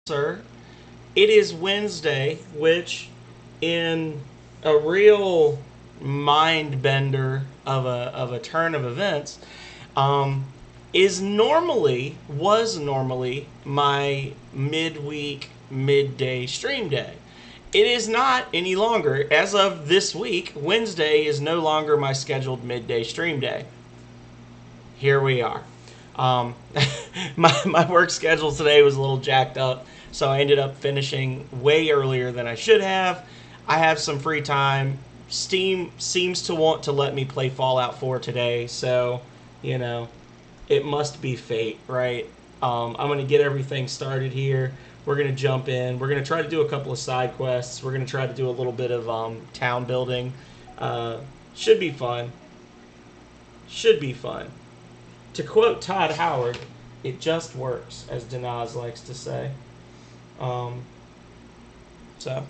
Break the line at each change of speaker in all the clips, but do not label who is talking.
Sir. It is Wednesday, which, in a real mind bender of a turn of events, um, was normally my midweek midday stream day. It is not any longer. As of this week, Wednesday is no longer my scheduled midday stream day. Here we are. Um, my work schedule today was a little jacked up, so I ended up finishing way earlier than I should have. I have some free time. Steam seems to want to let me play Fallout 4 today, so, you know, it must be fate, right? I'm going to get everything started here. We're going to jump in. We're going to try to do a couple of side quests. We're going to try to do a little bit of town building. Should be fun. Should be fun. To quote Todd Howard, it just works, as Denaz likes to say. So,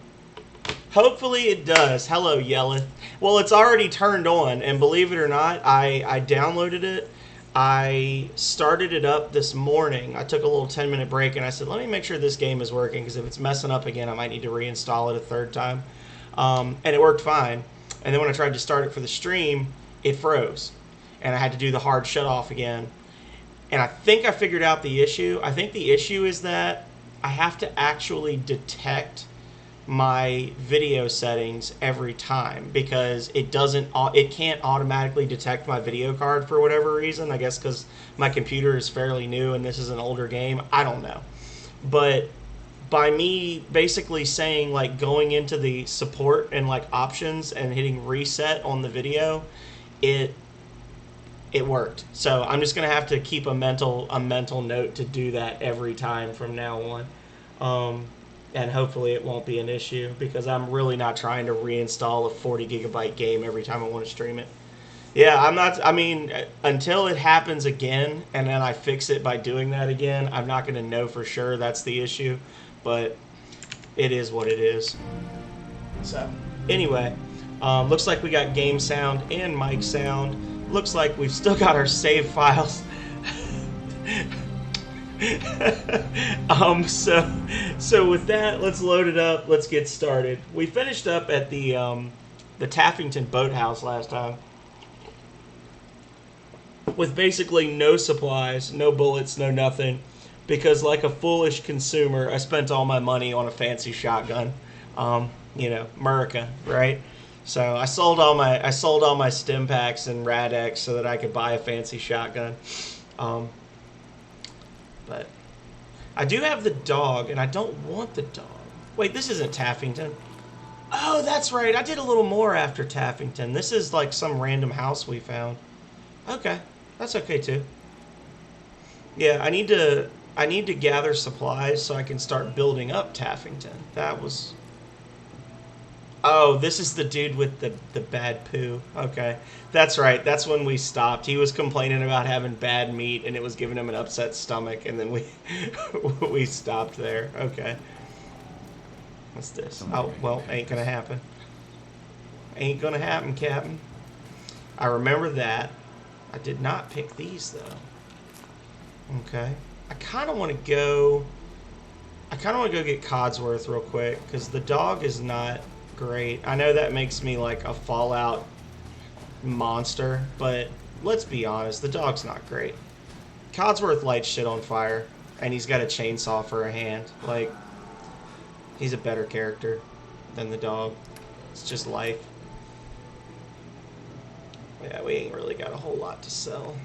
hopefully it does. Hello, Yelleth. Well, it's already turned on, and believe it or not, I downloaded it. I started it up this morning. I took a little 10-minute break, and I said, let me make sure this game is working, because if it's messing up again, I might need to reinstall it a third time. And it worked fine. And then when I tried to start it for the stream, it froze. And I had to do the hard shut off again. And I think I figured out the issue. I think the issue is that I have to actually detect my video settings every time because it can't automatically detect my video card for whatever reason. I guess because my computer is fairly new and this is an older game. I don't know. But by me basically saying, like, going into the support and, like, options and hitting reset on the video, it worked. So I'm just gonna have to keep a mental note to do that every time from now on, and hopefully it won't be an issue because I'm really not trying to reinstall a 40 gigabyte game every time I want to stream it. Yeah, I'm not. I mean, until it happens again and then I fix it by doing that again, I'm not gonna know for sure that's the issue. But it is what it is. So anyway, looks like we got game sound and mic sound. Looks like we've still got our save files. So with that, let's load it up. Let's get started. We finished up at the Taffington Boathouse last time with basically no supplies, no bullets, no nothing, because like a foolish consumer, I spent all my money on a fancy shotgun. America, right? So I sold all my stim packs and Rad-X so that I could buy a fancy shotgun. But I do have the dog, and I don't want the dog. Wait, this isn't Taffington. Oh, that's right. I did a little more after Taffington. This is like some random house we found. Okay, that's okay too. Yeah, I need to gather supplies so I can start building up Taffington. That was. Oh, this is the dude with the bad poo. Okay. That's right. That's when we stopped. He was complaining about having bad meat and it was giving him an upset stomach, and then we stopped there. Okay. What's this? Oh, well, ain't gonna happen. Ain't gonna happen, Captain. I remember that. I did not pick these though. Okay. I kinda wanna go get Codsworth real quick, because the dog is not great. I know that makes me like a Fallout monster, but let's be honest, the dog's not great. Codsworth lights shit on fire, and he's got a chainsaw for a hand. Like, he's a better character than the dog. It's just life. Yeah, we ain't really got a whole lot to sell.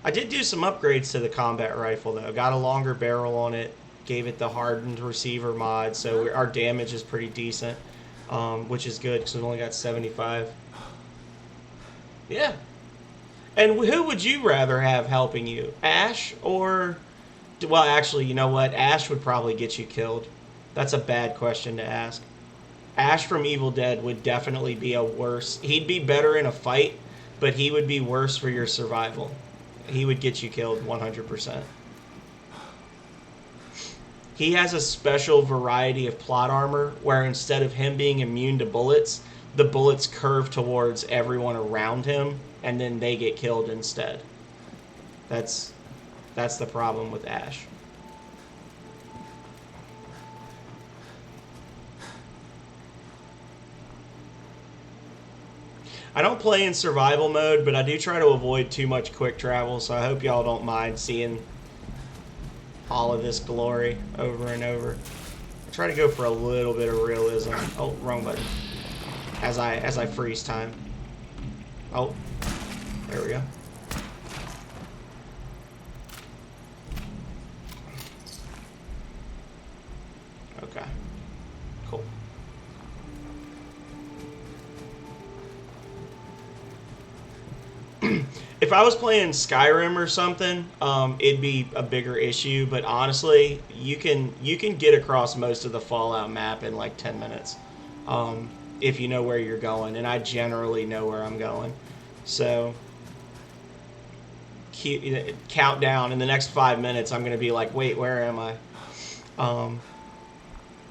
I did do some upgrades to the combat rifle, though. Got a longer barrel on it, gave it the hardened receiver mod, so our damage is pretty decent. Which is good because we've only got 75. Yeah. And who would you rather have helping you? Ash or... Well, actually, you know what? Ash would probably get you killed. That's a bad question to ask. Ash from Evil Dead would definitely be a worse... He'd be better in a fight, but he would be worse for your survival. He would get you killed 100%. He has a special variety of plot armor where instead of him being immune to bullets, the bullets curve towards everyone around him, and then they get killed instead. That's the problem with Ash. I don't play in survival mode, but I do try to avoid too much quick travel, so I hope y'all don't mind seeing all of this glory over and over. I try to go for a little bit of realism. Oh, wrong button. As I freeze time. Oh, there we go. Okay, cool. If I was playing Skyrim or something, it'd be a bigger issue. But honestly, you can get across most of the Fallout map in like 10 minutes, if you know where you're going. And I generally know where I'm going, so count down. In the next 5 minutes, I'm gonna be like, wait, where am I?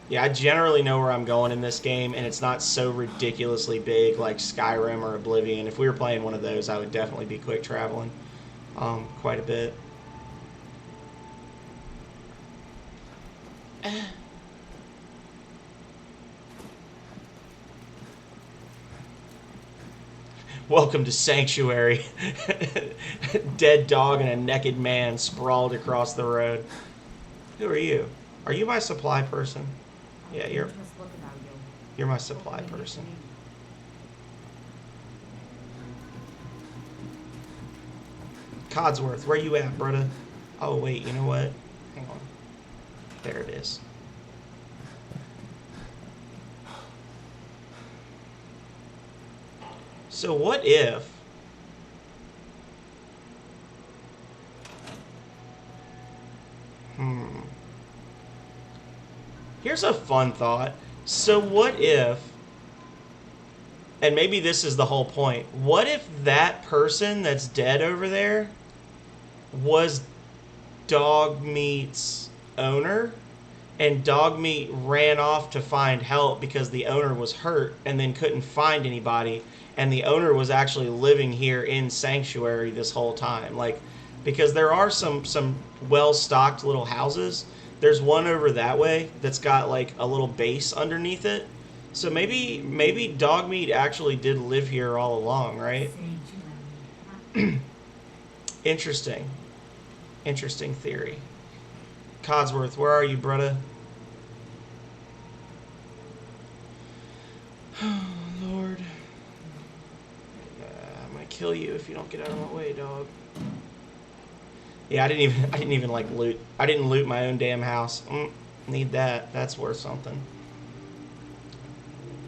Yeah, I generally know where I'm going in this game, and it's not so ridiculously big like Skyrim or Oblivion. If we were playing one of those, I would definitely be quick traveling quite a bit. Welcome to Sanctuary. Dead dog and a naked man sprawled across the road. Who are you? Are you my supply person? Yeah, you're my supply person. Codsworth, where you at, brother? Oh, wait, you know what? Hang on. There it is. So what if... Here's a fun thought. So what if, and maybe this is the whole point, what if that person that's dead over there was Dogmeat's owner, and Dogmeat ran off to find help because the owner was hurt and then couldn't find anybody, and the owner was actually living here in Sanctuary this whole time? Like, because there are some well-stocked little houses. There's one over that way that's got like a little base underneath it. So maybe Dogmeat actually did live here all along, right? Interesting. Interesting theory. Codsworth, where are you, brother? Oh, Lord. I'm gonna kill you if you don't get out of my way, dog. Yeah, I didn't even like loot. I didn't loot my own damn house. Need that. That's worth something.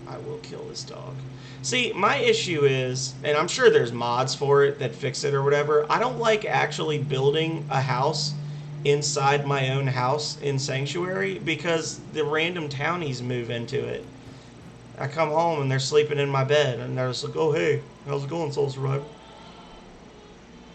I will kill this dog. See, my issue is, and I'm sure there's mods for it that fix it or whatever, I don't like actually building a house inside my own house in Sanctuary because the random townies move into it. I come home and they're sleeping in my bed and they're just like, oh, hey, how's it going, Soul Survivor?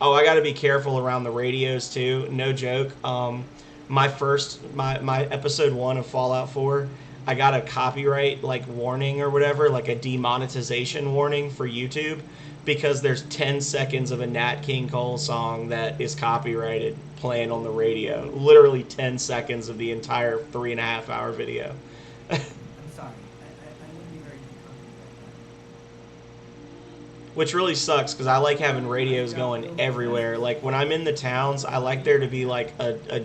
Oh, I got to be careful around the radios too. No joke. My episode 1 of Fallout 4, I got a copyright like warning or whatever, like a demonetization warning for YouTube because there's 10 seconds of a Nat King Cole song that is copyrighted playing on the radio. Literally 10 seconds of the entire 3.5-hour video.
I'm sorry. I wouldn't be very
Which really sucks because I like having radios going everywhere. Like when I'm in the towns, I like there to be like a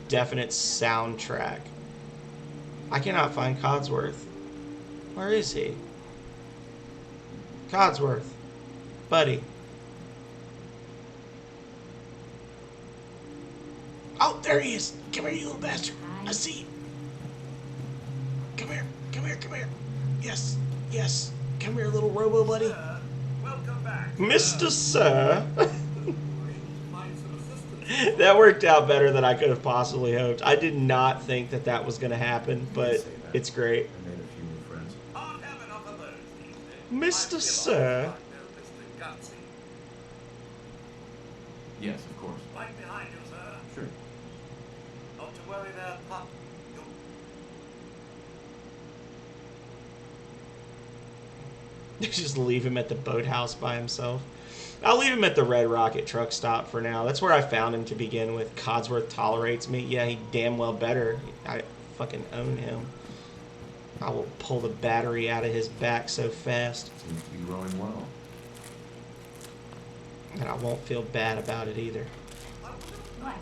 definite soundtrack. I cannot find Codsworth. Where is he? Codsworth. Buddy. Oh, there he is. Come here, you little bastard. I see you. Come here. Come here. Come here. Yes. Yes. Come here, little robo buddy.
Welcome back.
Mr. Sir. That worked out better than I could have possibly hoped. I did not think that that was going to happen, but it's great.
I made a few new friends.
Can't have enough of those these days.
Mr. Sir.
Might be a lot, Mr. Gutsy.
Yes, of course.
Right behind you, sir.
Sure.
Not to worry there, pup.
Just leave him at the boathouse by himself. I'll leave him at the Red Rocket truck stop for now. That's where I found him to begin with. Codsworth tolerates me. Yeah, he damn well better. I fucking own him. I will pull the battery out of his back so fast.
Seems to be growing well.
And I won't feel bad about it either.
I would have
What?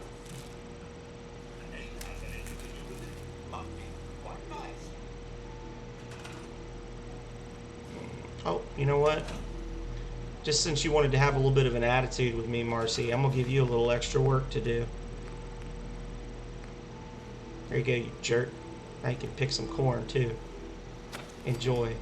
the name has anything to do with it. Must be quite nice.
Oh, you know what? Just since you wanted to have a little bit of an attitude with me, Marcy, I'm going to give you a little extra work to do. There you go, you jerk. Now you can pick some corn, too. Enjoy.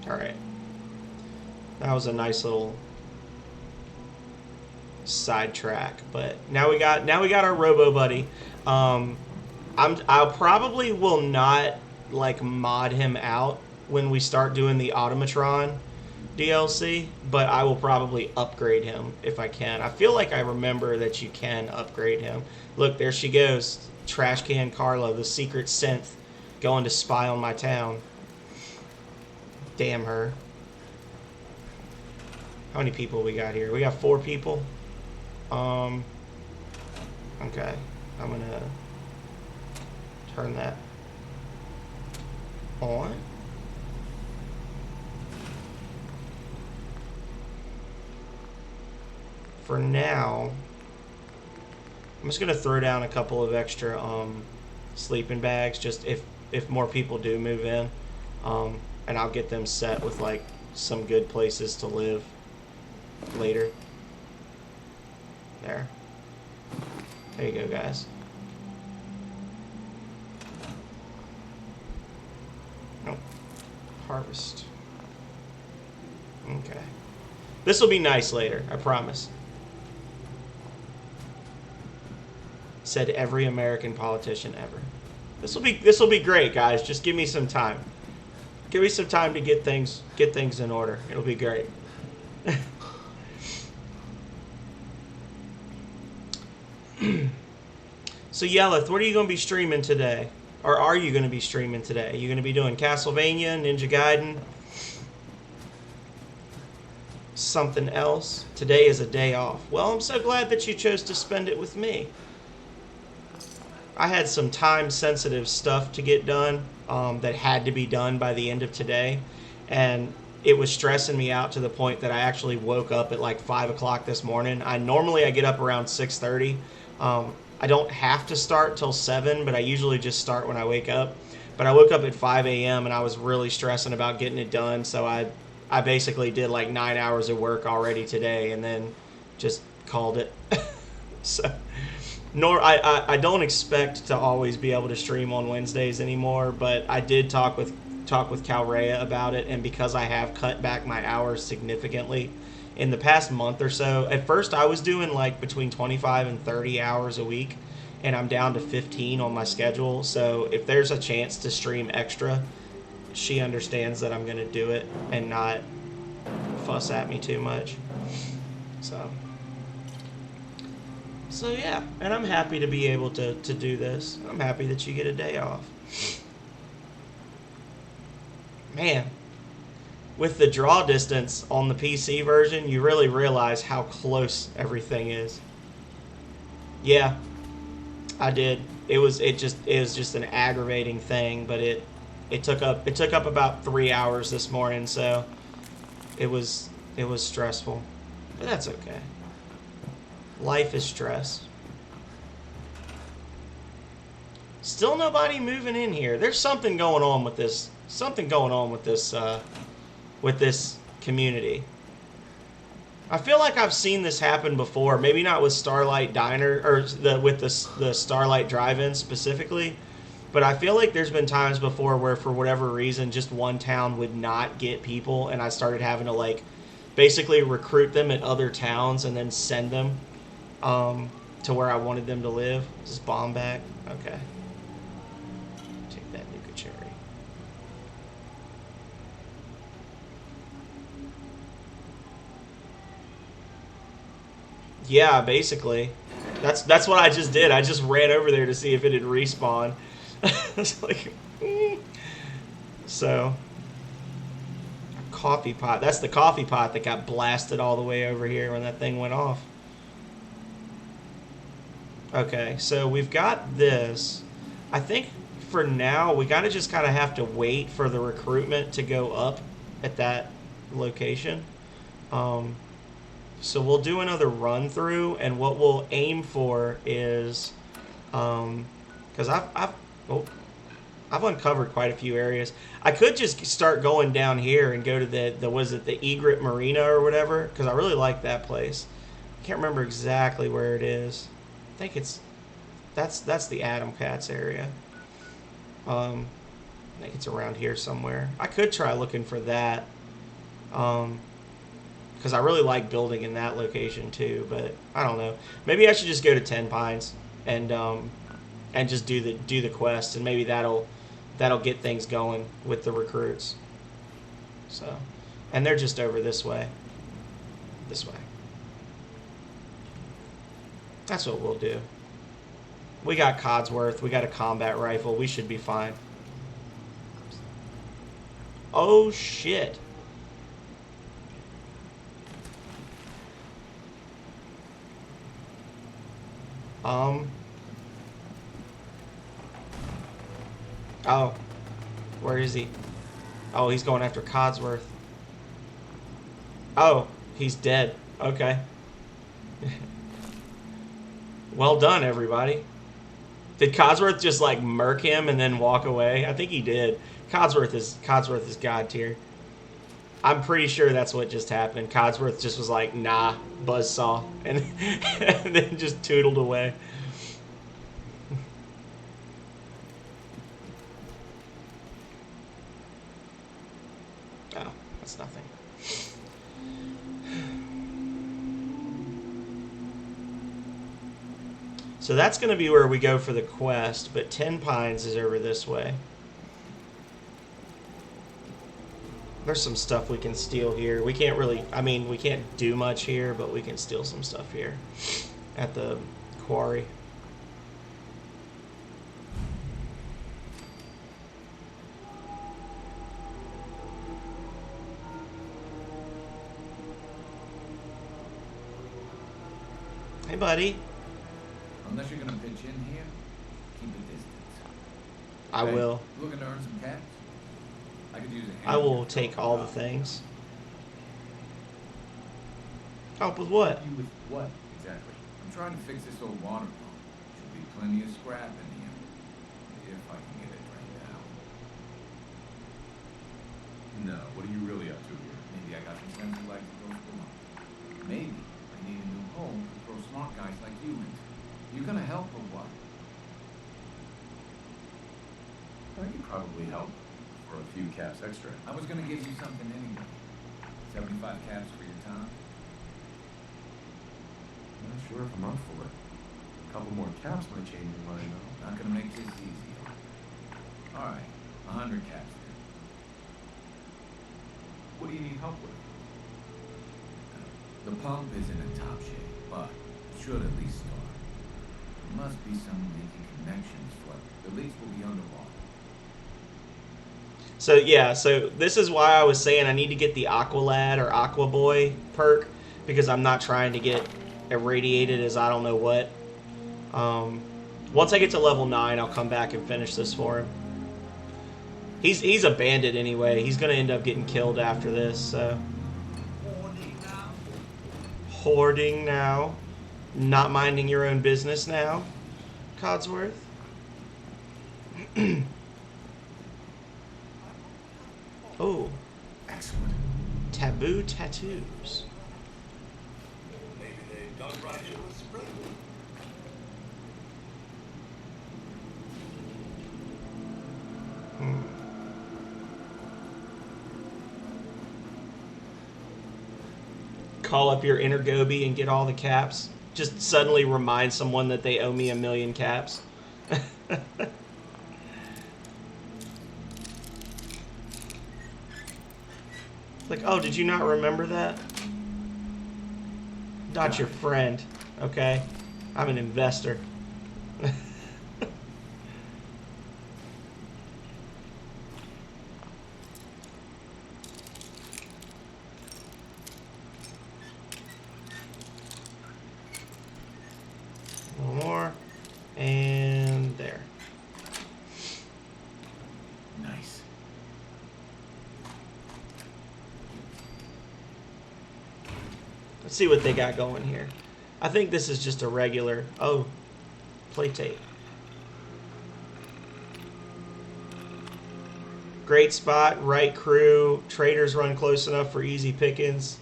Alright. That was a nice little sidetrack, but now we got our Robo Buddy. I'll probably will not like mod him out when we start doing the Automatron DLC, but I will probably upgrade him if I can. I feel like I remember that you can upgrade him. Look, there she goes, Trash Can Carla, the secret synth, going to spy on my town. Damn her. How many people we got here? We got 4 people. Okay. I'm gonna turn that on. For now, I'm just gonna throw down a couple of extra sleeping bags, just if more people do move in, and I'll get them set with like some good places to live later. There you go, guys. Oh, harvest. Okay, this will be nice later, I promise. Said every American politician ever. This will be great, guys. Just give me some time. Give me some time to get things in order. It'll be great. So Yelleth, what are you going to be streaming today? Or are you going to be streaming today? Are you going to be doing Castlevania, Ninja Gaiden? Something else? Today is a day off. Well, I'm so glad that you chose to spend it with me. I had some time-sensitive stuff to get done that had to be done by the end of today. And it was stressing me out to the point that I actually woke up at like 5 o'clock this morning. Normally I get up around 6:30. I don't have to start till 7, but I usually just start when I wake up. But I woke up at 5 a.m. and I was really stressing about getting it done. So I basically did like 9 hours of work already today and then just called it. So... I don't expect to always be able to stream on Wednesdays anymore, but I did talk with Calrea about it, and because I have cut back my hours significantly in the past month or so. At first I was doing like between 25 and 30 hours a week, and I'm down to 15 on my schedule. So if there's a chance to stream extra, she understands that I'm going to do it and not fuss at me too much. So yeah, and I'm happy to be able to do this. I'm happy that you get a day off. Man, with the draw distance on the PC version, you really realize how close everything is. Yeah, I did. It was just an aggravating thing, but it took up about 3 hours this morning, so it was stressful. But that's okay. Life is stress. Still nobody moving in here. There's something going on with this. Something going on with this community. I feel like I've seen this happen before. Maybe not with Starlight Diner or with the Starlight Drive-In specifically, but I feel like there's been times before where for whatever reason just one town would not get people, and I started having to like basically recruit them at other towns and then send them to where I wanted them to live. This is bomb back. Okay. Take that Nuka Cherry. Yeah, basically. That's what I just did. I just ran over there to see if it had respawned. It's like, So, coffee pot. That's the coffee pot that got blasted all the way over here when that thing went off. Okay, so we've got this. I think for now we gotta just kind of have to wait for the recruitment to go up at that location. Um, so we'll do another run through, and what we'll aim for is, because oh, I've uncovered quite a few areas. I could just start going down here and go to the was it the Egret Marina or whatever? Because I really like that place. I can't remember exactly where it is. I think it's that's the Adam Cats area. I think it's around here somewhere. I could try looking for that. Because I really like building in that location too, but I don't know. Maybe I should just go to Ten Pines and just do the quest, and maybe that'll get things going with the recruits. So, and they're just over this way. This way. That's what we'll do. We got Codsworth. We got a combat rifle. We should be fine. Oh, shit. Oh. Where is he? Oh, he's going after Codsworth. Oh, he's dead. Okay. Well done, everybody. Did Codsworth just like murk him and then walk away? I think he did. Codsworth is god tier. I'm pretty sure that's what just happened. Codsworth just was like, nah, buzzsaw, and, and then just tootled away. Oh, that's nothing. So that's going to be where we go for the quest, but Ten Pines is over this way. There's some stuff we can steal here. We can't really, I mean, we can't do much here, but we can steal some stuff here at the quarry. Hey, buddy.
Unless you're gonna pitch in here, keep a distance.
I will.
Looking to earn some cash? I could use a hand.
I will take all the things. Help with what?
You with what exactly? I'm trying to fix this old water pump. Should be plenty of scrap in here, if I can get it drained out. No, what are you really up to here? Maybe I got some sense you like to go school up. Maybe I need a new home to throw smart guys like you into. You gonna help or what? I could probably help for a few caps extra. I was gonna give you something anyway. 75 caps for your time. I'm not sure if I'm up for it. A couple more caps might change your mind, though. Not gonna make this easy. All right, 100 caps then. What do you need help with? The pump isn't in top shape, but it should at least start. There must be some leaky connections for it. The leaks will be underwater.
So yeah, so this is why I was saying I need to get the Aqualad or Aqua Boy perk, because I'm not trying to get irradiated as I don't know what. Once I get to level 9, I'll come back and finish this for him. He's a bandit anyway. He's gonna end up getting killed after this. So hoarding now, not minding your own business now, Codsworth. Oh,
Excellent.
taboo tattoos.
Maybe they've done right in the spring.
Call up your inner Gobi and get all the caps. Just suddenly remind someone that they owe me 1,000,000 caps. Like, oh, did you not remember that? Not your friend, okay? I'm an investor. One more.
Nice.
Let's see what they got going here. I think this is just a regular... Oh, play tape. Great spot, right crew. Traders run close enough for easy pickings.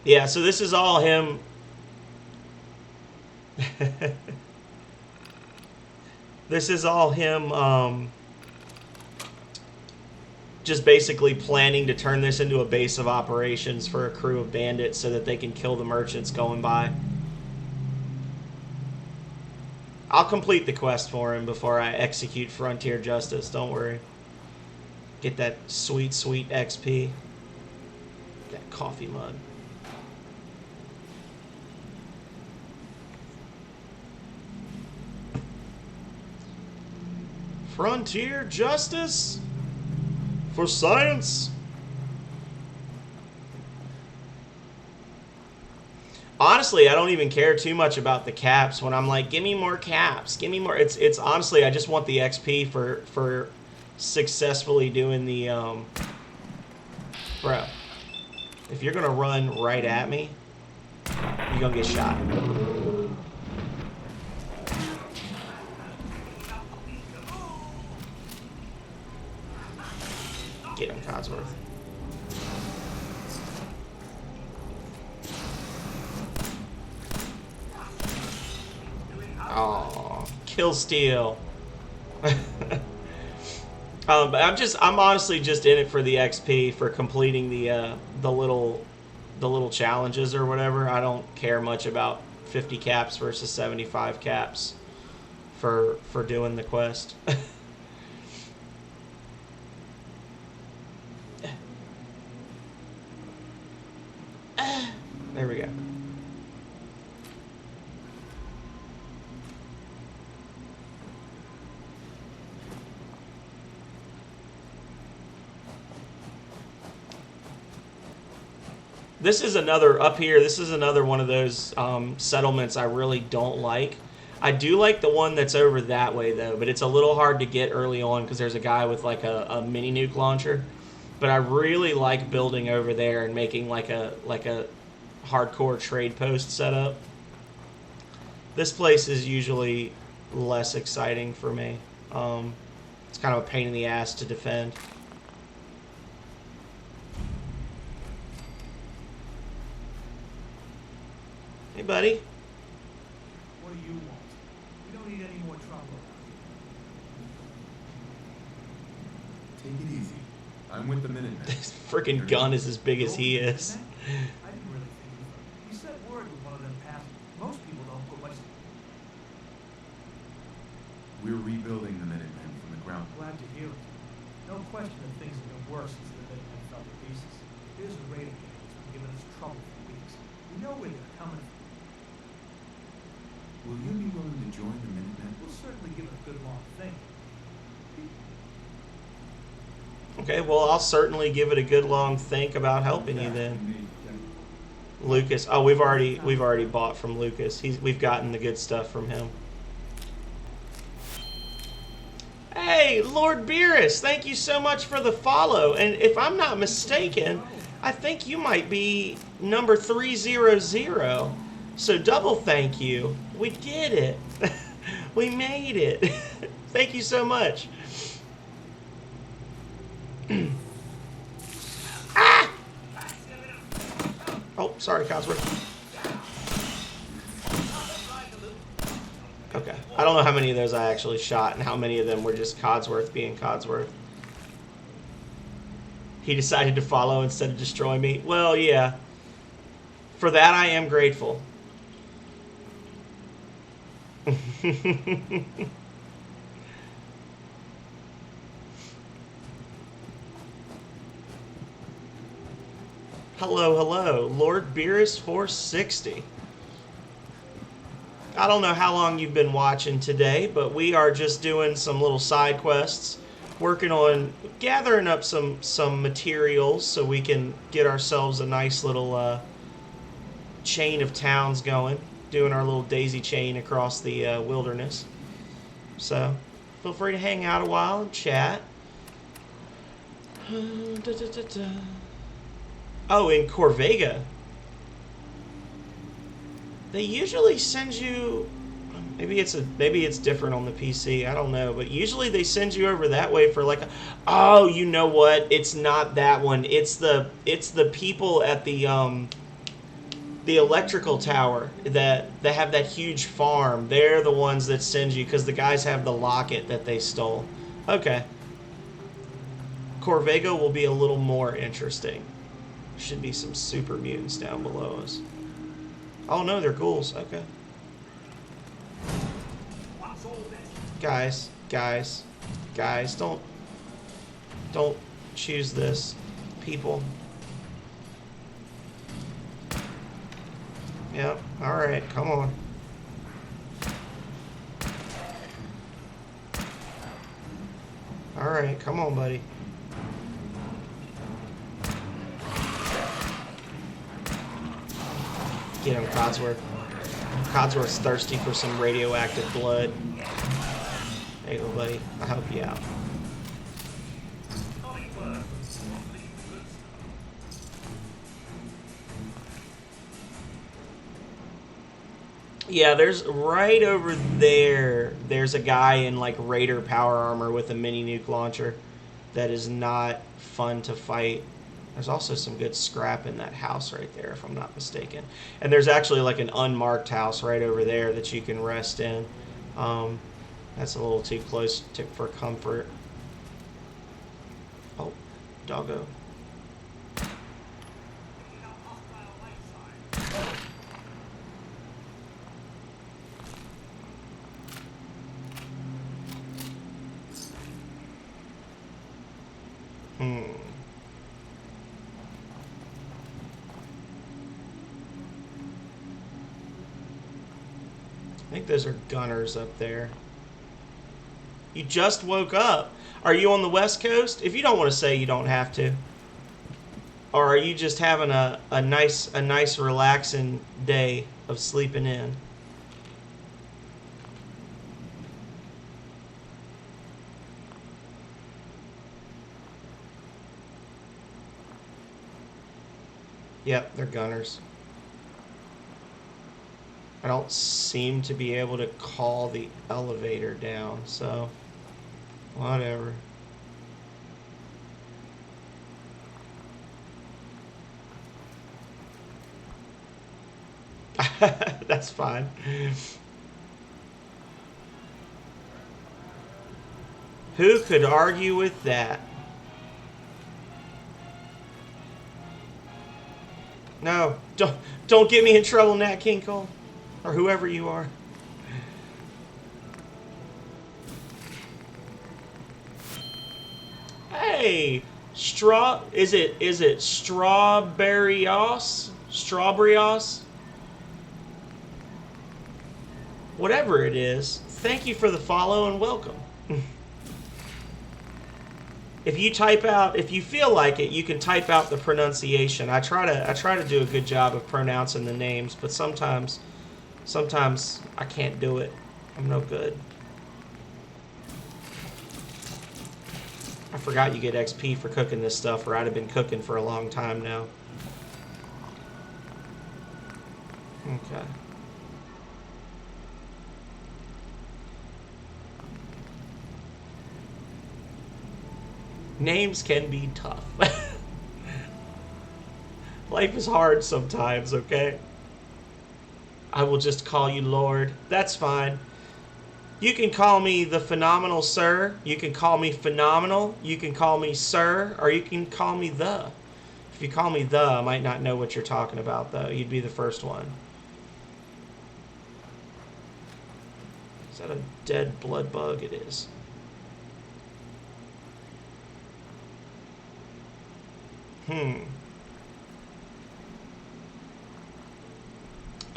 Yeah, so this is all him. This is all him just basically planning to turn this into a base of operations for a crew of bandits so that they can kill the merchants going by. I'll complete the quest for him before I execute Frontier Justice, don't worry. Get that sweet, sweet XP. That coffee mug. Frontier Justice for science. Honestly, I don't even care too much about the caps when I'm like, give me more caps, give me more. It's honestly, I just want the XP for successfully doing the bro. If you're gonna run right at me, you're gonna get shot. Get him, Codsworth. Oh, kill steal. But I'm honestly just in it for the XP for completing the little challenges or whatever. I don't care much about 50 caps versus 75 caps for doing the quest. There we go. This is another, up here, this is another one of those settlements I really don't like. I do like the one that's over that way, though, but it's a little hard to get early on because there's a guy with like a mini nuke launcher. But I really like building over there and making like a hardcore trade post setup. This place is usually less exciting for me. It's kind of a pain in the ass to defend. Hey, buddy.
What do you want? We don't need any more trouble.
Take it easy. I'm with the Minutemen.
This freaking gun is as big as he is.
I didn't really think of it. You said word with one of them past. Most people don't put much.
We're rebuilding the Minutemen from the ground.
Glad to hear it. No question that things have been worse since the Minutemen fell to pieces. Here's a raiding gang that's been giving us trouble for weeks. We know where they're coming from.
Will you be willing to join the Minutemen?
We'll certainly give it a good long think.
Okay, well, I'll certainly give it a good long think about helping you then. Lucas. Oh, we've already bought from Lucas. We've gotten the good stuff from him. Hey, Lord Beerus, thank you so much for the follow. And if I'm not mistaken, I think you might be number 300. So double thank you. We did it. We made it. Thank you so much. Ah! Oh, sorry, Codsworth. Okay. I don't know how many of those I actually shot and how many of them were just Codsworth being Codsworth. He decided to follow instead of destroy me. Well, yeah. For that, I am grateful. Hello, hello. Lord Beerus 460. I don't know how long you've been watching today, but we are just doing some little side quests, working on gathering up some materials so we can get ourselves a nice little chain of towns going, doing our little daisy chain across the wilderness. So feel free to hang out a while and chat. Oh, in Corvega, they usually send you. Maybe it's different on the PC. I don't know, but usually they send you over that way for like. Oh, you know what? It's not that one. It's the people at the electrical tower that have that huge farm. They're the ones that send you because the guys have the locket that they stole. Okay. Corvega will be a little more interesting. Should be some super mutants down below us. Oh no, they're ghouls. Okay. Guys, don't choose this, people. Yep. All right, come on. All right, come on, buddy. Get him, Codsworth. Codsworth's thirsty for some radioactive blood. There you go, buddy. I'll help you out. Yeah, there's right over there. There's a guy in like Raider power armor with a mini nuke launcher that is not fun to fight. There's also some good scrap in that house right there, if I'm not mistaken. And there's actually like an unmarked house right over there that you can rest in. That's a little too close for comfort. Oh, doggo. I think those are gunners up there. You just woke up. Are you on the West Coast? If you don't want to say, you don't have to. Or are you just having a nice relaxing day of sleeping in? Yep, they're gunners. I don't seem to be able to call the elevator down, so whatever. That's fine. Who could argue with that? No, don't get me in trouble, Nat King Cole. Or whoever you are. Hey, is it Strawberryos? Strawberryos? Whatever it is, thank you for the follow and welcome. If you feel like it, you can type out the pronunciation. I try to do a good job of pronouncing the names, but sometimes I can't do it. I'm no good. I forgot you get XP for cooking this stuff, or I'd have been cooking for a long time now. Okay. Names can be tough. Life is hard sometimes, okay? I will just call you Lord. That's fine. You can call me the Phenomenal Sir. You can call me Phenomenal. You can call me Sir. Or you can call me The. If you call me The, I might not know what you're talking about, though. You'd be the first one. Is that a dead blood bug? It is.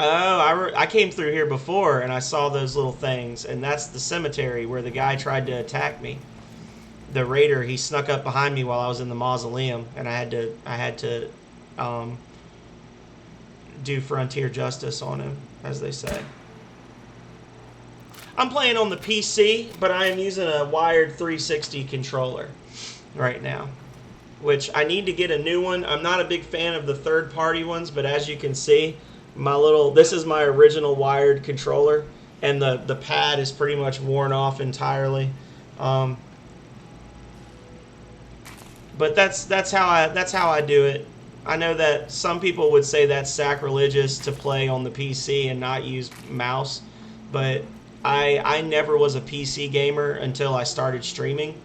Oh, I came through here before and I saw those little things, and that's the cemetery where the guy tried to attack me. The raider, he snuck up behind me while I was in the mausoleum, and I had to do frontier justice on him, as they say. I'm playing on the PC, but I am using a wired 360 controller right now, which I need to get a new one. I'm not a big fan of the third-party ones, but as you can see, this is my original wired controller, and the pad is pretty much worn off entirely. But that's how I do it. I know that some people would say that's sacrilegious to play on the PC and not use mouse, but I never was a PC gamer until I started streaming.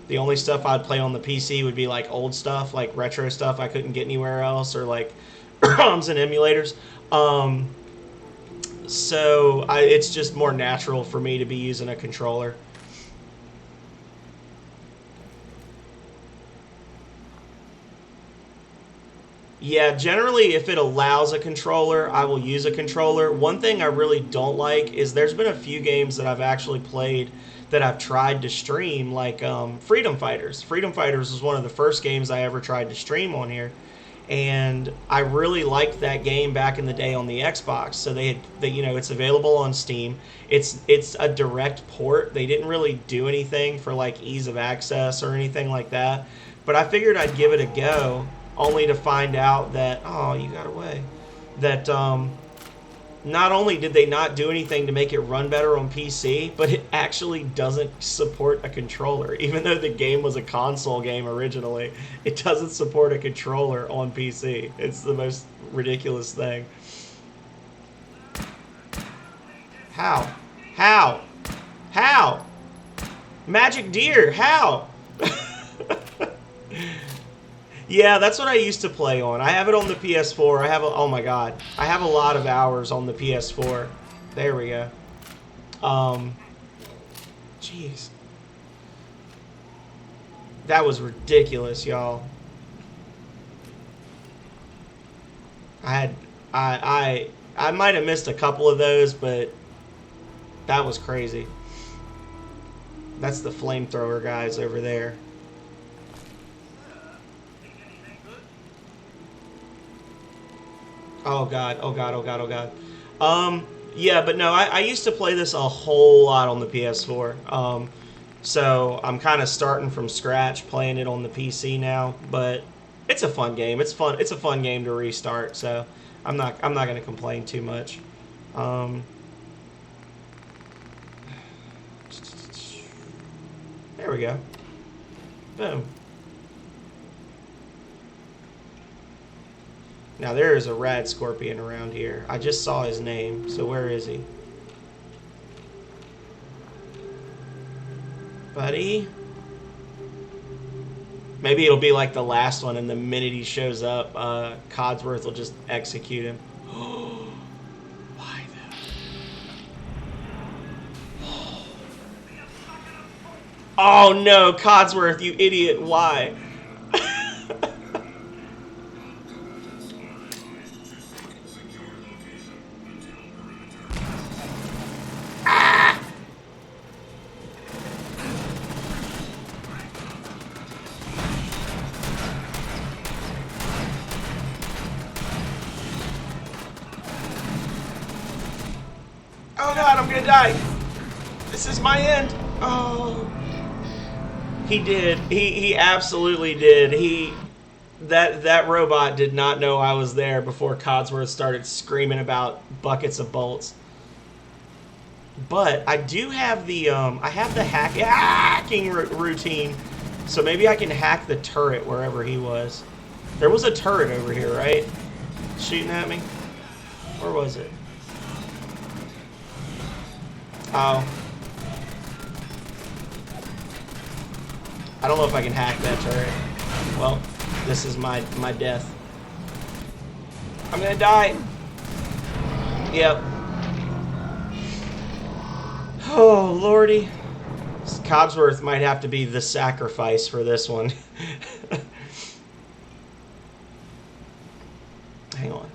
The only stuff I'd play on the PC would be like old stuff, like retro stuff I couldn't get anywhere else, or like ROMs and emulators. So it's just more natural for me to be using a controller. Yeah, generally if it allows a controller, I will use a controller. One thing I really don't like is there's been a few games that I've actually played that I've tried to stream, like Freedom Fighters. Freedom Fighters was one of the first games I ever tried to stream on here, and I really liked that game back in the day on the Xbox. So it's available on Steam. It's a direct port. They didn't really do anything for like ease of access or anything like that, but I figured I'd give it a go, only to find out that, oh, you got away, that not only did they not do anything to make it run better on PC, but it actually doesn't support a controller. Even though the game was a console game originally, it doesn't support a controller on PC. It's the most ridiculous thing. How? How? How? Magic Deer, how? Yeah, that's what I used to play on. I have it on the PS4. Oh my god. I have a lot of hours on the PS4. There we go. Jeez. That was ridiculous, y'all. I might have missed a couple of those, but that was crazy. That's the flamethrower guys over there. Oh god, oh god, oh god, oh god. Yeah, but no, I used to play this a whole lot on the PS4. So I'm kind of starting from scratch playing it on the PC now, but it's a fun game. It's fun. It's a fun game to restart, so I'm not going to complain too much. There we go. Boom. Now there is a rad scorpion around here. I just saw his name, so where is he? Buddy? Maybe it'll be like the last one, and the minute he shows up, Codsworth will just execute him. Why though? Oh no, Codsworth, you idiot, why? Oh god, I'm gonna die. This is my end. Oh. He did. He absolutely did. That robot did not know I was there before Codsworth started screaming about buckets of bolts. But I do have the hacking routine, so maybe I can hack the turret wherever he was. There was a turret over here, right? Shooting at me? Where was it? Oh. I don't know if I can hack that turret. Well, this is my death. I'm gonna die. Yep. Oh, lordy. Codsworth might have to be the sacrifice for this one. Hang on.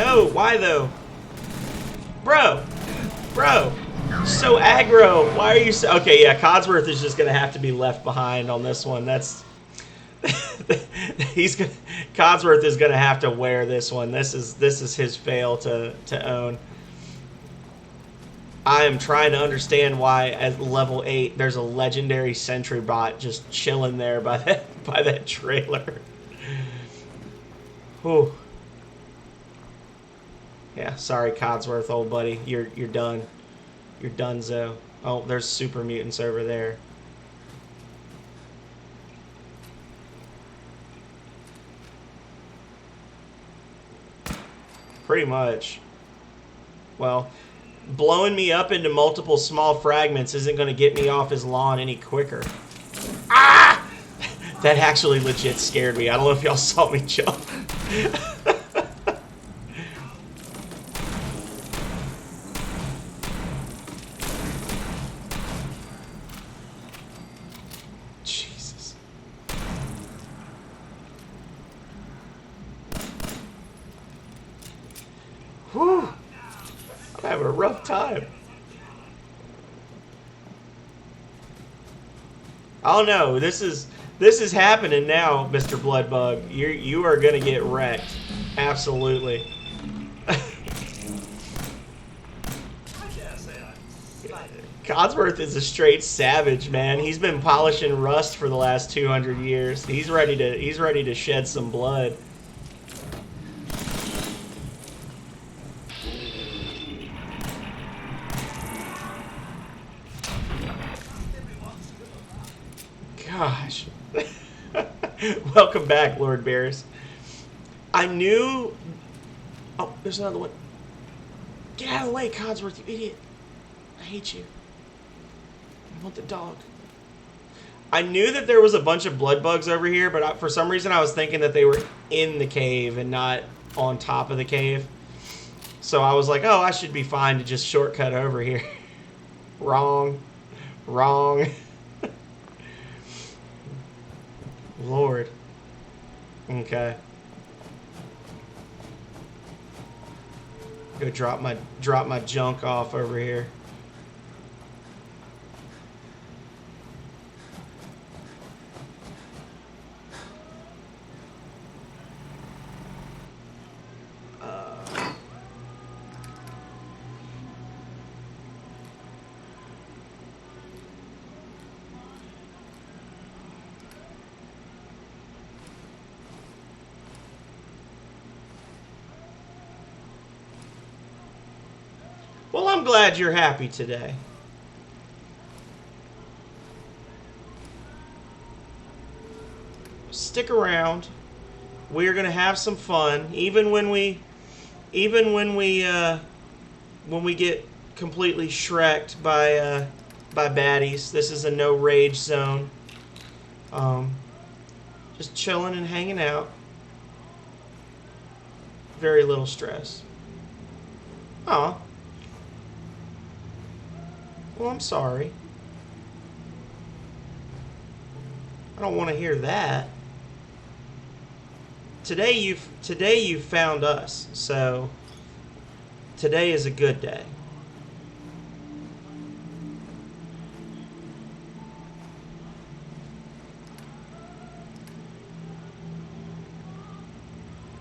No, why though? Bro, so aggro. Why are you so... Okay, yeah, Codsworth is just gonna have to be left behind on this one. That's... Codsworth is gonna have to wear this one. This is his fail to own. I am trying to understand why at level 8 there's a legendary sentry bot just chilling there by that trailer. Whew. Yeah, sorry Codsworth, old buddy. You're done. You're donezo. Oh, there's super mutants over there. Pretty much. Well, blowing me up into multiple small fragments isn't going to get me off his lawn any quicker. Ah! That actually legit scared me. I don't know if y'all saw me jump. Jesus. Whew. I'm having a rough time. Oh no, this is happening now, Mr. Bloodbug. You are gonna get wrecked. Absolutely. Codsworth is a straight savage, man. He's been polishing rust for the last 200 years. He's ready to shed some blood. Gosh. Welcome back, Lord Bears. I knew... Oh, there's another one. Get out of the way, Codsworth, you idiot. I hate you. I want the dog. I knew that there was a bunch of blood bugs over here, but for some reason I was thinking that they were in the cave and not on top of the cave. So I was like, oh, I should be fine to just shortcut over here. Wrong. Wrong. Lord. Okay. Go drop my junk off over here. Well, I'm glad you're happy today. Stick around. We're gonna have some fun, even when we get completely shreked by baddies. This is a no rage zone. Just chilling and hanging out. Very little stress. Aw. Well, I'm sorry. I don't want to hear that. Today you've found us, so today is a good day.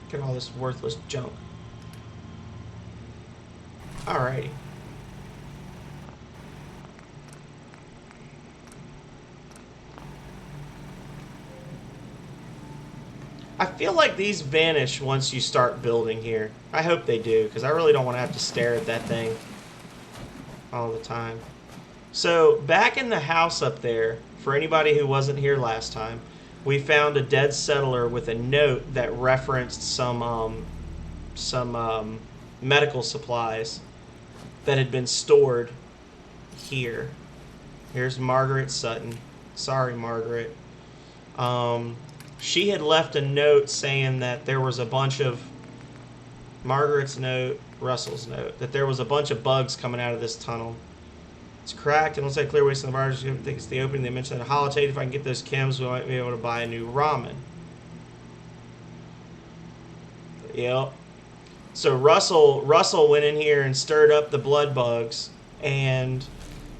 Look at all this worthless junk. Alrighty. I feel like these vanish once you start building here. I hope they do, because I really don't want to have to stare at that thing all the time. So, back in the house up there, for anybody who wasn't here last time, we found a dead settler with a note that referenced some medical supplies that had been stored here. Here's Margaret Sutton. Sorry, Margaret. She had left a note saying that there was a bunch of... Margaret's note, Russell's note, that there was a bunch of bugs coming out of this tunnel. It's cracked. It looks like clear waste in the virus. I think it's the opening. They mentioned that holotape. If I can get those chems, we might be able to buy a new ramen. Yep. So Russell went in here and stirred up the blood bugs, and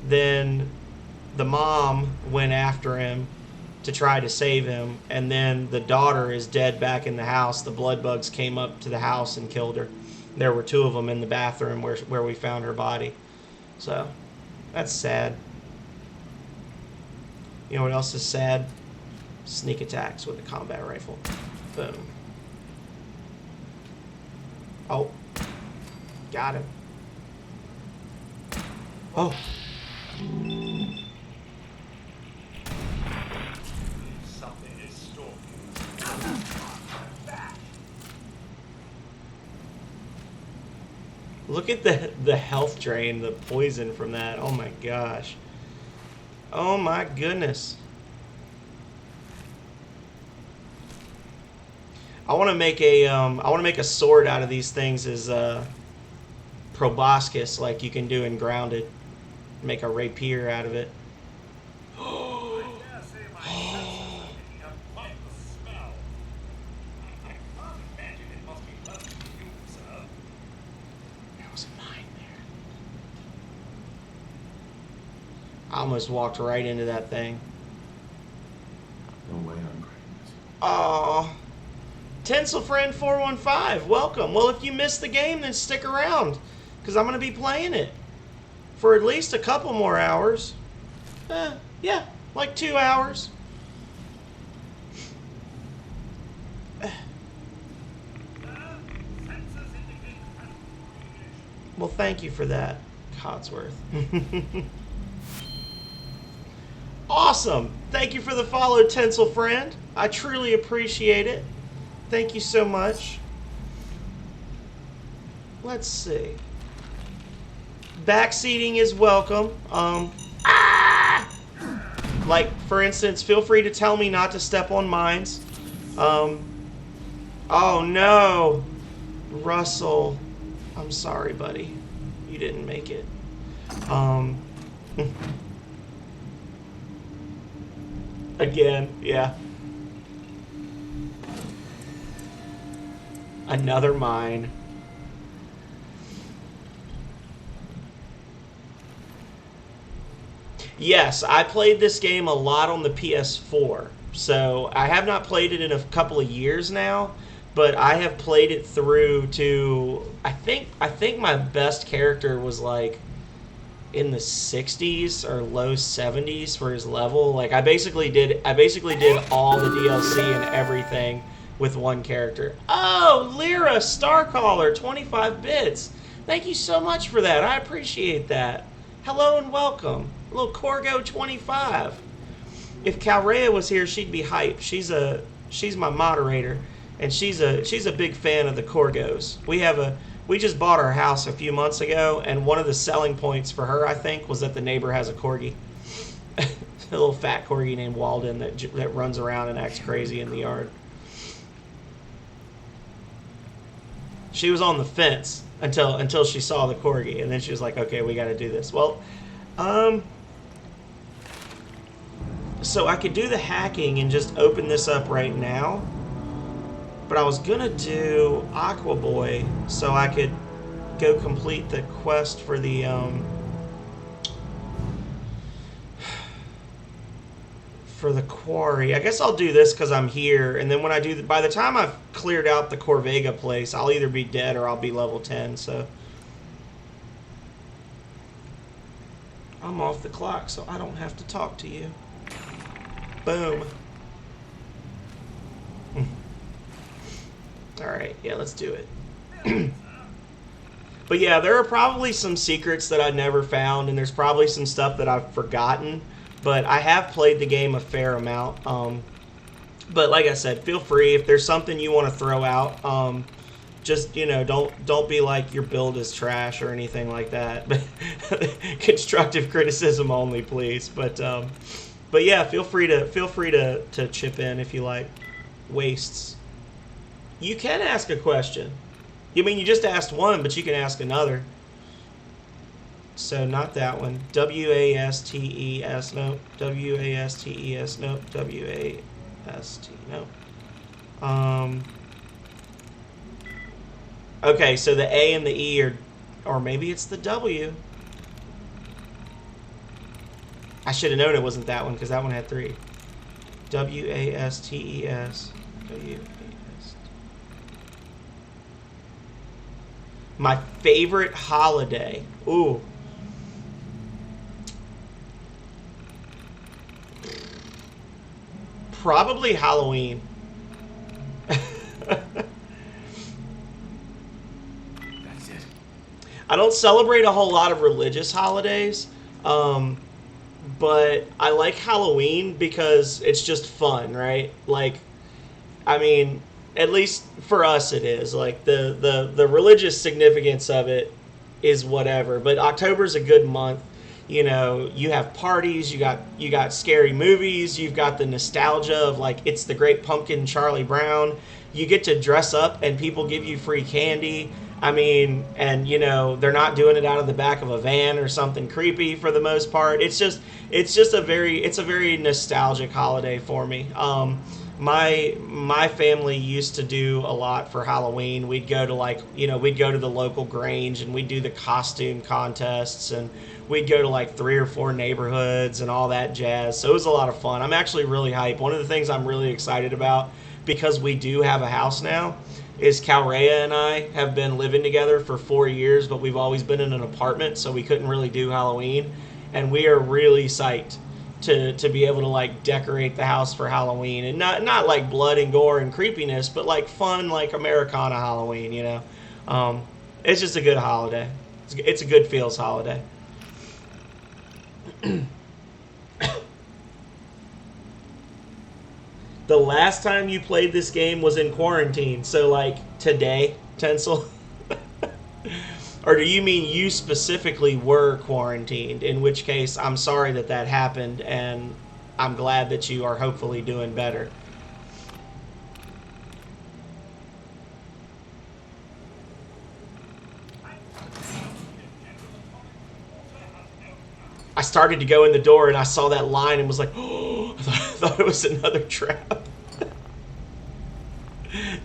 then the mom went after him to try to save him, and then the daughter is dead back in the house. The blood bugs came up to the house and killed her. There were 2 of them in the bathroom where we found her body. So that's sad. You know what else is sad? Sneak attacks with a combat rifle. Boom. Oh. Got him. Oh.
Something is stalking.
Look at the health drain, the poison from that. Oh my gosh. Oh my goodness. I want to make a sword out of these things as proboscis, like you can do in Grounded. Make a rapier out of it.
I dare say my senses are picking up quite the smell. I can't imagine it must be pleasant to you, sir.
There was a mine there. I almost walked right into that thing.
No way I'm grabbing this.
Aw. Tinsel Friend 415, welcome. Well, if you missed the game, then stick around, because I'm going to be playing it for at least a couple more hours. Yeah, like 2 hours.
Sensors indicate presence.
Well, thank you for that, Codsworth. Awesome. Thank you for the follow, Tinsel Friend. I truly appreciate it. Thank you so much. Let's see. Backseating is welcome. Like, for instance, feel free to tell me not to step on mines. Oh no. Russell. I'm sorry, buddy. You didn't make it. Again, yeah. Another mine. Yes, I played this game a lot on the PS4. So I have not played it in a couple of years now, but I have played it through to I think my best character was like in the 60s or low 70s for his level. Like I basically did all the DLC and everything with one character. Oh, Lyra Starcaller, 25 bits. Thank you so much for that. I appreciate that. Hello and welcome. Little Corgo 25. If Calrea was here, she'd be hyped. She's my moderator, and she's a big fan of the Corgos. We just bought our house a few months ago, and one of the selling points for her, I think, was that the neighbor has a corgi. A little fat corgi named Walden that runs around and acts crazy in the yard. She was on the fence until she saw the corgi, and then she was like, okay, we got to do this. Well, so I could do the hacking and just open this up right now, but I was gonna do Aqua Boy so I could go complete the quest for the quarry. I guess I'll do this because I'm here, and then when I do, by the time I've cleared out the Corvega place, I'll either be dead or I'll be level 10. So I'm off the clock, so I don't have to talk to you. Boom. Alright, yeah, let's do it. But yeah, there are probably some secrets that I never found, and there's probably some stuff that I've forgotten, but I have played the game a fair amount. But like I said, feel free, if there's something you want to throw out, just, you know, don't be like your build is trash or anything like that. Constructive criticism only, please. But yeah, feel free to chip in if you like. Wastes. You can ask a question. You mean you just asked one, but you can ask another. So not that one. W-A-S-T-E-S, nope. W-A-S-T-E-S, nope. W-A-S-T, nope. Okay, so the A and the E are, or maybe it's the W. I should have known it wasn't that one because that one had 3. W-A-S-T-E-S. W-A-S. My favorite holiday. Ooh. Probably Halloween.
That's it.
I don't celebrate a whole lot of religious holidays, but I like Halloween because it's just fun, right? Like, I mean, at least for us it is. Like, the religious significance of it is whatever, but October's a good month. You know, you have parties, you got scary movies, you've got the nostalgia of, like, It's the Great Pumpkin, Charlie Brown. You get to dress up and people give you free candy. I mean, and you know, they're not doing it out of the back of a van or something creepy for the most part. It's just a very nostalgic holiday for me. My family used to do a lot for Halloween. We'd go to we'd go to the local Grange and we'd do the costume contests, and we'd go to like 3 or 4 neighborhoods and all that jazz. So it was a lot of fun. I'm actually really hyped. One of the things I'm really excited about, because we do have a house now, is Calrea and I have been living together for 4 years, but we've always been in an apartment, so we couldn't really do Halloween. And we are really psyched to be able to like decorate the house for Halloween, and not like blood and gore and creepiness, but like fun, like Americana Halloween, you know. It's just a good holiday. It's a good feels holiday. The last time you played this game was in quarantine, so like today, Tencel? Or do you mean you specifically were quarantined? In which case, I'm sorry that that happened, and I'm glad that you are hopefully doing better. I started to go in the door, and I saw that line and was like, oh, I thought it was another trap.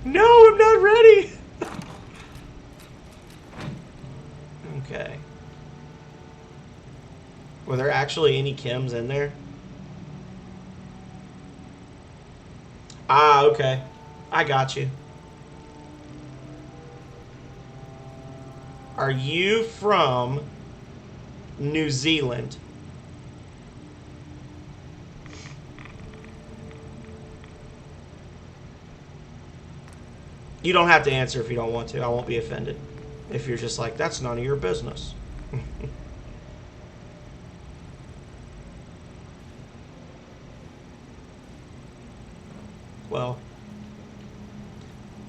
No, I'm not ready. Okay. Were there actually any Kims in there? Ah, okay. I got you. Are you from New Zealand? You don't have to answer if you don't want to. I won't be offended. If you're just like, that's none of your business. Well,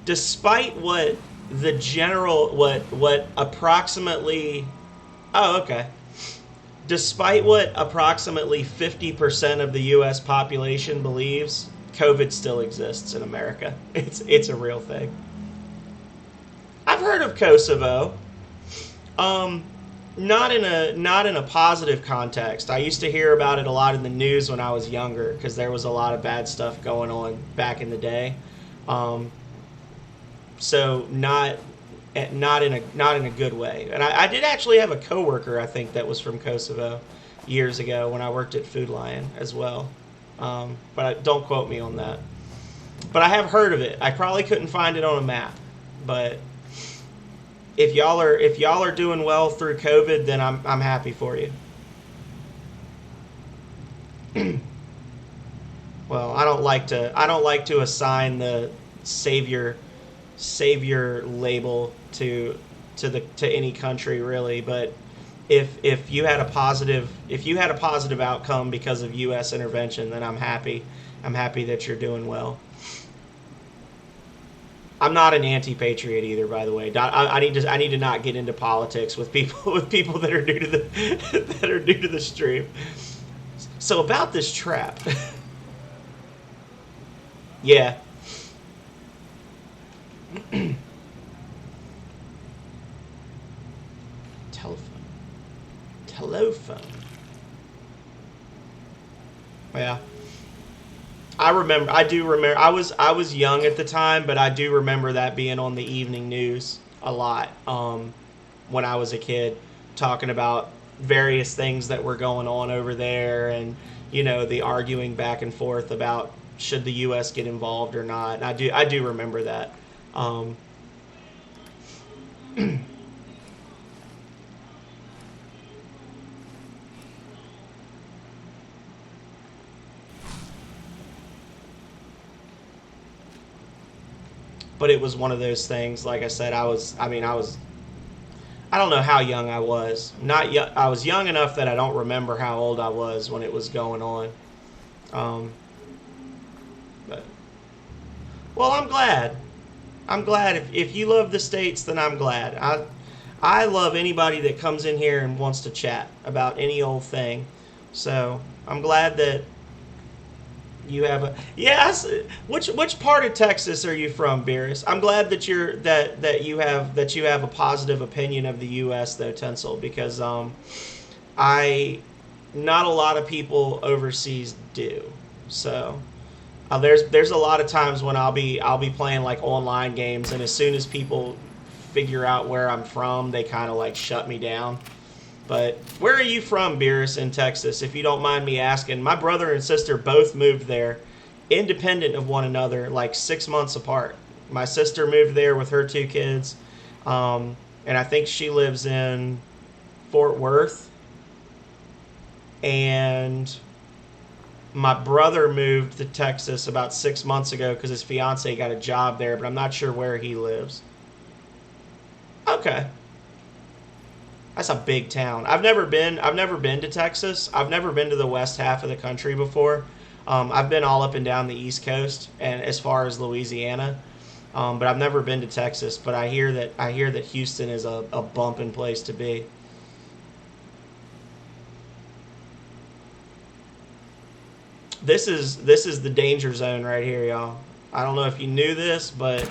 despite what the general, what approximately, oh, okay. Despite what approximately 50% of the U.S. population believes, COVID still exists in America. It's a real thing. I've heard of Kosovo. Not in a positive context. I used to hear about it a lot in the news when I was younger, because there was a lot of bad stuff going on back in the day. So not in a good way. And I did actually have a coworker, I think, that was from Kosovo years ago when I worked at Food Lion as well. But don't quote me on that. But I have heard of it. I probably couldn't find it on a map, but if y'all are doing well through COVID, then I'm happy for you. Well, I don't like to assign the savior label to any country, really, but if you had a positive outcome because of US intervention, then I'm happy that you're doing well. I'm not an anti-patriot either, by the way. I need to not get into politics with people that are new to the stream. So about this trap. Yeah. Telephone. Yeah. I do remember. I was young at the time, but I do remember that being on the evening news. a lot when I was a kid, talking about various things that were going on over there, and the arguing back and forth about should the U.S. get involved or not. And I do remember that. But it was one of those things. Like I said, I don't know how young I was. Not young. I was young enough that I don't remember how old I was when it was going on. But well, I'm glad. I'm glad. If you love the States, then I'm glad. I love anybody that comes in here and wants to chat about any old thing. So I'm glad that you have a Which part of Texas are you from, Beerus? I'm glad that you have a positive opinion of the U.S. though, Tinsel, because not a lot of people overseas do. So there's a lot of times when I'll be playing like online games, and as soon as people figure out where I'm from, they kind of like shut me down. But where are you from, Beerus, in Texas, if you don't mind me asking? My brother and sister both moved there, independent of one another, like 6 months apart. My sister moved there with her 2 kids, and I think she lives in Fort Worth. And my brother moved to Texas about 6 months ago because his fiance got a job there, but I'm not sure where he lives. Okay. That's a big town. I've never been to Texas. I've never been to the west half of the country before. I've been all up and down the East Coast and as far as Louisiana, but I've never been to Texas. But I hear that Houston is a bumping place to be. This is the danger zone right here, y'all. I don't know if you knew this, but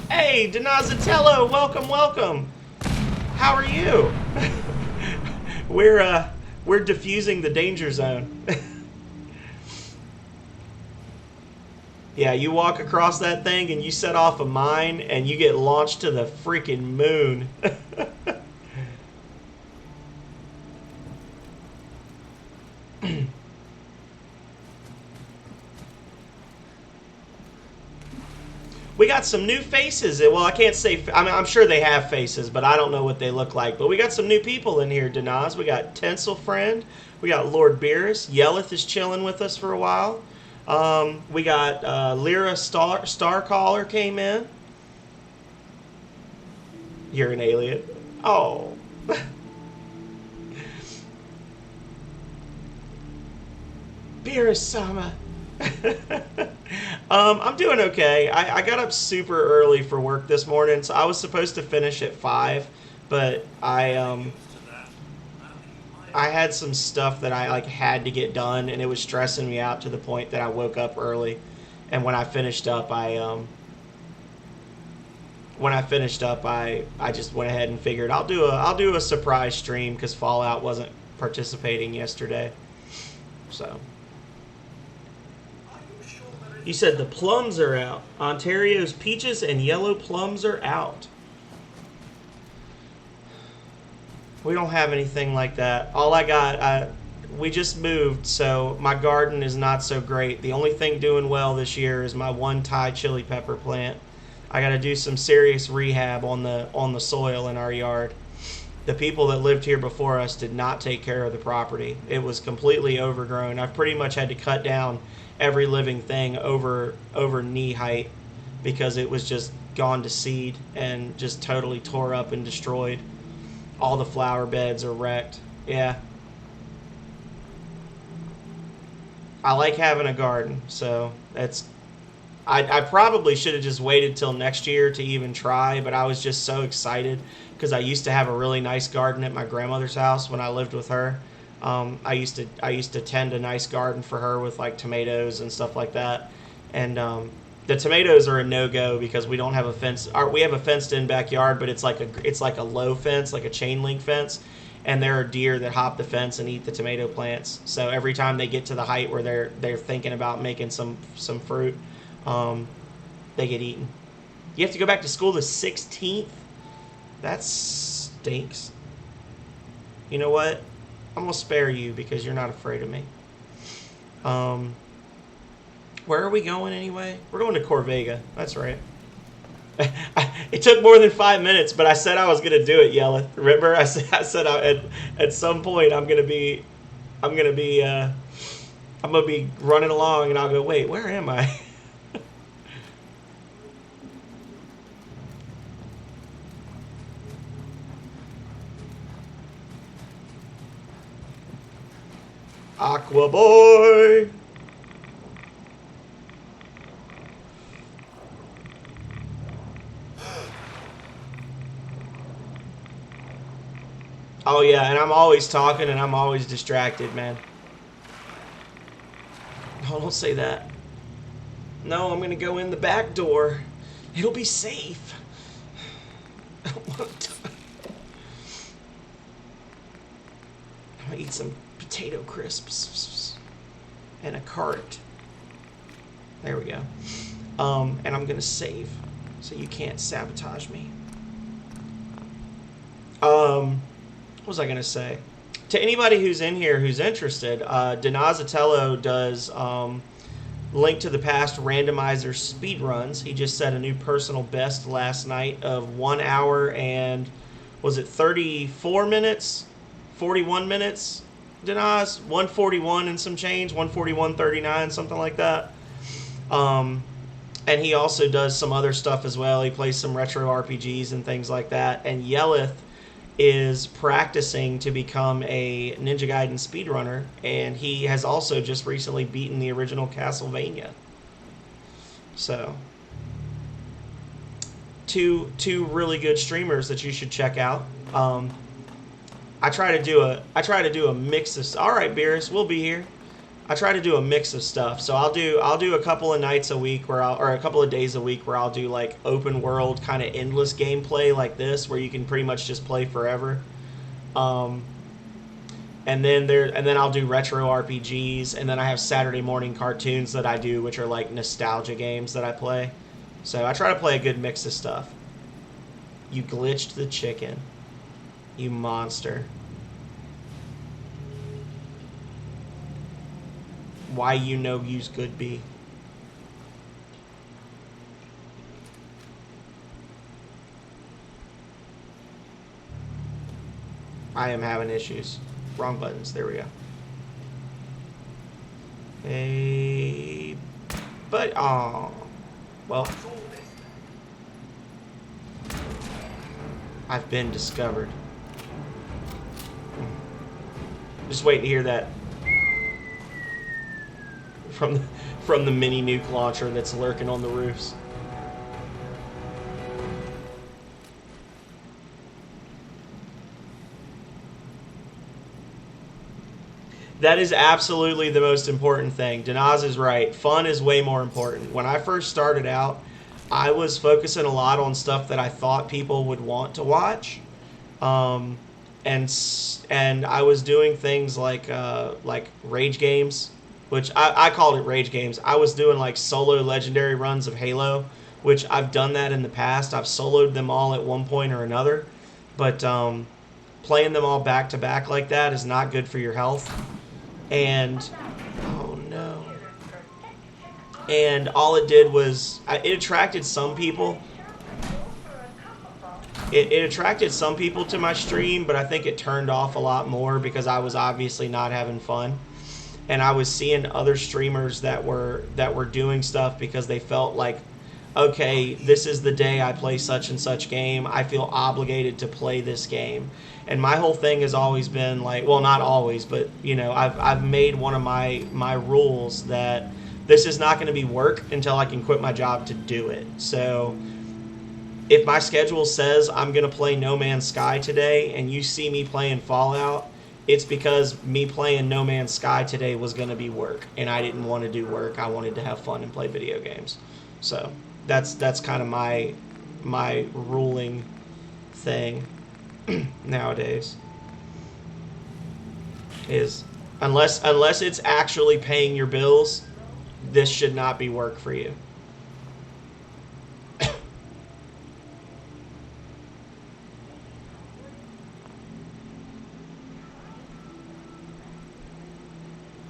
hey, Donazatello, welcome. How are you? We're diffusing the danger zone. Yeah, you walk across that thing and you set off a mine and you get launched to the freaking moon. We got some new faces. Well, I can't say. I mean, I'm sure they have faces, but I don't know what they look like. But we got some new people in here, Denaz. We got Tinsel Friend. We got Lord Beerus. Yelleth is chilling with us for a while. We got Lyra Starcaller came in. You're an alien. Oh. Beerus-sama. I'm doing okay. I got up super early for work this morning, so I was supposed to finish at 5, but I had some stuff that I had to get done, and it was stressing me out to the point that I woke up early. And when I finished up, I just went ahead and figured I'll do a surprise stream because Fallout wasn't participating yesterday. So. You said the plums are out. Ontario's peaches and yellow plums are out. We don't have anything like that. All I got, we just moved, so my garden is not so great. The only thing doing well this year is my one Thai chili pepper plant. I got to do some serious rehab on the soil in our yard. The people that lived here before us did not take care of the property. It was completely overgrown. I've pretty much had to cut down every living thing over knee height because it was just gone to seed and just totally tore up and destroyed. All the flower beds are wrecked. Yeah. I like having a garden, so that's... I probably should have just waited till next year to even try, but I was just so excited because I used to have a really nice garden at my grandmother's house when I lived with her. I used to tend a nice garden for her with like tomatoes and stuff like that, and the tomatoes are a no-go because we don't have a fence. We have a fenced-in backyard, but it's like a low fence, like a chain link fence, and there are deer that hop the fence and eat the tomato plants. So every time they get to the height where they're thinking about making some fruit, they get eaten. You have to go back to school the 16th? That stinks. You know what? I'm going to spare you because you're not afraid of me. Where are we going anyway? We're going to Corvega. That's right. It took more than 5 minutes, but I said I was going to do it, Yelleth. Remember, I said at some point I'm going to be running along, and I'll go, wait, where am I? Aqua Boy. Oh yeah, and I'm always talking and I'm always distracted, man. Oh, don't say that. No, I'm gonna go in the back door. It'll be safe. I don't want to die. I'm gonna eat some potato crisps and a cart. There we go. And I'm gonna save so you can't sabotage me. What was I gonna say? To anybody who's in here who's interested, Donazatello does Link to the Past randomizer speed runs. He just set a new personal best last night of 1 hour and was it 34 minutes, 41 minutes? Denaz, 141 and some change, 141.39, something like that. And he also does some other stuff as well. He plays some retro RPGs and things like that. And Yelleth is practicing to become a Ninja Gaiden speedrunner, and he has also just recently beaten the original Castlevania. So, two really good streamers that you should check out. I try to do a mix of. All right, Beerus, we'll be here. I try to do a mix of stuff. So I'll do a couple of nights a week or a couple of days a week where I'll do like open world kind of endless gameplay like this, where you can pretty much just play forever. And then I'll do retro RPGs, and then I have Saturday morning cartoons that I do, which are like nostalgia games that I play. So I try to play a good mix of stuff. You glitched the chicken. You monster. Why you know use good be. I am having issues. Wrong buttons. There we go. Hey, but oh, well, I've been discovered. Just waiting to hear that from the mini nuke launcher that's lurking on the roofs. That is absolutely the most important thing. Denaz is right. Fun is way more important. When I first started out, I was focusing a lot on stuff that I thought people would want to watch. And I was doing things like rage games, which I called it rage games. I was doing like solo legendary runs of Halo, which I've done that in the past. I've soloed them all at one point or another. But playing them all back to back like that is not good for your health. And, oh no. And all it did was, it attracted some people. It attracted some people to my stream, but I think it turned off a lot more because I was obviously not having fun. And I was seeing other streamers that were doing stuff because they felt like, okay, this is the day I play such and such game. I feel obligated to play this game. And my whole thing has always been like, well, not always, but you know, I've made one of my rules that this is not going to be work until I can quit my job to do it. So if my schedule says I'm going to play No Man's Sky today and you see me playing Fallout, it's because me playing No Man's Sky today was going to be work, and I didn't want to do work. I wanted to have fun and play video games. So that's kind of my ruling thing nowadays. Is unless it's actually paying your bills, this should not be work for you.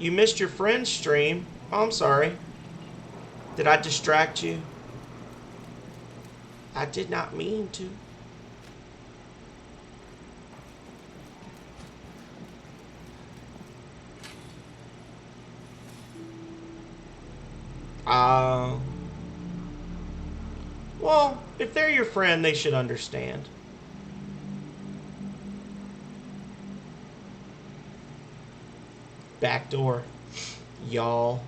You missed your friend's stream. Oh, I'm sorry. Did I distract you? I did not mean to. Well, if they're your friend, they should understand. Back door. Y'all.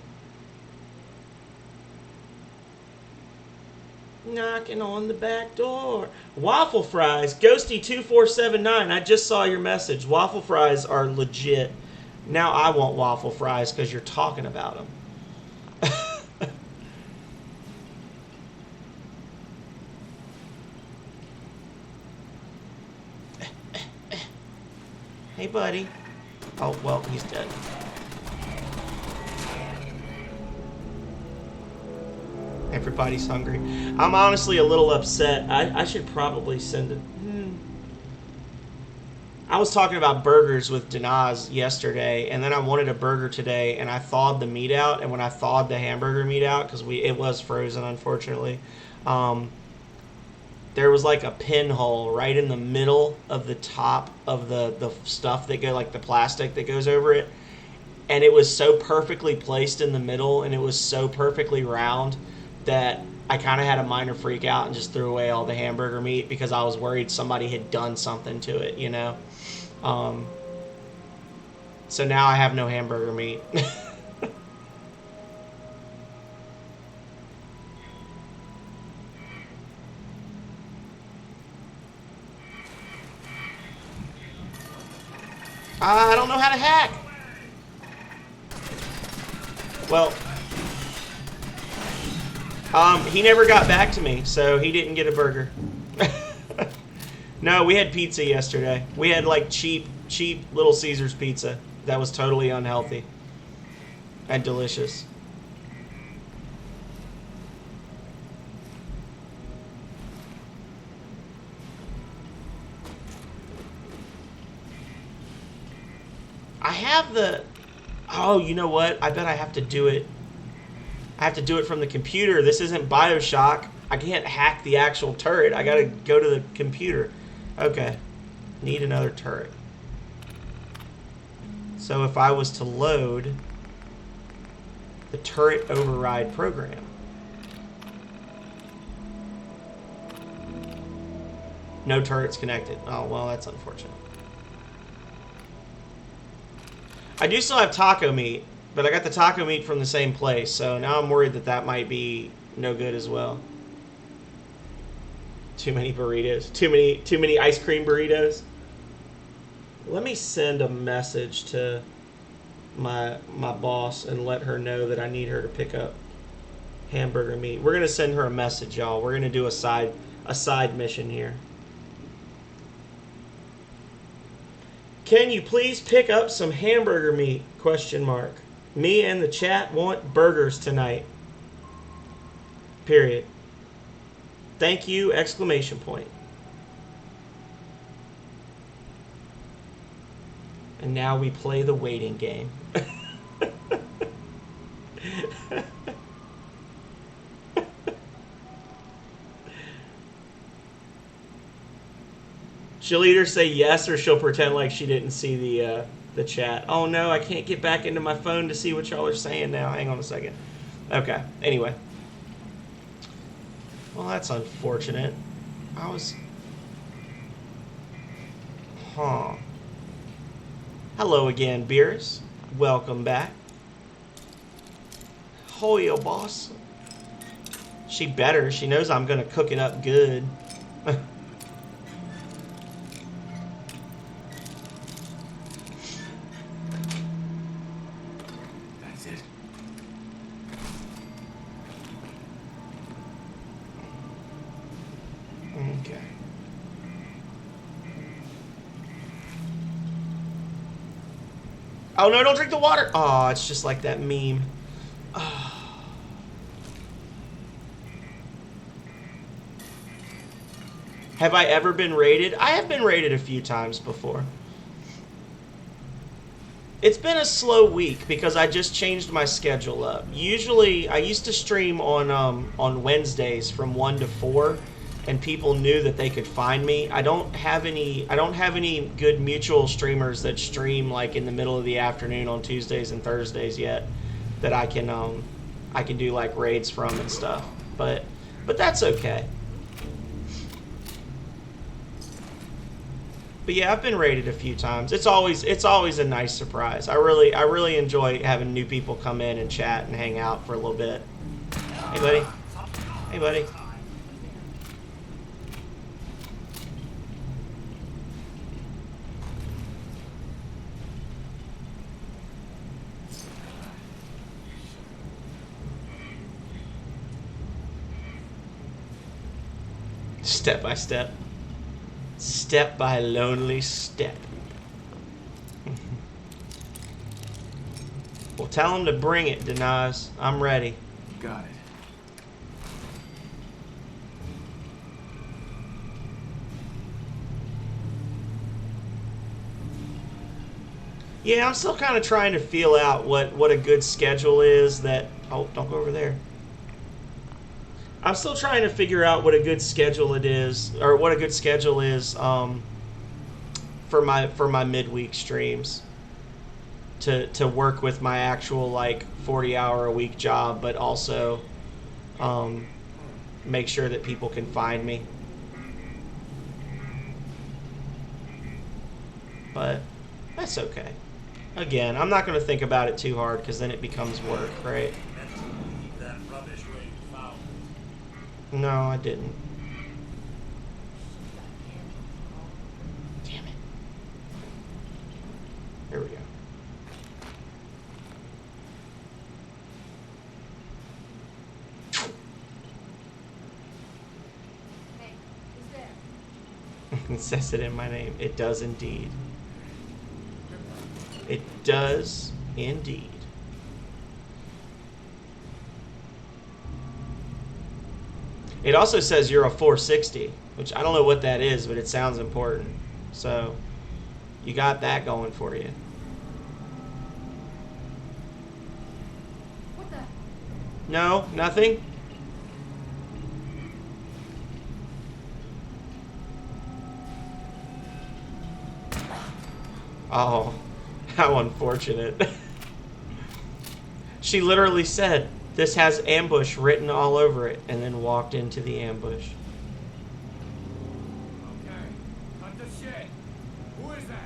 Knocking on the back door. Waffle fries. Ghosty2479. I just saw your message. Waffle fries are legit. Now I want waffle fries because you're talking about them. Hey, buddy. Oh, well, he's dead. Everybody's hungry. I'm honestly a little upset. I should probably send it. I was talking about burgers with Denaz yesterday, and then I wanted a burger today, and I thawed the meat out. And when I thawed the hamburger meat out, because it was frozen, unfortunately, there was like a pinhole right in the middle of the top of the stuff that go, like the plastic that goes over it. And it was so perfectly placed in the middle, and it was so perfectly round that I kind of had a minor freak out and just threw away all the hamburger meat because I was worried somebody had done something to it, you know? So now I have no hamburger meat. I don't know how to hack. Well, he never got back to me, so he didn't get a burger. No, we had pizza yesterday. We had like cheap Little Caesars pizza that was totally unhealthy and delicious. I have the... Oh, you know what? I bet I have to do it. I have to do it from the computer. This isn't BioShock. I can't hack the actual turret. I gotta go to the computer. Okay. Need another turret. So if I was to load the turret override program. No turrets connected. Oh, well, that's unfortunate. I do still have taco meat, but I got the taco meat from the same place, so now I'm worried that that might be no good as well. Too many burritos. Too many ice cream burritos. Let me send a message to my boss and let her know that I need her to pick up hamburger meat. We're gonna send her a message, y'all. We're gonna do a side mission here. Can you please pick up some hamburger meat? Question mark. Me and the chat want burgers tonight. Period. Thank you! Exclamation point. And now we play the waiting game. She'll either say yes or she'll pretend like she didn't see the chat. Oh no, I can't get back into my phone to see what y'all are saying now. Hang on a second. Okay, anyway. Well, that's unfortunate. Hello again, Beerus. Welcome back. Hoyo, boss. She better. She knows I'm gonna cook it up good.
That's it.
Okay. Oh no, don't drink the water! Oh, it's just like that meme. Oh. Have I ever been raided? I have been raided a few times before. It's been a slow week because I just changed my schedule up. Usually, I used to stream on Wednesdays from 1 to 4, and people knew that they could find me. I don't have any good mutual streamers that stream like in the middle of the afternoon on Tuesdays and Thursdays yet that I can do like raids from and stuff. But that's okay. But yeah, I've been raided a few times. It's always a nice surprise. I really enjoy having new people come in and chat and hang out for a little bit. Hey buddy. Hey buddy. Step by step. Step by lonely step. Well, tell him to bring it, Denaz. I'm ready.
Got it.
Yeah, I'm still kind of trying to feel out what a good schedule is that... Oh, don't go over there. I'm still trying to figure out what a good schedule it is, or what a good schedule is for my midweek streams. To work with my actual like 40-hour-a-week job, but also make sure that people can find me. But that's okay. Again, I'm not going to think about it too hard because then it becomes work, right?
That rubbish where you found it.
No, I didn't. Damn it. There we go.
Hey, who's there?
It says it in my name. It does indeed. It does indeed. It also says you're a 460, which I don't know what that is, but it sounds important. So, you got that going for you.
What the?
No, nothing? Oh, how unfortunate. She literally said, "This has ambush written all over it," and then walked into the ambush.
Okay. Cut the shit. Who is that?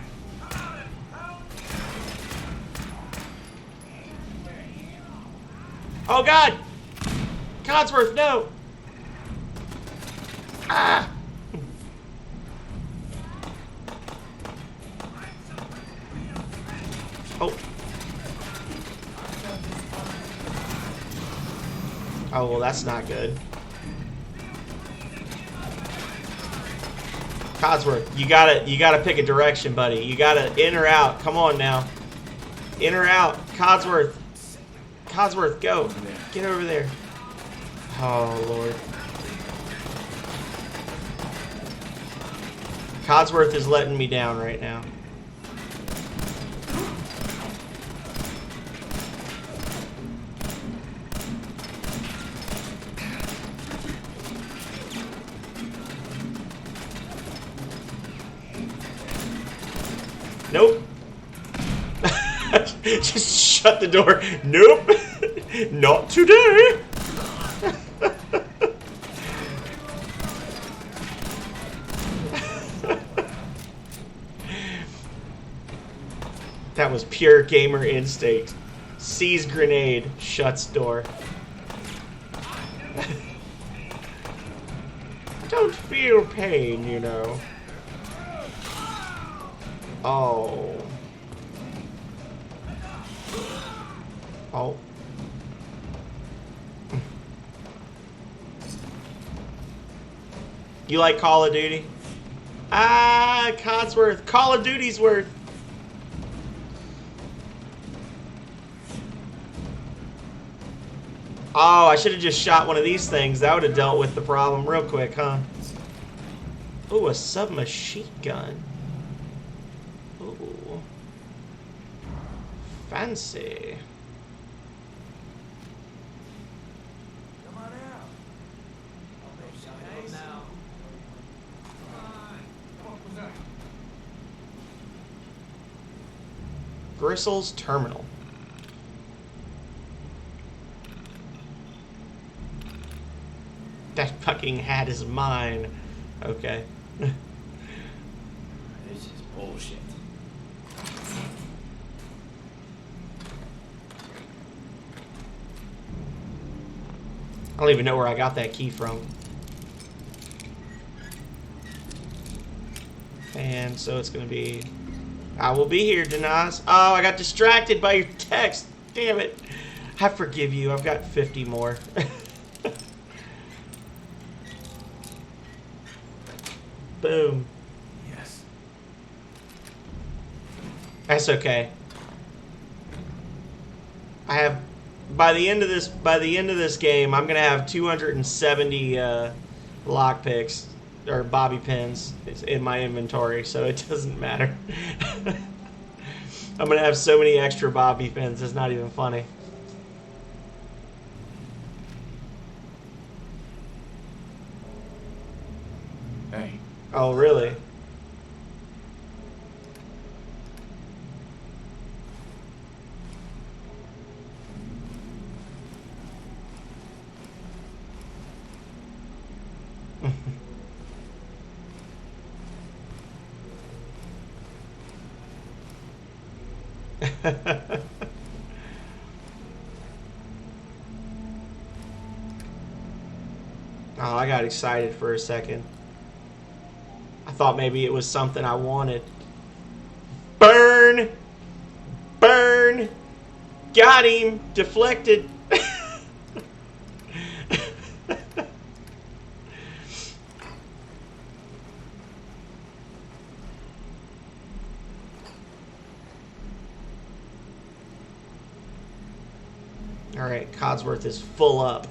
Oh God! Codsworth, no! Ah! Oh. Oh, well, that's not good. Codsworth, you gotta pick a direction, buddy. You gotta in or out. Come on now. In or out. Codsworth. Codsworth, go. Get over there. Oh, Lord. Codsworth is letting me down right now. Nope. Just shut the door. Nope. Not today. That was pure gamer instinct. Sees grenade, shuts door. Don't feel pain, you know. Oh. Oh. You like Call of Duty? Ah, Codsworth. Call of Duty's worth. Oh, I should have just shot one of these things. That would have dealt with the problem real quick, huh? Ooh, a submachine gun. Ooh. Fancy.
Come on out. I'll make some nice now.
What was that?
Gristle's Terminal. That fucking hat is mine. Okay.
This is bullshit.
I don't even know where I got that key from. And so it's gonna be... I will be here, Denaz. Oh, I got distracted by your text. Damn it. I forgive you. I've got 50 more. Boom.
Yes.
That's okay. I have by the end of this game, I'm gonna have 270 lockpicks or bobby pins in my inventory, so it doesn't matter. I'm gonna have so many extra bobby pins. It's not even funny.
Hey,
Oh, really? Oh, I got excited for a second. I thought maybe it was something I wanted. Burn! Burn! Got him! Deflected! Alright, Codsworth is full up.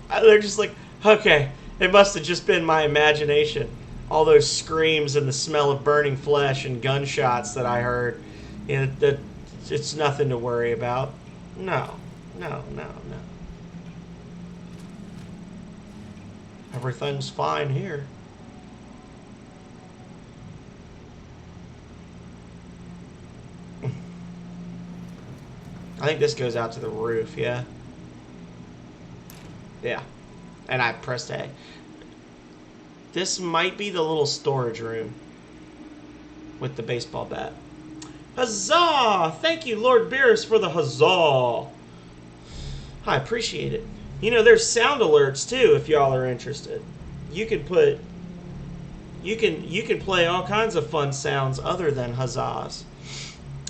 They're just like, okay, it must have just been my imagination. All those screams and the smell of burning flesh and gunshots that I heard. You know, it's nothing to worry about. No. Everything's fine here. I think this goes out to the roof, yeah? Yeah. And I pressed A. This might be the little storage room with the baseball bat. Huzzah! Thank you, Lord Beerus, for the huzzah. I appreciate it. You know, there's sound alerts too if y'all are interested. You can put you can play all kinds of fun sounds other than huzzahs.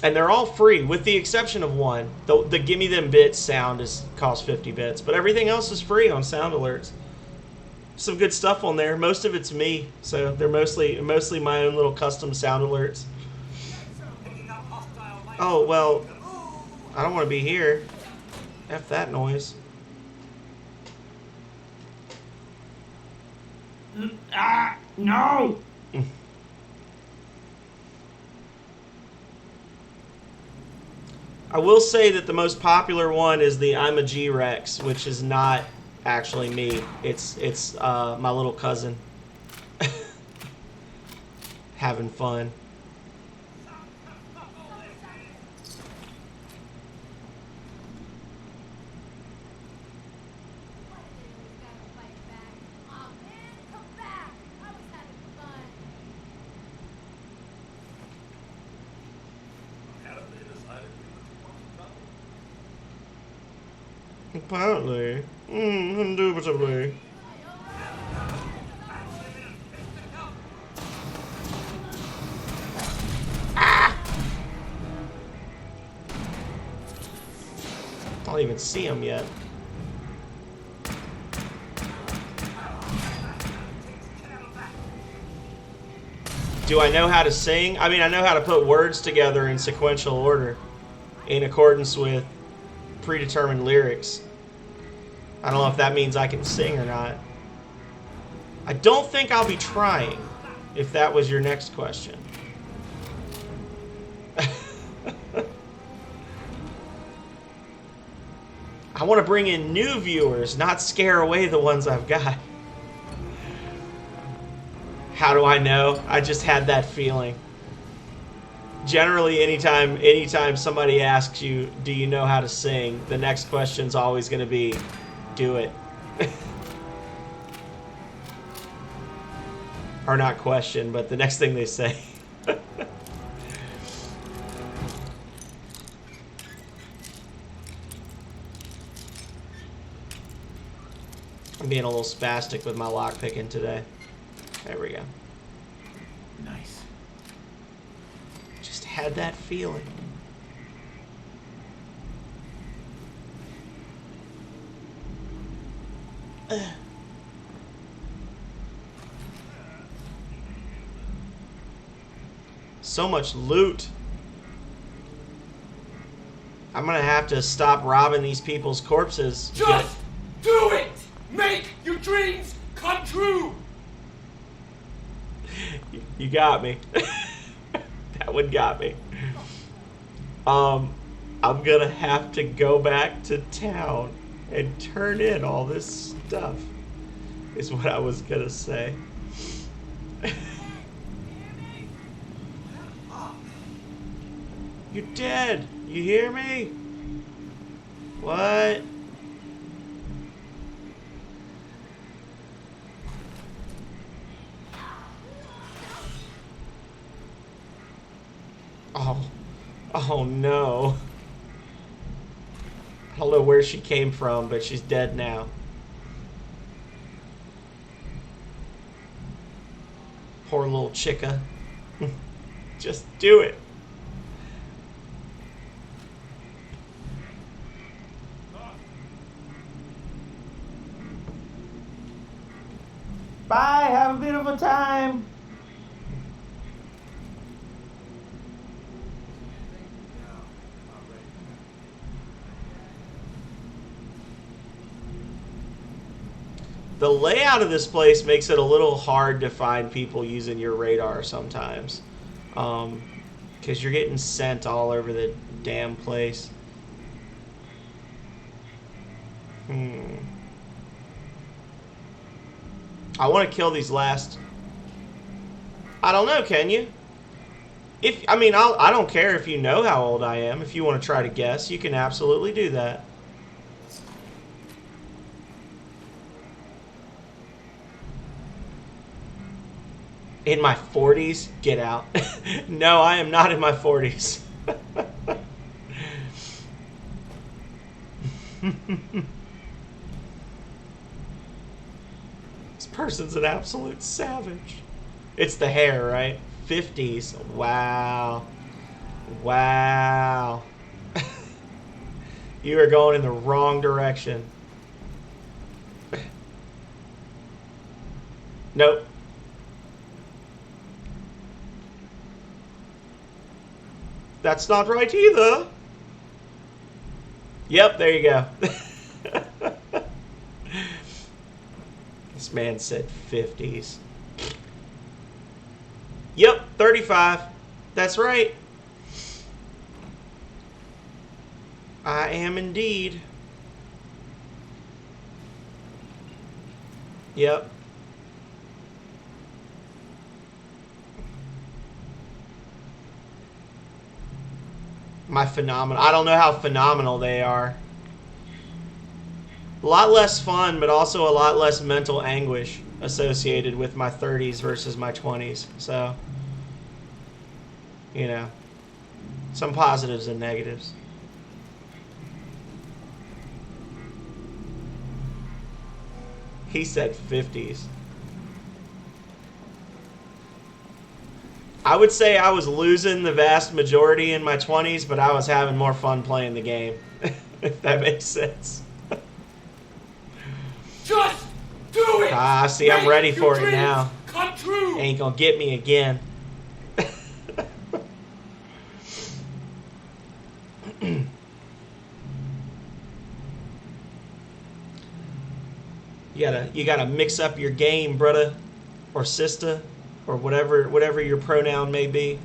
And they're all free, with the exception of one. The Gimme Them Bits sound costs 50 bits, but everything else is free on Sound Alerts. Some good stuff on there. Most of it's me, so they're mostly my own little custom Sound Alerts. Oh, well, I don't want to be here. F that noise.
No!
I will say that the most popular one is the I'm a G-Rex, which is not actually me. It's my little cousin. Having fun. Apparently. Indubitably. Ah! I don't even see him yet. Do I know how to sing? I mean, I know how to put words together in sequential order in accordance with predetermined lyrics. I don't know if that means I can sing or not. I don't think I'll be trying, if that was your next question. I want to bring in new viewers, not scare away the ones I've got. How do I know? I just had that feeling. Generally, anytime somebody asks you, do you know how to sing, the next question's always going to be, do it. Or not question, but the next thing they say. I'm being a little spastic with my lockpicking today. There we go.
Nice.
Just had that feeling. So much loot. I'm gonna have to stop robbing these people's corpses.
Just do it! Make your dreams come true!
You got me. That one got me. I'm gonna have to go back to town and turn in all this stuff, is what I was gonna say. You're dead. You hear me? What? Oh no. I don't know where she came from, but she's dead now. Poor little chica. Just do it. Bye, have a beautiful time. The layout of this place makes it a little hard to find people using your radar sometimes. Because you're getting sent all over the damn place. I want to kill these last... I don't know, can you? I don't care if you know how old I am. If you want to try to guess, you can absolutely do that. In my 40s? Get out. No, I am not in my 40s. This person's an absolute savage. It's the hair, right? 50s. Wow. Wow. You are going in the wrong direction. Nope. That's not right either. Yep, there you go. This man said 50s. Yep, 35. That's right. I am indeed. Yep. My phenomenal. I don't know how phenomenal they are. A lot less fun, but also a lot less mental anguish associated with my 30s versus my 20s. So, you know, some positives and negatives. He said 50s. I would say I was losing the vast majority in my 20s, but I was having more fun playing the game. If that makes sense.
Just do it!
Ah, see, I'm ready
Make your
for it now.
dreams come true!
Ain't gonna get me again. You gotta mix up your game, brother or sister, or whatever your pronoun may be.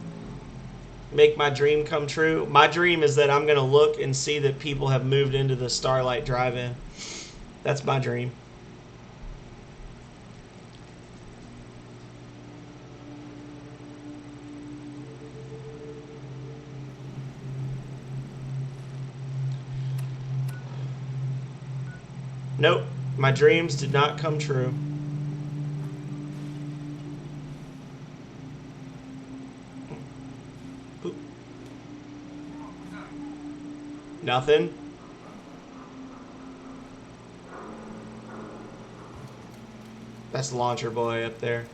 make my dream come true. My dream is that I'm going to look and see that people have moved into the Starlight Drive-In. That's my dream. Nope, my dreams did not come true. Boop. Nothing. That's Launcher Boy up there.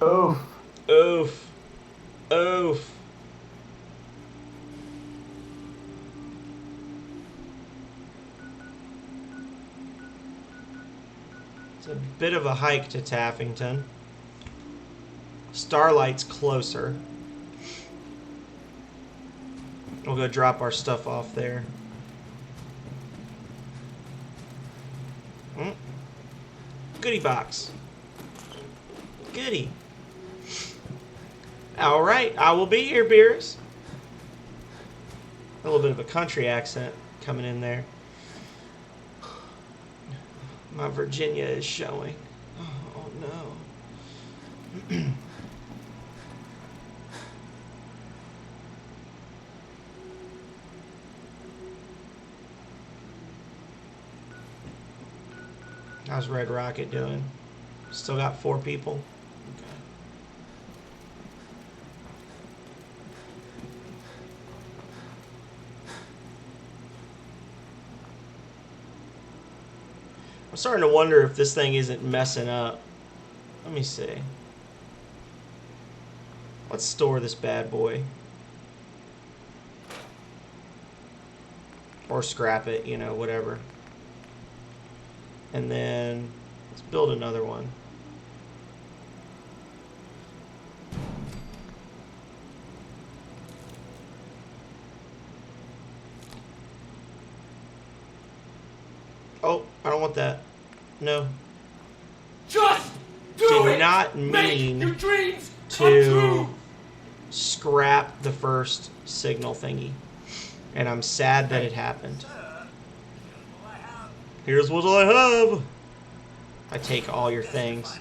Oof. Oof. Oof. It's a bit of a hike to Taffington. Starlight's closer. We'll go drop our stuff off there. Goodie box. Goodie. All right, I will be here, Beers. A little bit of a country accent coming in there. My Virginia is showing. Oh no. How's Red Rocket doing? Still got 4 people? Okay. I'm starting to wonder if this thing isn't messing up. Let me see. Let's store this bad boy. Or scrap it, you know, whatever. And then let's build another one. Oh, I don't want that. No.
Just do
Did
it!
not
Make
mean
your dreams come
to
true!
scrap the first signal thingy. And I'm sad that it happened. Here's what I have. I take all your things.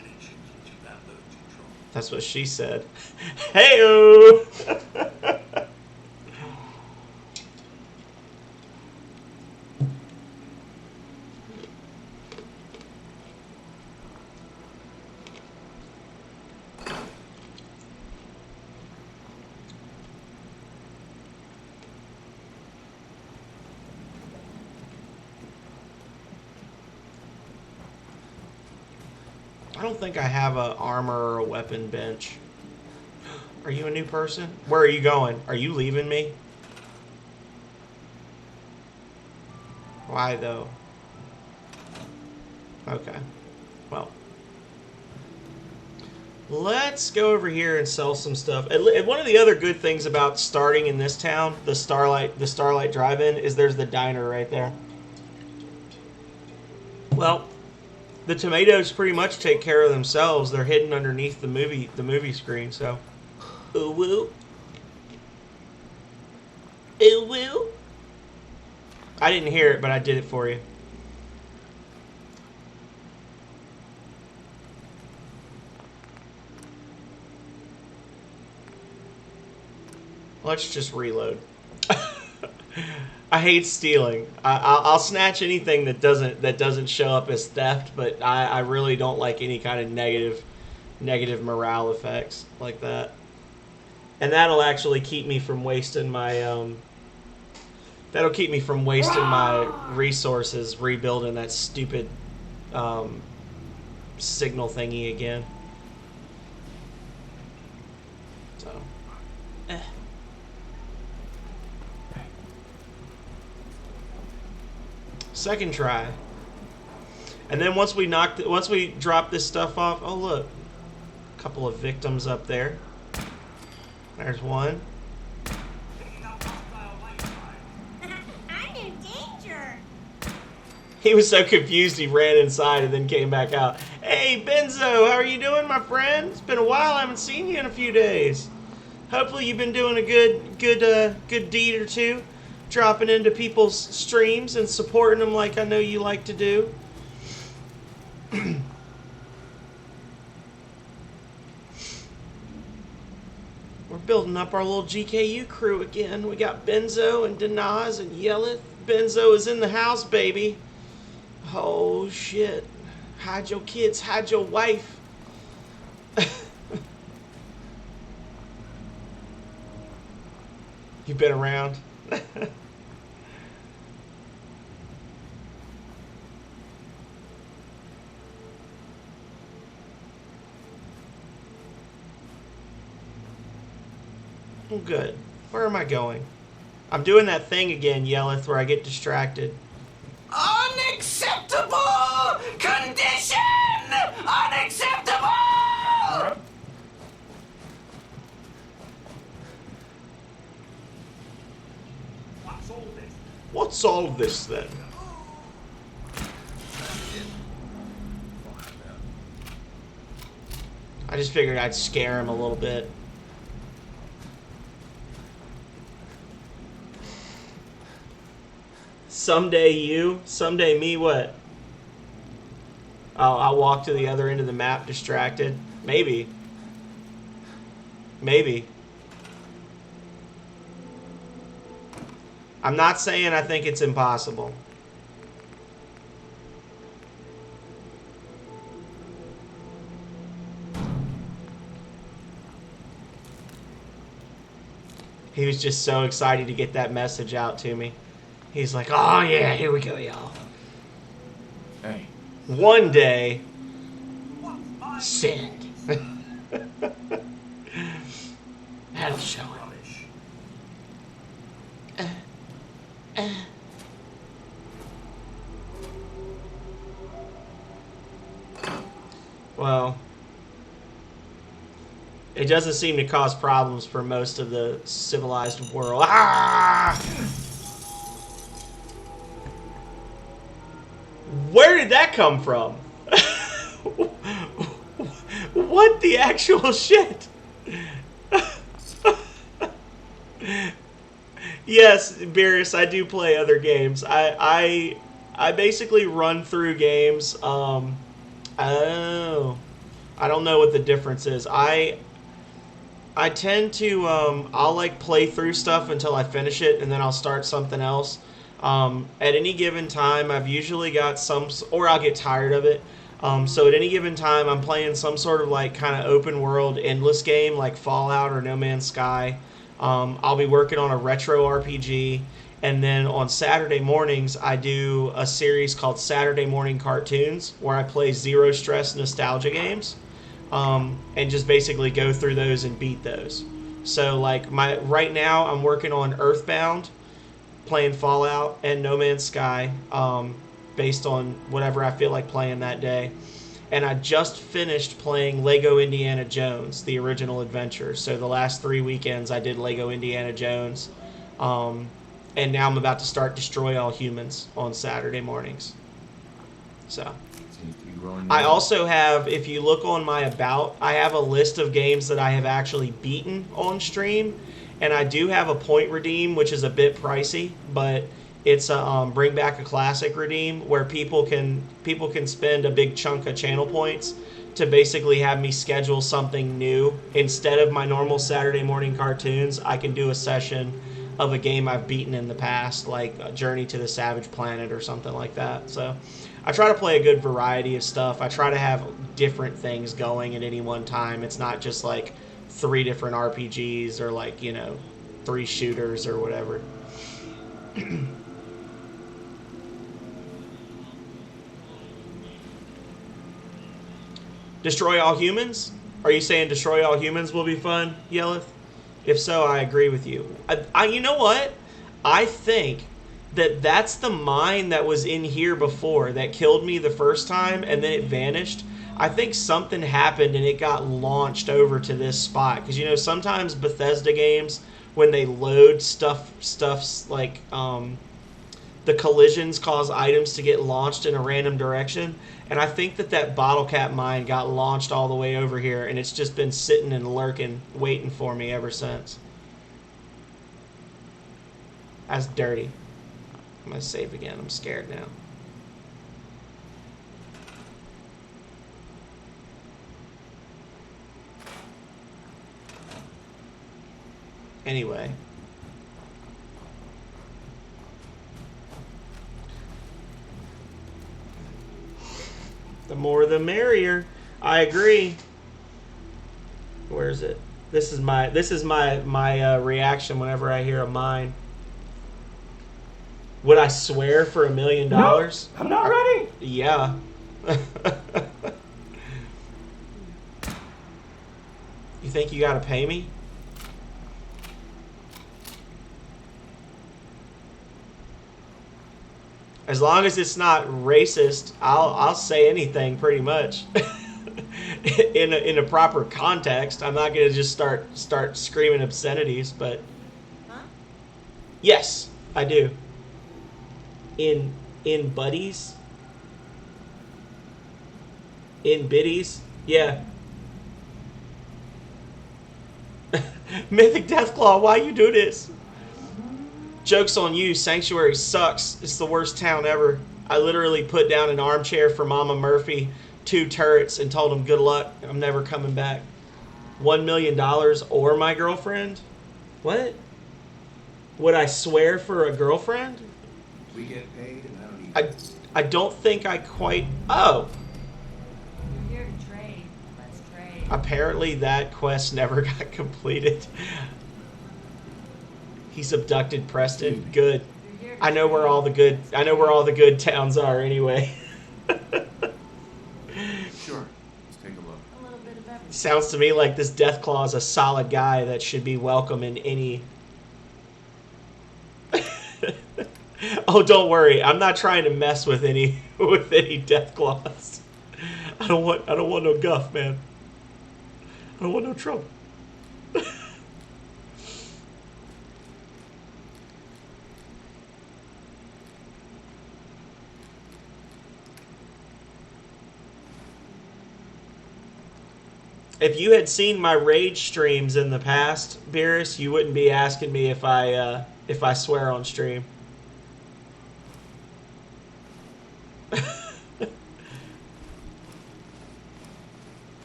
That's what she said. Hey-o! I don't think I have a armor or a weapon bench. Are you a new person? Where are you going? Are you leaving me? Why though? Okay. Well. Let's go over here and sell some stuff. And one of the other good things about starting in this town, the Starlight Drive-In, is there's the diner right there. Well, the tomatoes pretty much take care of themselves. They're hidden underneath the movie screen, so. Ooh woo. Ooh woo. I didn't hear it, but I did it for you. Let's just reload. I hate stealing. I'll snatch anything that doesn't show up as theft, but I really don't like any kind of negative morale effects like that. And that'll actually keep me from wasting my resources rebuilding that stupid signal thingy again. So, second try. And then once we drop this stuff off, oh look, a couple of victims up there. There's one. He was so confused he ran inside and then came back out. Hey, Benzo, how are you doing, my friend? It's been a while. I haven't seen you in a few days. Hopefully you've been doing a good deed or two, dropping into people's streams and supporting them like I know you like to do. We're building up our little GKU crew again. We got Benzo and Denaz and Yelleth. Benzo is in the house, baby. Oh, shit. Hide your kids, hide your wife. You've been around. Well, good. Where am I going? I'm doing that thing again, Yelleth, where I get distracted.
Unacceptable condition! Unacceptable!
What's all this?
What's all this, then? I just figured I'd scare him a little bit. Someday you, someday me, what? I'll walk to the other end of the map distracted. Maybe. Maybe. I'm not saying I think it's impossible. He was just so excited to get that message out to me. He's like, oh yeah, here we go, y'all.
Hey,
One day, send. That'll show him.
Rubbish.
Well, it doesn't seem to cause problems for most of the civilized world. Ah! Where did that come from? What the actual shit? Yes, Beerus, I do play other games. I basically run through games. Oh, I don't know what the difference is. I tend to I'll like play through stuff until I finish it, and then I'll start something else. At any given time, I've usually got or I'll get tired of it. So at any given time, I'm playing some sort of like kind of open world endless game like Fallout or No Man's Sky. I'll be working on a retro RPG, and then on Saturday mornings, I do a series called Saturday Morning Cartoons, where I play zero stress nostalgia games, and just basically go through those and beat those. So like right now, I'm working on Earthbound, playing Fallout and No Man's Sky, based on whatever I feel like playing that day. And I just finished playing Lego Indiana Jones, the original adventure. So the last 3 weekends I did Lego Indiana Jones. And now I'm about to start Destroy All Humans on Saturday mornings. So
seems to be growing.
I also have, if you look on my About, I have a list of games that I have actually beaten on stream. And I do have a point redeem, which is a bit pricey, but it's a Bring Back a Classic redeem where people can spend a big chunk of channel points to basically have me schedule something new. Instead of my normal Saturday morning cartoons, I can do a session of a game I've beaten in the past, like Journey to the Savage Planet or something like that. So I try to play a good variety of stuff. I try to have different things going at any one time. It's not just like 3 different RPGs or like, 3 shooters or whatever. Destroy All Humans? Are you saying Destroy All Humans will be fun, Yelleth? If so, I agree with you. You know what? I think that's the mine that was in here before that killed me the first time and then it vanished. I think something happened and it got launched over to this spot. Because, sometimes Bethesda games, when they load stuff's like, the the collisions cause items to get launched in a random direction. And I think that bottle cap mine got launched all the way over here, and it's just been sitting and lurking, waiting for me ever since. That's dirty. I'm gonna save again. I'm scared now. Anyway. The more the merrier. I agree. Where is it? This is my reaction whenever I hear a mine. Would I swear for $1 million?
No, I'm not ready.
Yeah. You think you gotta pay me? As long as it's not racist, I'll say anything pretty much. in a proper context. I'm not gonna just start screaming obscenities, but
Huh?
yes, I do. In buddies, in biddies, yeah. Mythic Deathclaw, why you do this? Joke's on you, Sanctuary sucks. It's the worst town ever. I literally put down an armchair for Mama Murphy, 2 turrets, and told him good luck. I'm never coming back. $1 million or my girlfriend? What? Would I swear for a girlfriend?
We get paid, and I don't need.
I don't think I quite... Oh!
You're here to trade. Let's trade.
Apparently that quest never got completed. He's abducted Preston. Good.
You're here to
I know where all the good... I know where all the good towns are anyway.
Sure. Let's take a look.
a little bit of everything.
Sounds to me like this Deathclaw is a solid guy that should be welcome in any... Oh, don't worry. I'm not trying to mess with any Deathclaws. I don't want no guff, man. I don't want no trouble. If you had seen my rage streams in the past, Beerus, you wouldn't be asking me if I swear on stream.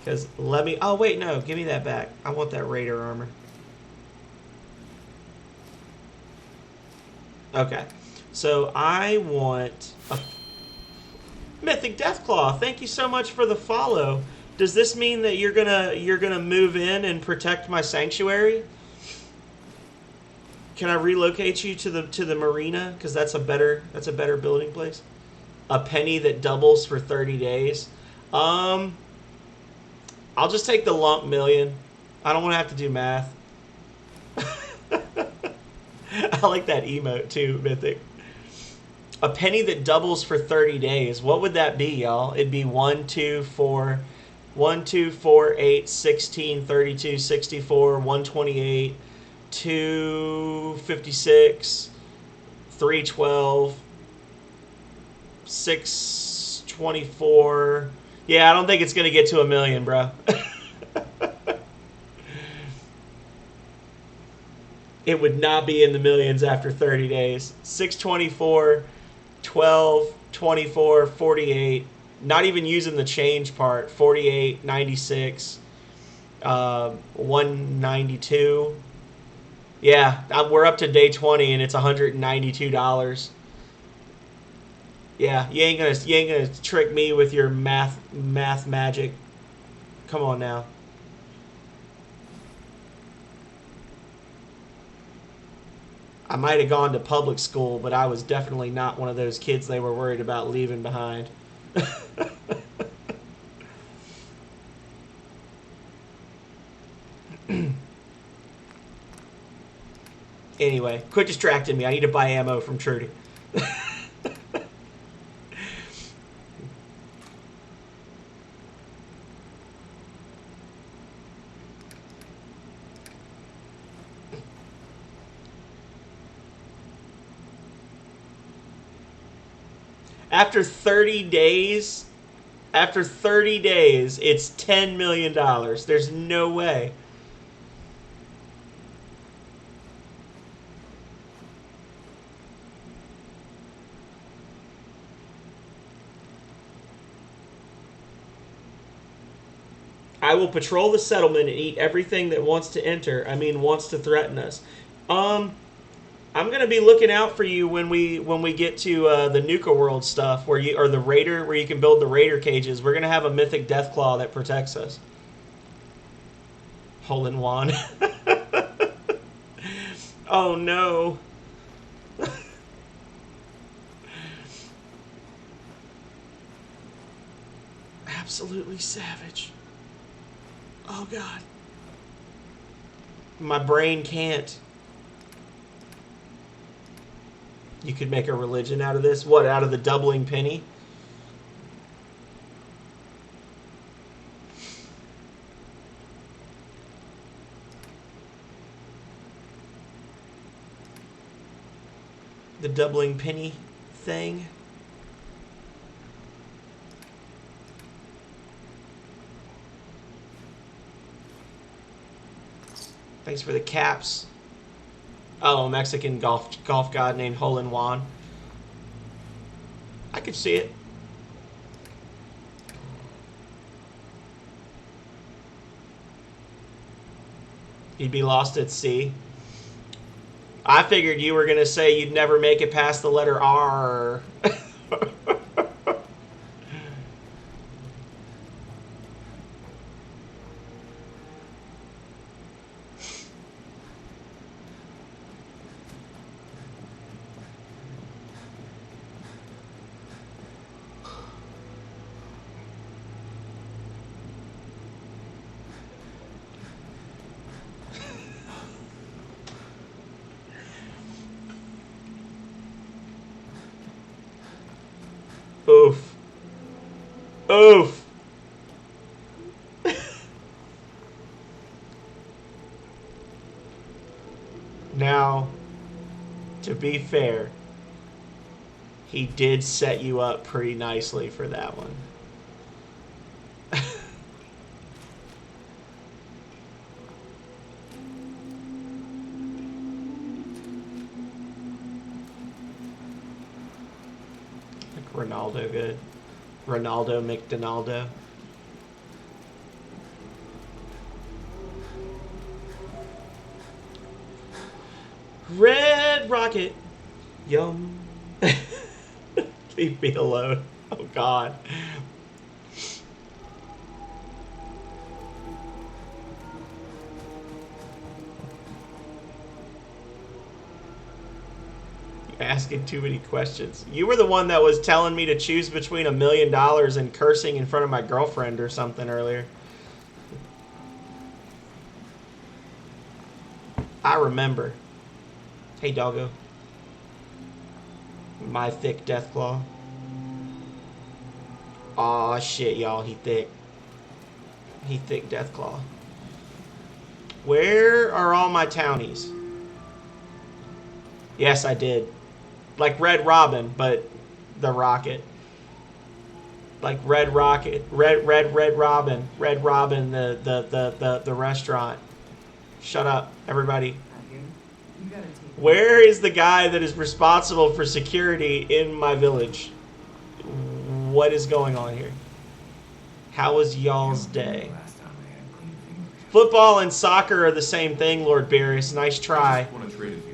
Because let me... Oh, wait, no. Give me that back. I want that Raider armor. Okay. So I want a... Mythic Deathclaw, thank you so much for the follow. Does this mean that you're gonna move in and protect my sanctuary? Can I relocate you to the marina? Because that's a better building place. A penny that doubles for 30 days. I'll just take the lump million. I don't want to have to do math. I like that emote too, Mythic. A penny that doubles for 30 days. What would that be, y'all? It'd be 1, 2, 4, 8, 16, 32, 64, 128, 256, 312, 624. Yeah, I don't think it's going to get to $1 million, bro. It would not be in the millions after 30 days. 624, 12, 24, 48. Not even using the change part. 48, 96, 192. Yeah, we're up to day 20 and it's $192. Yeah, you ain't gonna trick me with your math magic. Come on now. I might have gone to public school, but I was definitely not one of those kids they were worried about leaving behind. Anyway, quit distracting me. I need to buy ammo from Trudy. After 30 days, it's $10 million. There's no way. I will patrol the settlement and eat everything that wants to enter. I mean, wants to threaten us. I'm gonna be looking out for you when we get to the Nuka World stuff, or the Raider, where you can build the Raider cages. We're gonna have a mythic Deathclaw that protects us. Hole in one. Oh no. Absolutely savage. Oh god. My brain can't. You could make a religion out of this? What, out of the doubling penny? The doubling penny thing? Thanks for the caps. Oh, a Mexican golf god named Hole in Juan. I could see it. You'd be lost at sea. I figured you were gonna say you'd never make it past the letter R. Oof. Oof. Now, to be fair, he did set you up pretty nicely for that one. Ronaldo good. Ronaldo McDonaldo. Red Rocket. Yum. Leave me alone. Oh god. Asking too many questions. You were the one that was telling me to choose between $1 million and cursing in front of my girlfriend or something earlier. I remember. Hey, doggo. My thick Deathclaw. Aw, shit, y'all. He thick. He thick Deathclaw. Where are all my townies? Yes, I did. Like Red Robin, but the Rocket. Like Red Rocket. Red Robin. Red Robin, the restaurant. Shut up, everybody. Where is the guy that is responsible for security in my village? What is going on here? How was y'all's day? Football and soccer are the same thing, Lord Beerus. Nice try.
I just want to trade a few.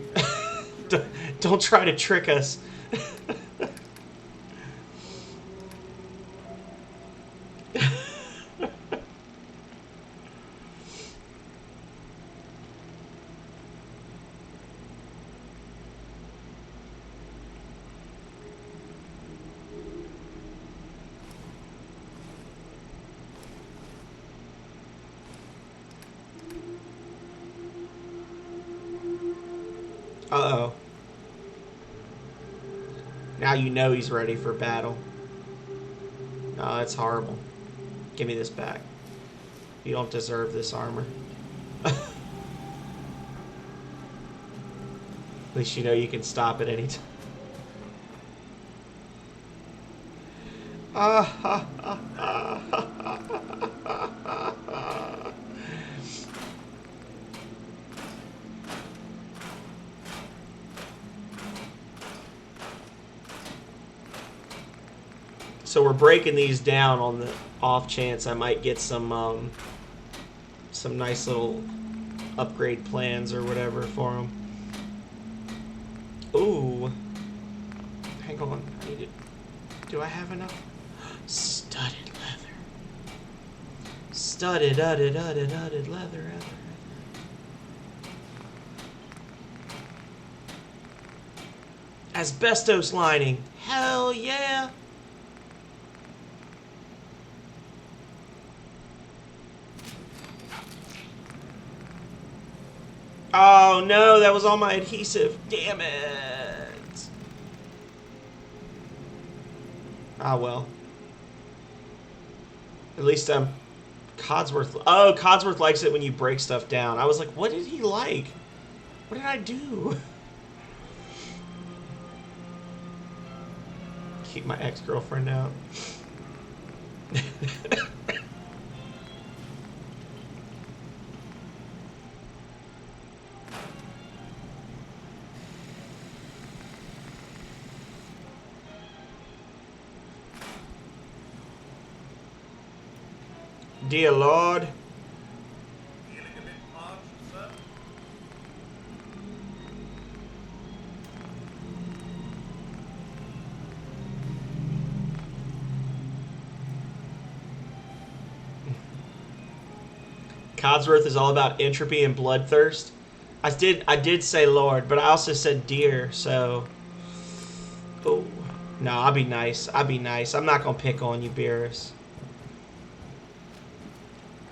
Don't try to trick us. Uh-oh. Now you know he's ready for battle. Oh, that's horrible. Give me this back. You don't deserve this armor. At least you know you can stop at any time. So we're breaking these down on the off chance I might get some nice little upgrade plans or whatever for them. Ooh. Hang on. I need it. Do I have enough? Studded leather. Studded leather. Asbestos lining. Hell yeah. Oh no, that was all my adhesive. Damn it. Ah well. At least Codsworth. Oh, Codsworth likes it when you break stuff down. I was like, what did he like? What did I do? Keep my ex-girlfriend out. Dear Lord.
Feeling a bit parched, sir?
Codsworth is all about entropy and bloodthirst. I did say Lord, but I also said dear, so. Oh. No, I'll be nice. I'm not gonna pick on you, Beerus.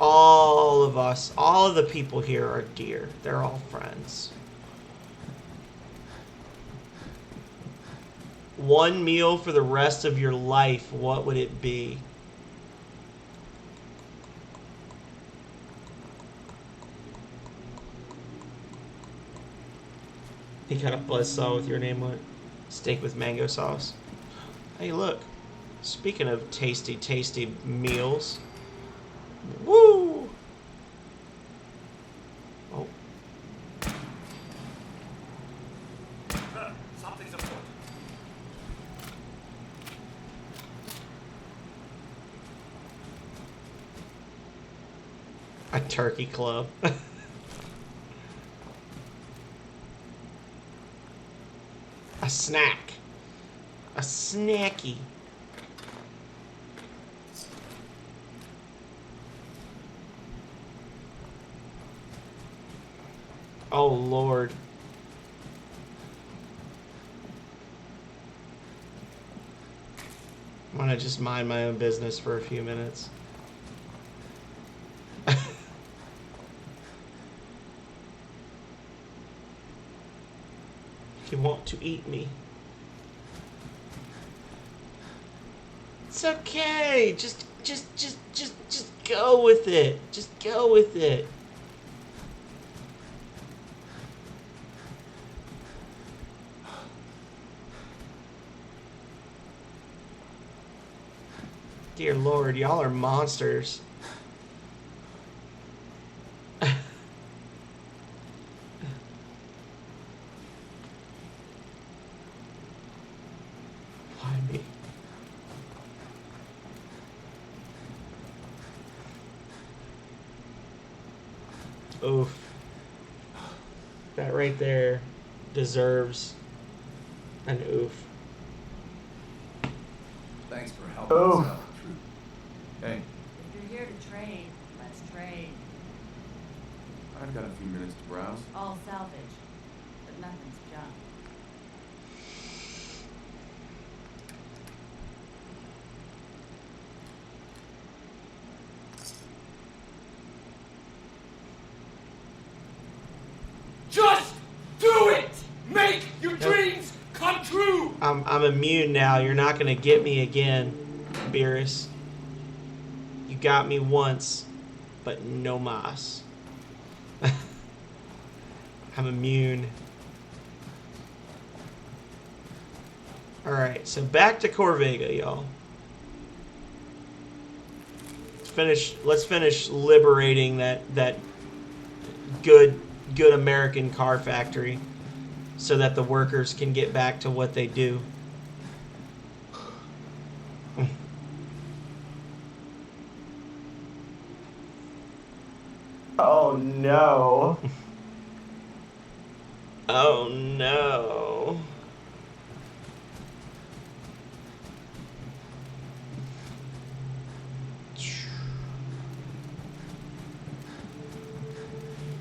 All of us, all of the people here are dear. They're all friends. One meal for the rest of your life, what would it be? He got a buzzsaw with your name on it. Steak with mango sauce. Hey, look. Speaking of tasty, tasty meals. Woo! Oh.
Sir, something's afoot.
A turkey club. A snack. A snacky. Oh, Lord. I'm gonna just mind my own business for a few minutes. You want to eat me. It's okay. Just go with it. Just go with it. Dear Lord, y'all are monsters. Why me? Oof. That right there deserves an oof.
Thanks for helping
Oh.
us out, True. Hey,
If you're here to trade, let's trade.
I've got a few minutes to browse.
All salvage, but nothing's junk.
Just do it! Make your dreams come true!
I'm immune now. You're not gonna get me again, Beerus. You got me once, but no mas. I'm immune. Alright, so back to Corvega, y'all. Let's finish liberating that good American car factory, so that the workers can get back to what they do. Oh no. Oh no.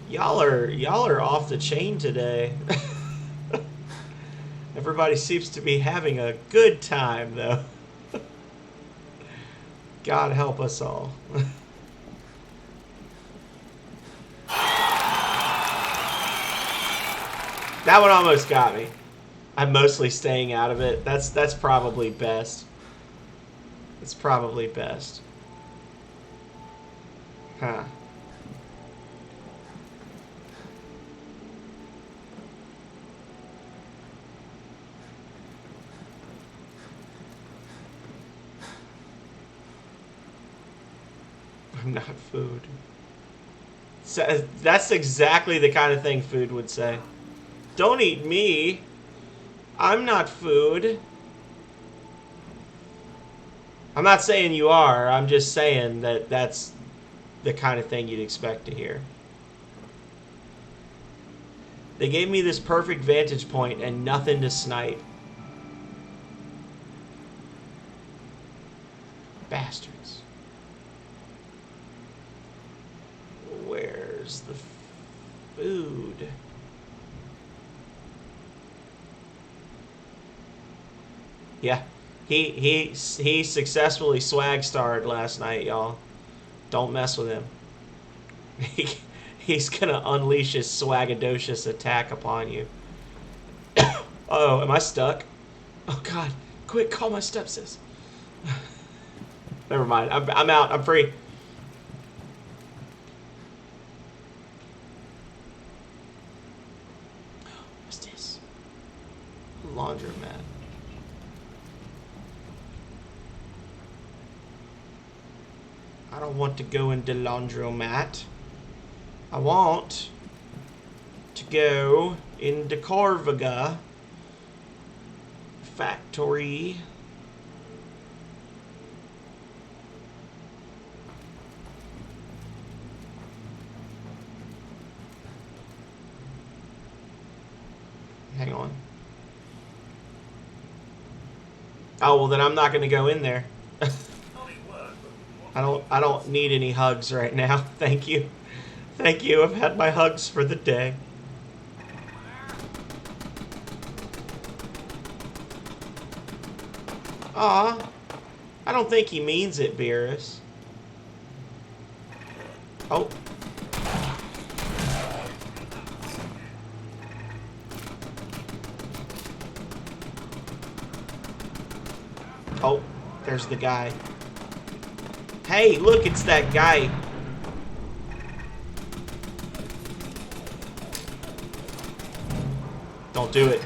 Y'all are off the chain today. Everybody seems to be having a good time though. God help us all. That one almost got me. I'm mostly staying out of it. That's probably best. It's probably best. Huh. I'm not food. So, that's exactly the kind of thing food would say. Don't eat me. I'm not food. I'm not saying you are. I'm just saying that that's the kind of thing you'd expect to hear. They gave me this perfect vantage point and nothing to snipe. Bastards. Where's the food? Yeah, he successfully swag starred last night, y'all. Don't mess with him. He's gonna unleash his swagadocious attack upon you. Oh, am I stuck? Oh God, quick, call my stepsis. Never mind, I'm out, I'm free. What's this? Laundromat. I don't want to go into laundromat. I want to go into Corviga factory. Hang on. Oh, well then I'm not going to go in there. I don't need any hugs right now. Thank you. Thank you. I've had my hugs for the day. Aw. I don't think he means it, Beerus. Oh. Oh, there's the guy. Hey, look, it's that guy. Don't do it.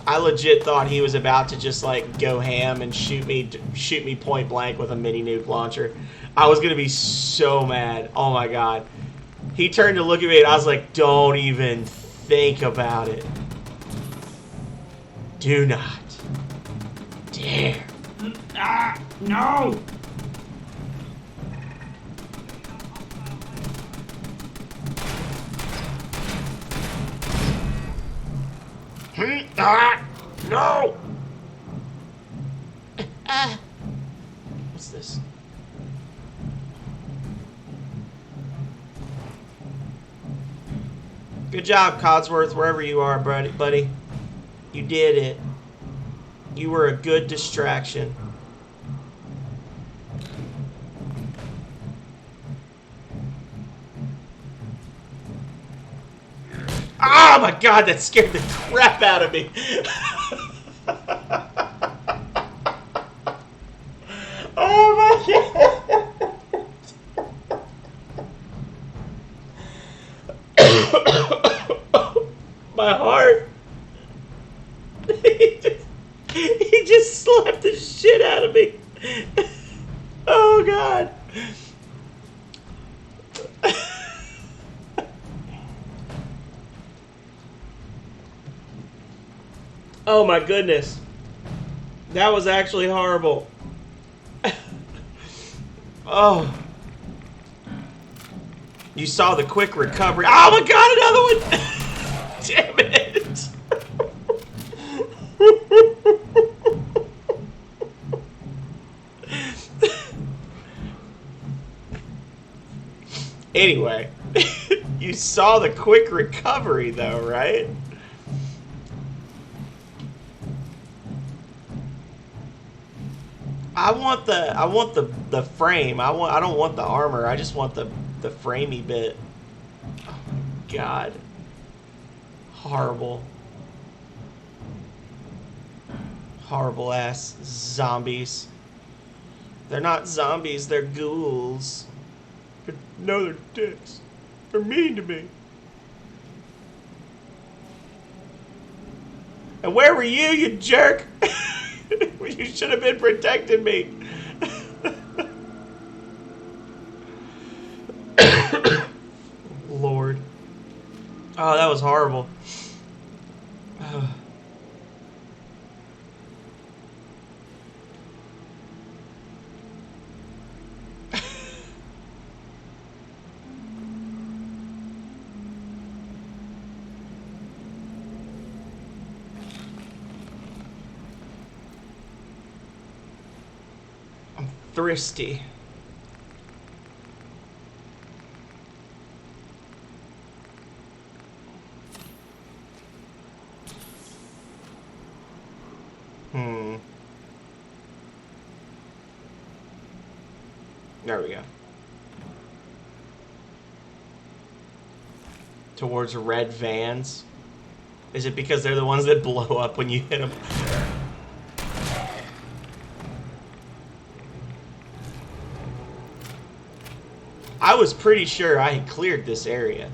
I legit thought he was about to just like go ham and shoot me point blank with a mini nuke launcher. I was gonna be so mad. Oh my God. He turned to look at me and I was like, don't even think about it. Do not dare.
No!
No! What's this? Good job, Codsworth, wherever you are, buddy. You did it. You were a good distraction. Oh my God, that scared the crap out of me. Oh my God. My heart. slapped the shit out of me. Oh, God. Oh, my goodness. That was actually horrible. Oh. You saw the quick recovery. Oh, my God, another one. Damn it. Anyway, you saw the quick recovery though, right? I want the frame. I don't want the armor. I just want the framey bit. Oh my God. Horrible. Horrible ass zombies. They're not zombies, they're ghouls. But no, they're dicks. They're mean to me. And where were you, you jerk? You should have been protecting me. Lord. Oh, that was horrible. Thirsty. There we go. Towards red vans. Is it because they're the ones that blow up when you hit them? I was pretty sure I had cleared this area.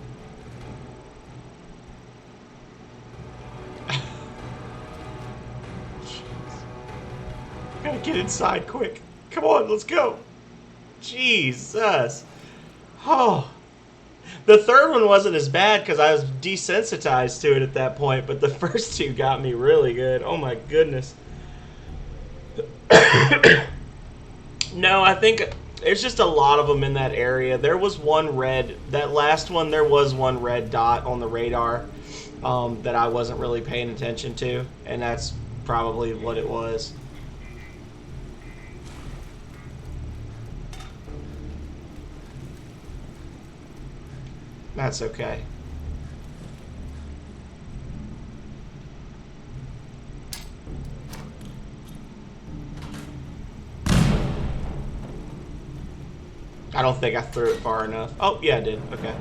Gotta get inside quick. Come on, let's go. Jesus. Oh. The third one wasn't as bad because I was desensitized to it at that point, but the first two got me really good. Oh my goodness. No, I think there's just a lot of them in that area. There was one red, that last one, there was one red dot on the radar that I wasn't really paying attention to, and that's probably what it was. That's okay. I don't think I threw it far enough. Oh, yeah, I did. Okay.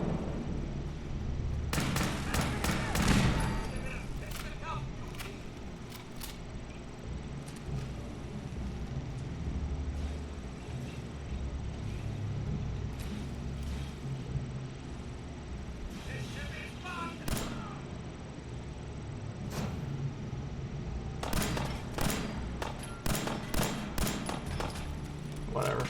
Whatever.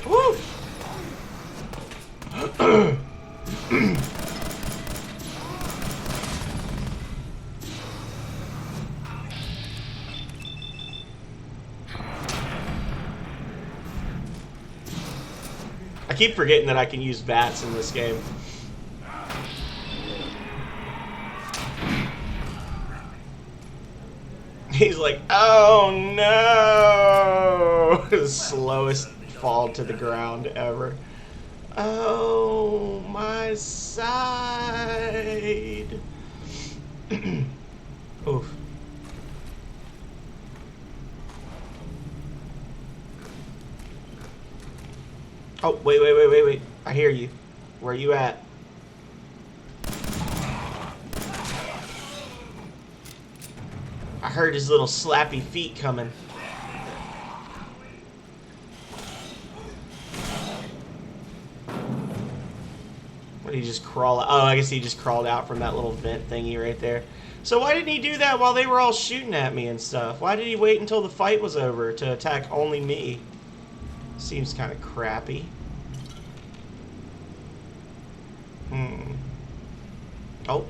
Woo! I keep forgetting that I can use bats in this game. He's like, oh no! The slowest fall to the ground ever. Oh, my side. Oof. Oh, wait. I hear you. Where are you at? I heard his little slappy feet coming. But he just crawled out. Oh, I guess he just crawled out from that little vent thingy right there. So why didn't he do that while they were all shooting at me and stuff? Why did he wait until the fight was over to attack only me? Seems kind of crappy. Oh.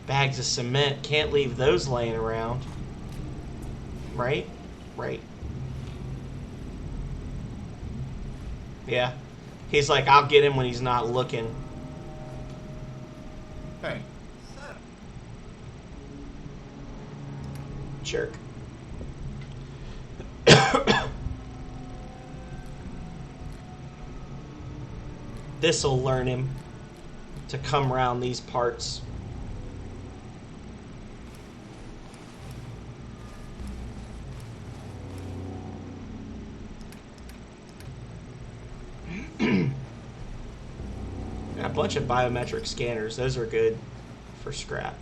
Bags of cement. Can't leave those laying around. Right? Right. Yeah. He's like, I'll get him when he's not looking.
Hey,
Jerk. This'll learn him to come around these parts. A bunch of biometric scanners. Those are good for scrap.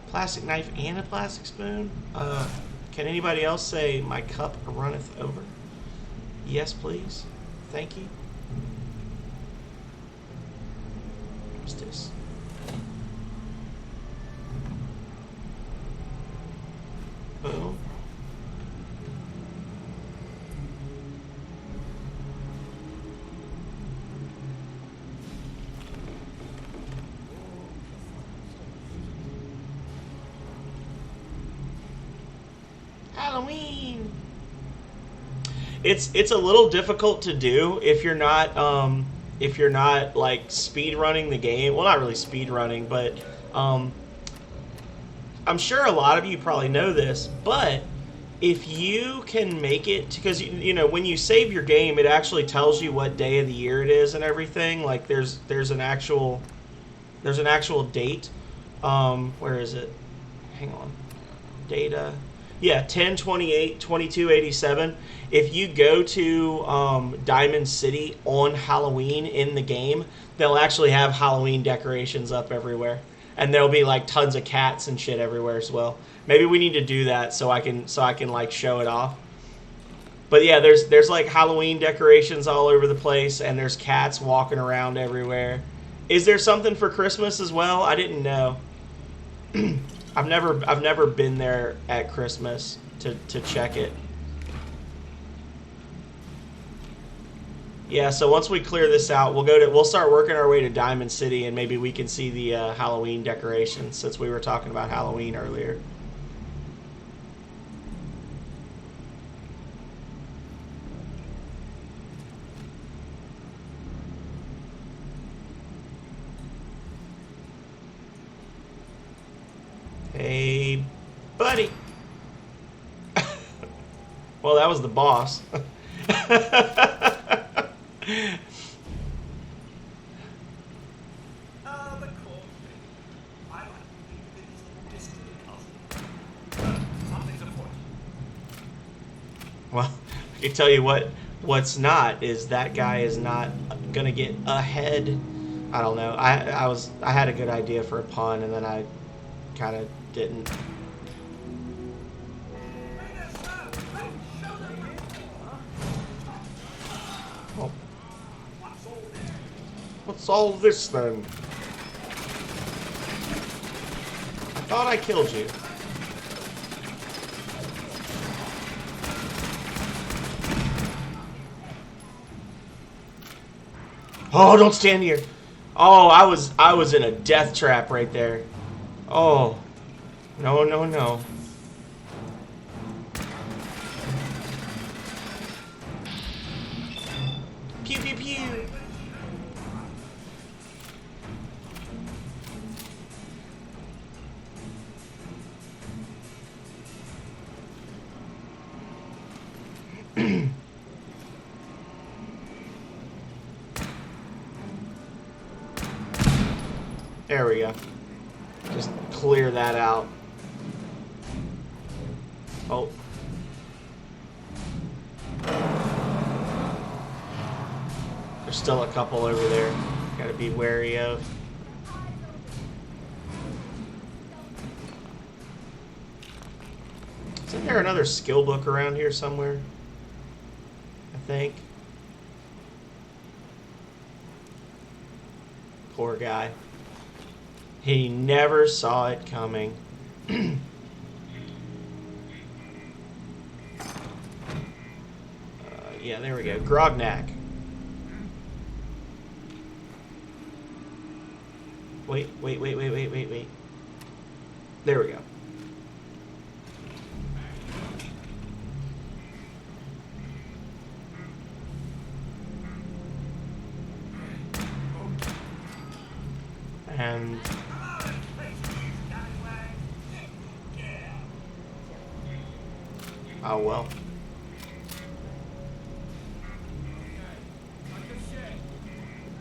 Plastic knife and a plastic spoon. Can anybody else say my cup runneth over? Yes, please. Thank you. What's this? Boom. Halloween. It's a little difficult to do if you're not like speed running the game. Well, not really speed running, but I'm sure a lot of you probably know this, but if you can make it, because you know when you save your game, it actually tells you what day of the year it is and everything. Like there's an actual date. Where is it? Hang on. Data. Yeah, 10/28/2287. If you go to Diamond City on Halloween in the game, they'll actually have Halloween decorations up everywhere, and there'll be like tons of cats and shit everywhere as well. Maybe we need to do that so I can like show it off. But yeah, there's like Halloween decorations all over the place, and there's cats walking around everywhere. Is there something for Christmas as well? I didn't know. I've never been there at Christmas to check it. Yeah, so once we clear this out, we'll start working our way to Diamond City, and maybe we can see the Halloween decorations since we were talking about Halloween earlier. Hey, buddy. Well, that was the boss.
The court. I like this distant cousin. Something's afoot.
Well, I can tell you what's not is that guy is not gonna get ahead. I don't know. I had a good idea for a pun, and then I kind of didn't. Oh. What's all this then? I thought I killed you. Oh, don't stand here. Oh, I was in a death trap right there. Oh. No, no, no. Pew, pew, pew. There we go. Just clear that out. Oh. There's still a couple over there. Gotta be wary of. Isn't there another skill book around here somewhere? I think. Poor guy. He never saw it coming. Yeah, there we go. Grognak. Wait. There we go. And oh well.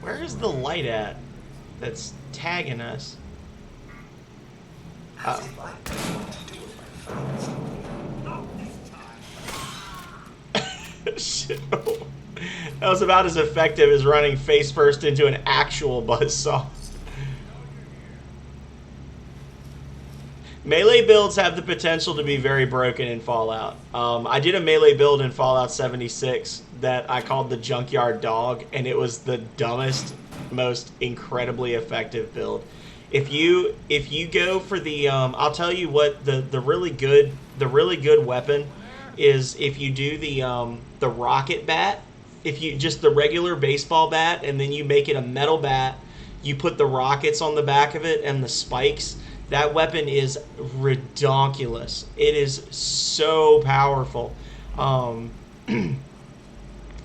Where is the light at that's tagging us? Oh. Shit. That was about as effective as running face first into an actual buzzsaw. Melee builds have the potential to be very broken in Fallout. I did a melee build in Fallout 76 that I called the Junkyard Dog, and it was the dumbest, most incredibly effective build. If you go for the, I'll tell you what the really good weapon is. If you do the rocket bat, if you just the regular baseball bat, and then you make it a metal bat, you put the rockets on the back of it and the spikes. That weapon is redonkulous. It is so powerful. And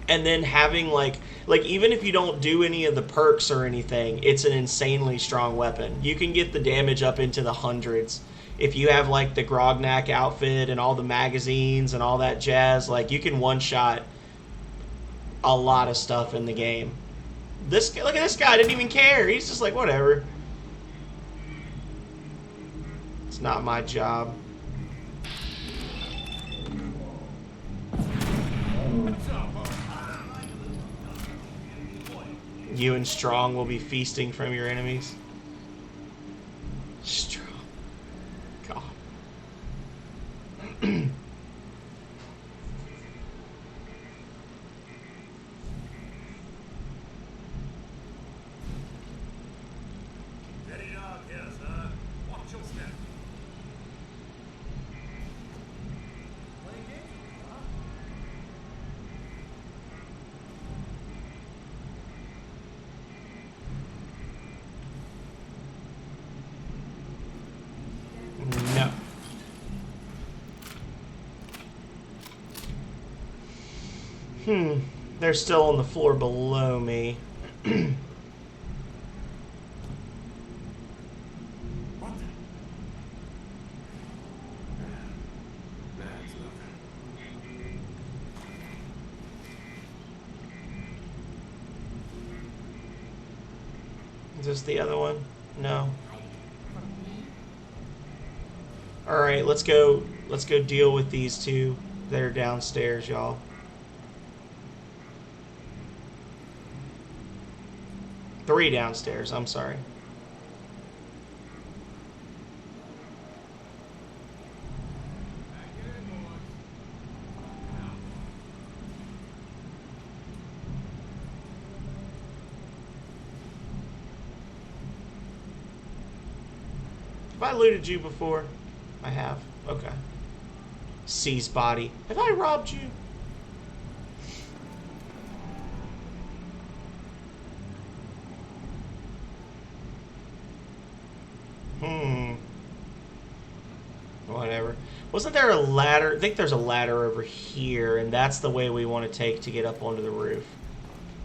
then having like even if you don't do any of the perks or anything, it's an insanely strong weapon. You can get the damage up into the hundreds. If you have like the Grognak outfit and all the magazines and all that jazz, like you can one-shot a lot of stuff in the game. Look at this guy, didn't even care. He's just like, whatever. It's not my job. You and Strong will be feasting from your enemies. Strong. God.
Very dark here, sir. Watch your step.
No. They're still on the floor below me.
What?
That's nothing.
Is this the other one? No.
From me?
Alright, let's go deal with these two that are downstairs, y'all. Three downstairs, I'm sorry. Have I looted you before? I have. Okay. Seize body. Have I robbed you? Whatever. Wasn't there a ladder? I think there's a ladder over here, and that's the way we want to take to get up onto the roof.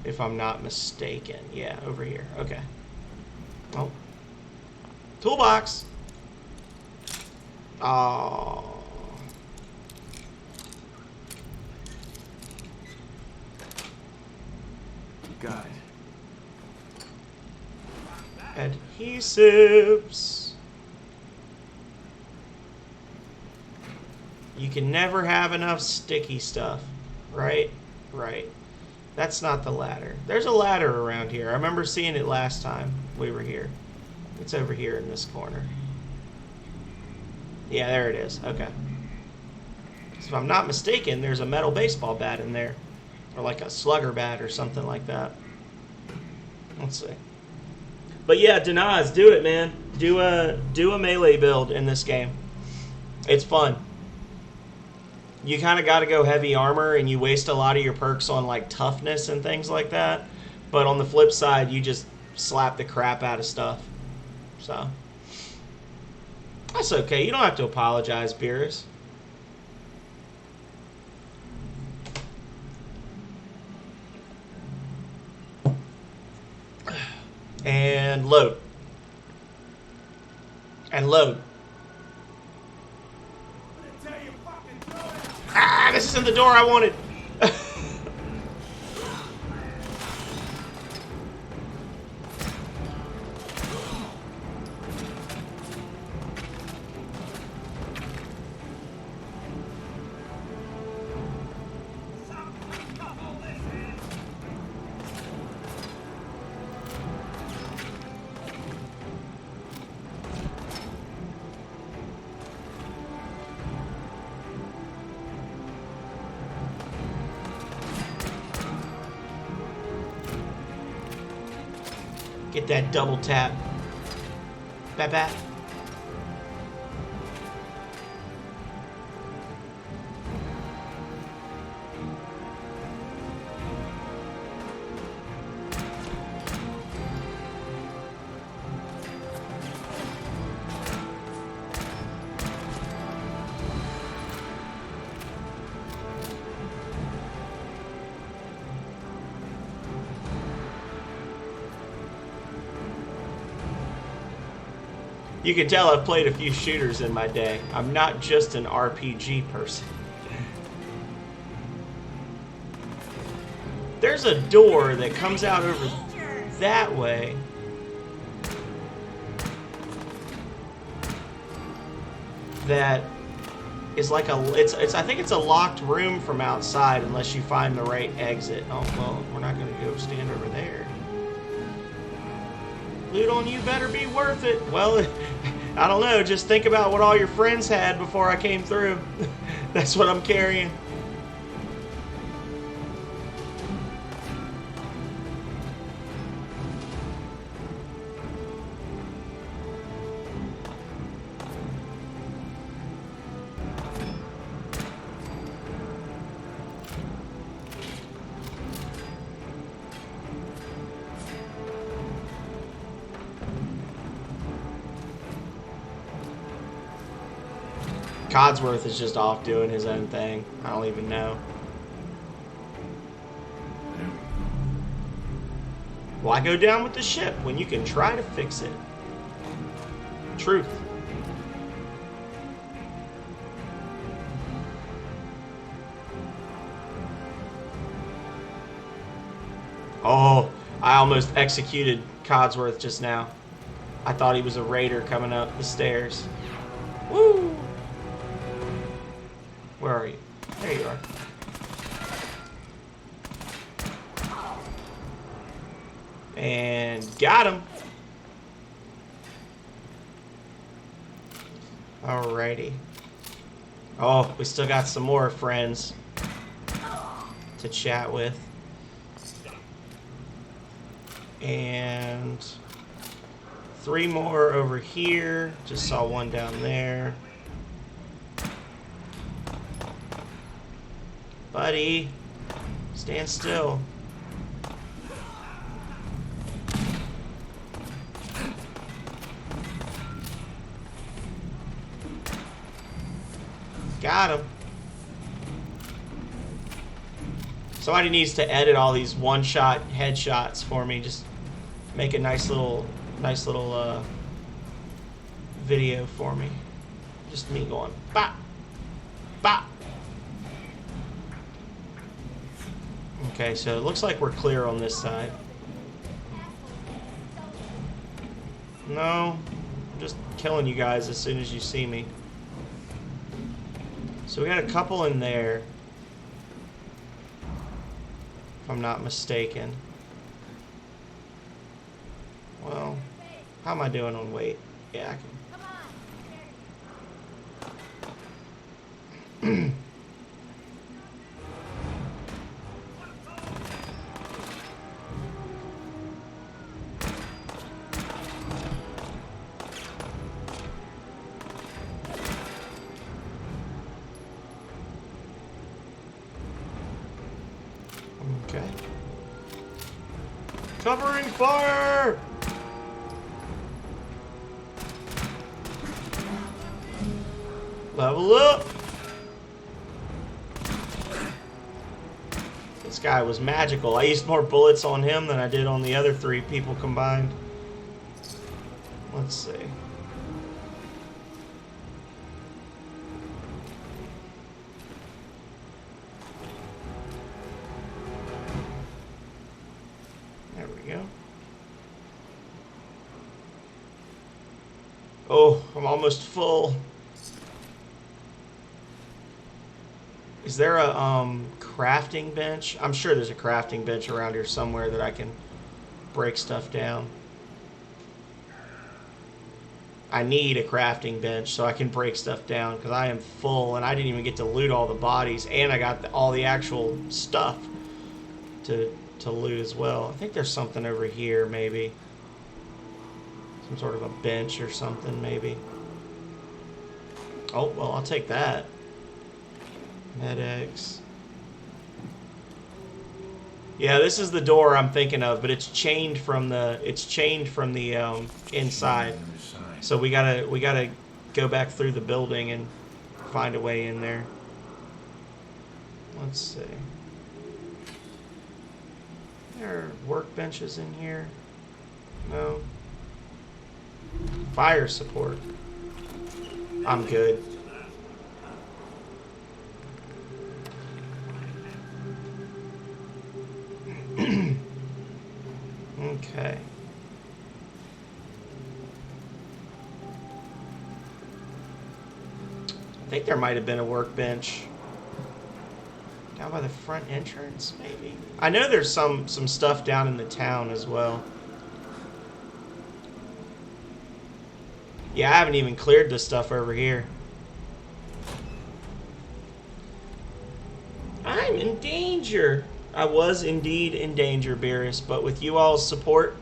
If I'm not mistaken. Yeah, over here. Okay. Oh. Toolbox. Oh.
Got it.
Adhesives. You can never have enough sticky stuff, right? Right. That's not the ladder. There's a ladder around here. I remember seeing it last time we were here. It's over here in this corner. Yeah, there it is. Okay. So if I'm not mistaken, there's a metal baseball bat in there. Or like a slugger bat or something like that. Let's see. But yeah, Denaz, do it, man. Do a melee build in this game. It's fun. You kind of got to go heavy armor, and you waste a lot of your perks on like toughness and things like that. But on the flip side, you just slap the crap out of stuff. So that's okay. You don't have to apologize, Beerus. And load. And load. Ah, this isn't the door I wanted. Get that double tap. Bat bat. You can tell I've played a few shooters in my day. I'm not just an RPG person. There's a door that comes out over that way. That is like a I think it's a locked room from outside unless you find the right exit. Oh well, we're not gonna go stand over there. Loot on you better be worth it. Well, I don't know. Just think about what all your friends had before I came through. That's what I'm carrying. Codsworth is just off doing his own thing. I don't even know. Why go down with the ship when you can try to fix it? Truth. Oh, I almost executed Codsworth just now. I thought he was a raider coming up the stairs. Woo! Where are you? There you are. And got him. Alrighty. Oh, we still got some more friends to chat with. And 3 more over here. Just saw one down there. Buddy, stand still. Got him. Somebody needs to edit all these one-shot headshots for me. Just make a nice little video for me. Just me going bop, bop. Okay, so it looks like we're clear on this side. No, I'm just killing you guys as soon as you see me. So we got a couple in there, if I'm not mistaken. Well, how am I doing on weight? Yeah, I can. Okay. Covering fire! Level up! This guy was magical. I used more bullets on him than I did on the other 3 people combined. Let's see. There we go. Oh, I'm almost full. Is there a crafting bench? I'm sure there's a crafting bench around here somewhere that I can break stuff down. I need a crafting bench so I can break stuff down because I am full and I didn't even get to loot all the bodies and I got all the actual stuff to loot as well. I think there's something over here maybe. Some sort of a bench or something maybe. Oh, well, I'll take that. Med-X. Yeah, this is the door I'm thinking of, but it's chained from the inside. So we gotta go back through the building and find a way in there. Let's see. There are workbenches in here. No. Fire support. I'm good. Okay. I think there might have been a workbench down by the front entrance, maybe. I know there's some stuff down in the town as well. Yeah, I haven't even cleared this stuff over here. I'm in danger. I was indeed in danger, Beerus, but with you all's support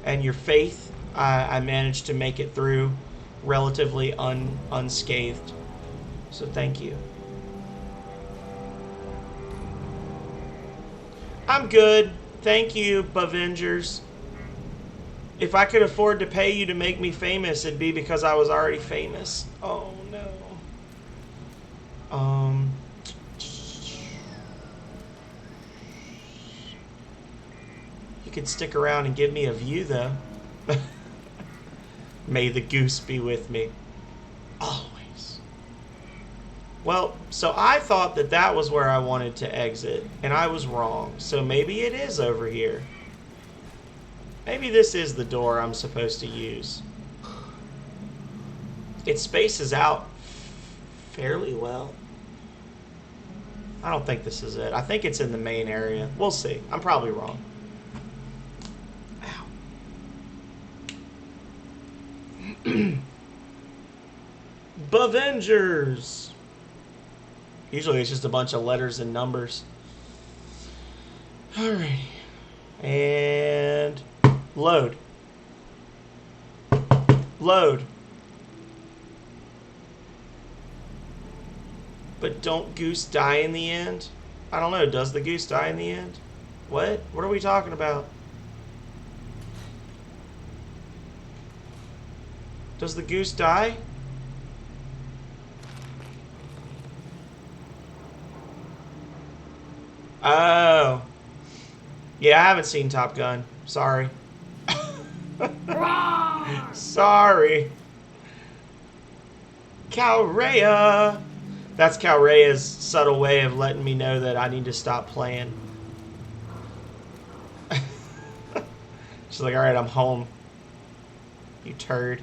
and your faith, I managed to make it through relatively unscathed. So thank you. I'm good. Thank you, Bavengers. If I could afford to pay you to make me famous, it'd be because I was already famous. Oh, no. You could stick around and give me a view, though. May the goose be with me. Always. Well, so I thought that that was where I wanted to exit, and I was wrong. So maybe it is over here. Maybe this is the door I'm supposed to use. It spaces out fairly well. I don't think this is it. I think it's in the main area. We'll see. I'm probably wrong. Ow. Bavengers! Usually it's just a bunch of letters and numbers. Alrighty. And load. Load. But don't Goose die in the end? I don't know. Does the Goose die in the end? What? What are we talking about? Does the Goose die? Oh. Yeah, I haven't seen Top Gun. Sorry. Sorry. Calrea. That's Calrea's subtle way of letting me know that I need to stop playing. She's like, alright, I'm home. You turd.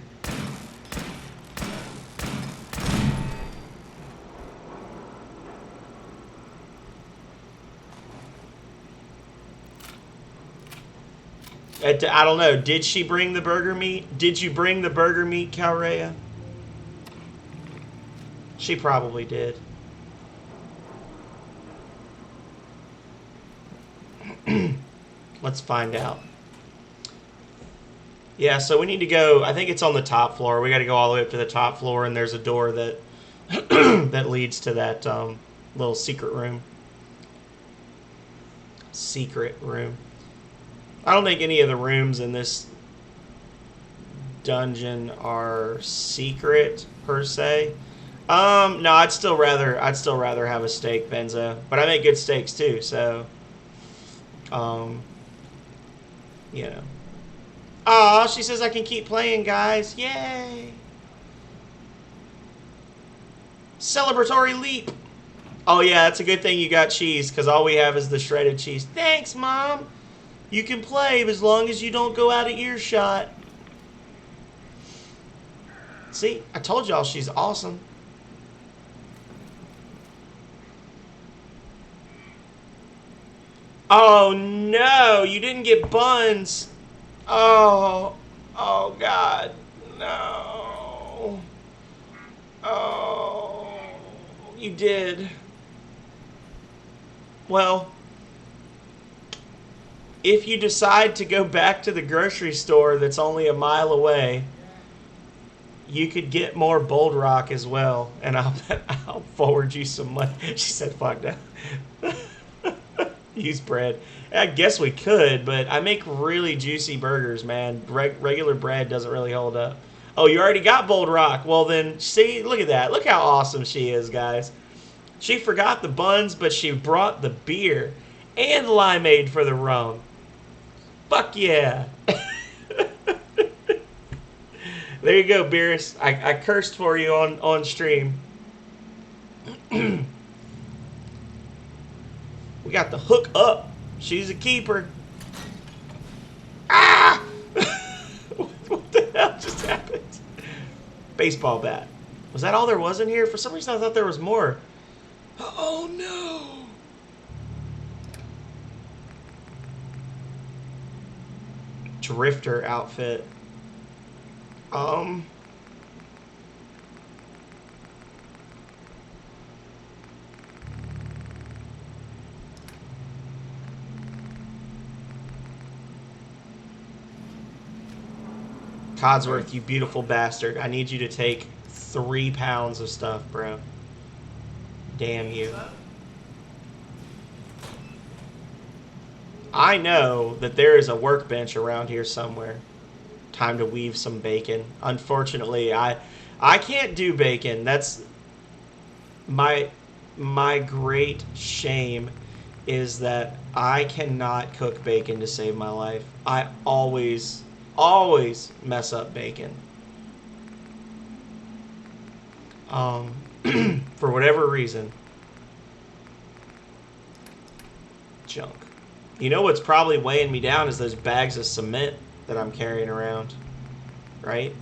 I don't know. Did she bring the burger meat? Did you bring the burger meat, Calrea? She probably did. Let's find out. Yeah, so we need to go. I think it's on the top floor. We got to go all the way up to the top floor, and there's a door that that leads to that little secret room. secret room. I don't think any of the rooms in this dungeon are secret per se. No, I'd still rather have a steak, Benzo. But I make good steaks too, so you know. Aw, she says I can keep playing, guys. Yay! Celebratory leap. Oh yeah, that's a good thing you got cheese, because all we have is the shredded cheese. Thanks, Mom. You can play as long as you don't go out of earshot. See, I told y'all she's awesome. Oh no, you didn't get buns. Oh God, no. Oh, you did. Well, if you decide to go back to the grocery store that's only a mile away, you could get more Bold Rock as well, and I'll forward you some money. She said, fuck that. Use bread. I guess we could, but I make really juicy burgers, man. Regular bread doesn't really hold up. Oh, you already got Bold Rock. Well, then, see, look at that. Look how awesome she is, guys. She forgot the buns, but she brought the beer and limeade for the rum. Fuck yeah. There you go, Beerus. I cursed for you on stream. We got the hook up. She's a keeper. Ah! What the hell just happened? Baseball bat. Was that all there was in here? For some reason I thought there was more. Oh no! Drifter outfit. Codsworth, you beautiful bastard. I need you to take 3 pounds of stuff, bro. Damn you. I know that there is a workbench around here somewhere. Time to weave some bacon. Unfortunately, I can't do bacon. That's my great shame, is that I cannot cook bacon to save my life. I always mess up bacon. For whatever reason. Junk. You know what's probably weighing me down is those bags of cement that I'm carrying around. Right?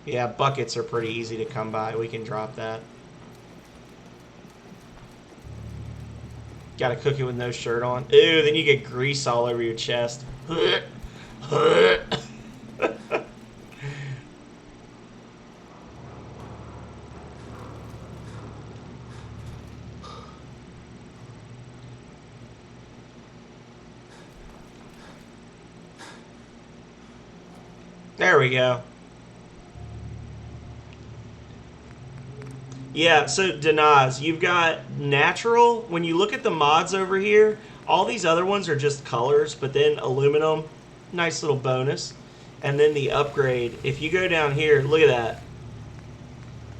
Yeah, buckets are pretty easy to come by. We can drop that. Gotta cook it with no shirt on. Ew, then you get grease all over your chest. There we go. Yeah, so Danaz, you've got natural. When you look at the mods over here, all these other ones are just colors, but then aluminum, nice little bonus. And then the upgrade, if you go down here, look at that.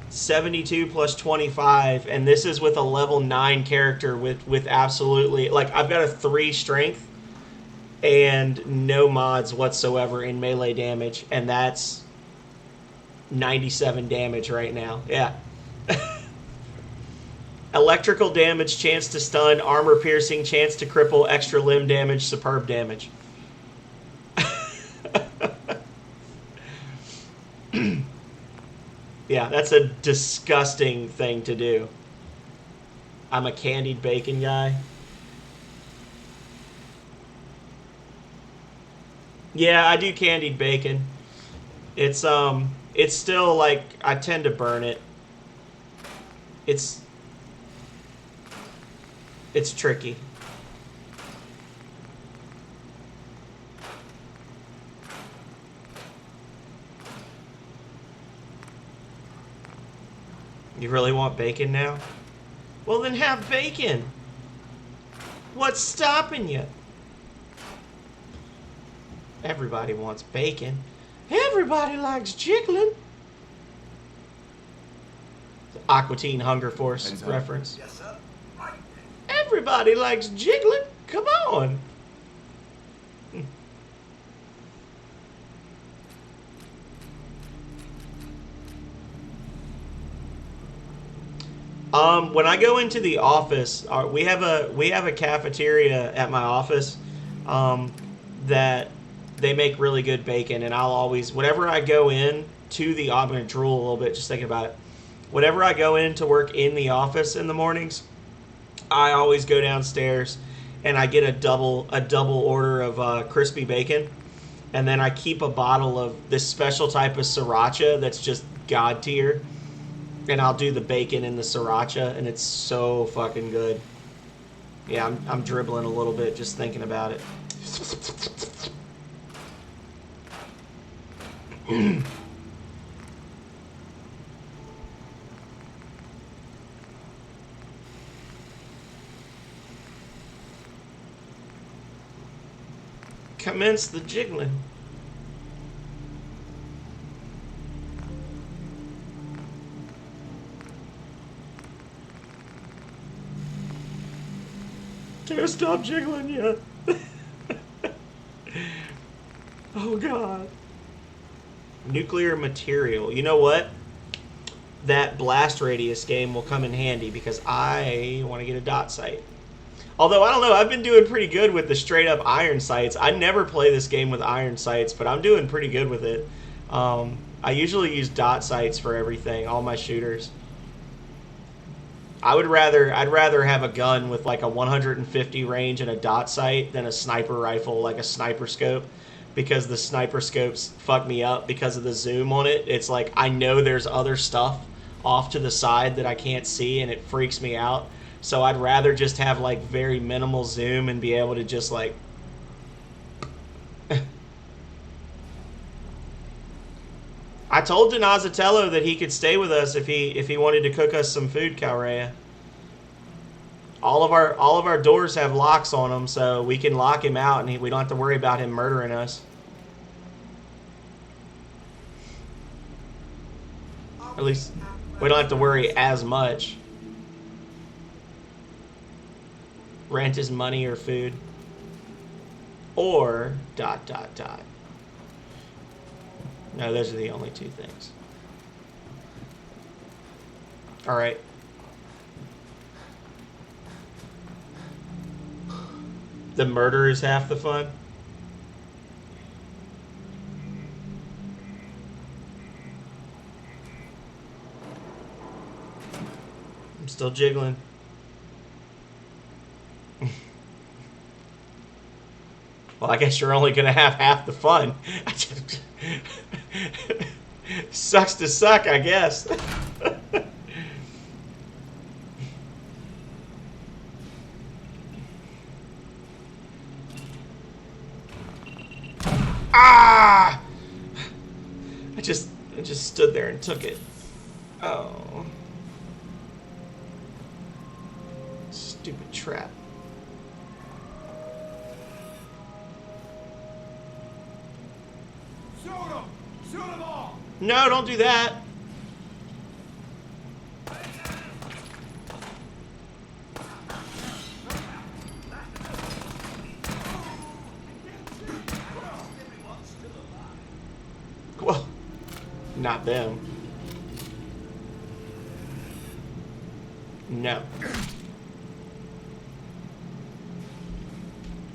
72 plus 25, and this is with a level 9 character with absolutely, like, I've got a 3 strength and no mods whatsoever in melee damage, and that's 97 damage right now. Yeah. Electrical damage, chance to stun, armor piercing, chance to cripple, extra limb damage, superb damage. Yeah, that's a disgusting thing to do. I'm a candied bacon guy. Yeah, I do candied bacon. It's still like, I tend to burn it. It's tricky. You really want bacon now? Well, then have bacon. What's stopping you? Everybody wants bacon. Everybody likes jiggling. Aqua Teen Hunger Force
Heads up.
reference.
Yes, sir. Right.
Everybody likes jiggling. Come on. When I go into the office, we have a cafeteria at my office that they make really good bacon, and I'll always, whenever I go in to the, I'm gonna drool a little bit just thinking about it. Whenever I go in to work in the office in the mornings, I always go downstairs and I get a double order of crispy bacon, and then I keep a bottle of this special type of sriracha that's just god tier. And I'll do the bacon in the sriracha, and it's so fucking good. Yeah, I'm dribbling a little bit just thinking about it. Commence the jiggling. Can't stop jiggling yet. Oh god. Nuclear material. You know what? That blast radius game will come in handy because I want to get a dot sight. Although, I don't know, I've been doing pretty good with the straight up iron sights. I never play this game with iron sights, but I'm doing pretty good with it. I usually use dot sights for everything, all my shooters. I'd rather have a gun with like a 150 range and a dot sight than a sniper rifle, like a sniper scope, because the sniper scopes fuck me up because of the zoom on it. It's like I know there's other stuff off to the side that I can't see, and it freaks me out. So I'd rather just have like very minimal zoom and be able to just like I told Donazatello that he could stay with us if he wanted to cook us some food, Calrea. All of our doors have locks on them, so we can lock him out, and we don't have to worry about him murdering us. At least we don't have to worry as much. Rent is money or food, or ... No, those are the only two things. All right. The murder is half the fun. I'm still jiggling. Well, I guess you're only going to have half the fun. Sucks to suck, I guess. Ah! I just stood there and took it. Oh. Stupid trap.
Shoot them! Shoot them all!
No, don't do that. Well, not them. No.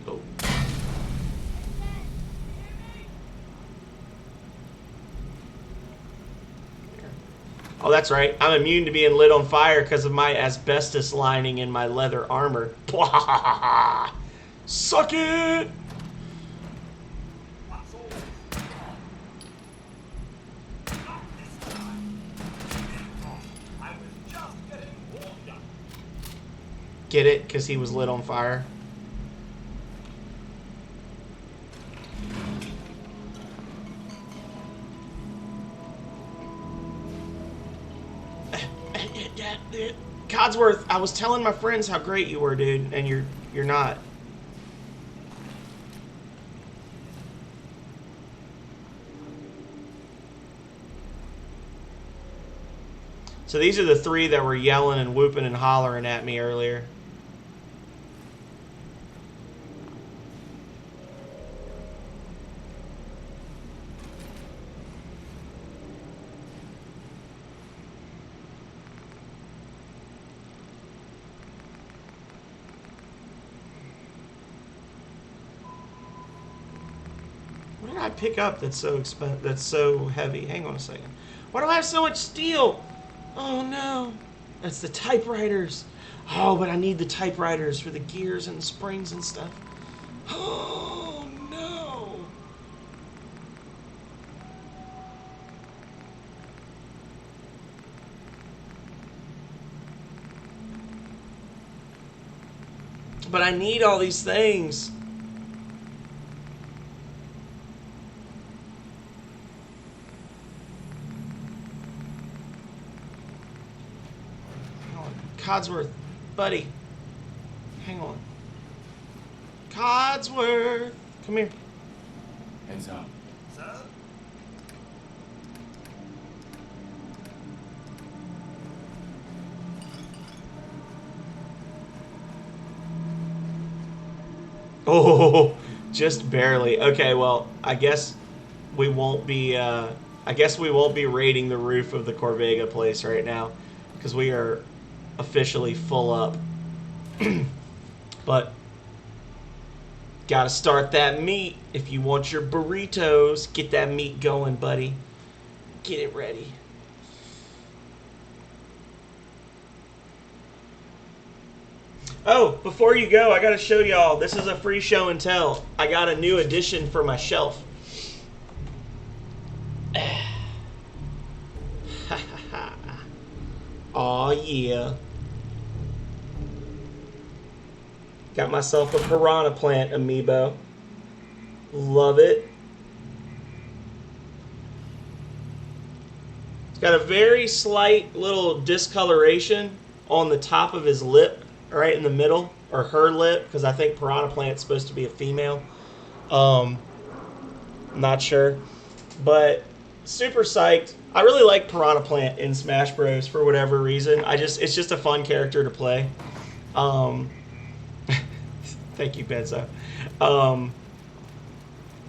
Oh. Oh, that's right. I'm immune to being lit on fire because of my asbestos lining in my leather armor. Suck it!
What's all this? Not this time. I was just getting warmed up.
Get it? Because he was lit on fire. Codsworth, I was telling my friends how great you were, dude, and you're not. So these are the three that were yelling and whooping and hollering at me earlier. What did I pick up that's so expensive? That's so heavy. Hang on a second. Why do I have so much steel? Oh no, that's the typewriters. Oh, but I need the typewriters for the gears and the springs and stuff. Oh no. But I need all these things. Codsworth, buddy, hang on. Codsworth, come here.
Heads up.
Sir?
Oh, just barely. Okay, well, I guess we won't be. I guess we won't be raiding the roof of the Corvega place right now, because we are officially full up. But gotta start that meat if you want your burritos. Get that meat going, buddy. Get it ready. Oh, before you go, I gotta show y'all. This is a free show and tell. I got a new addition for my shelf. Aw, yeah. Got myself a Piranha Plant amiibo. Love it. It's got a very slight little discoloration on the top of his lip, right in the middle, or her lip, because I think Piranha Plant's supposed to be a female. Not sure. But super psyched. I really like Piranha Plant in Smash Bros. For whatever reason. It's just a fun character to play. Thank you, Benzo.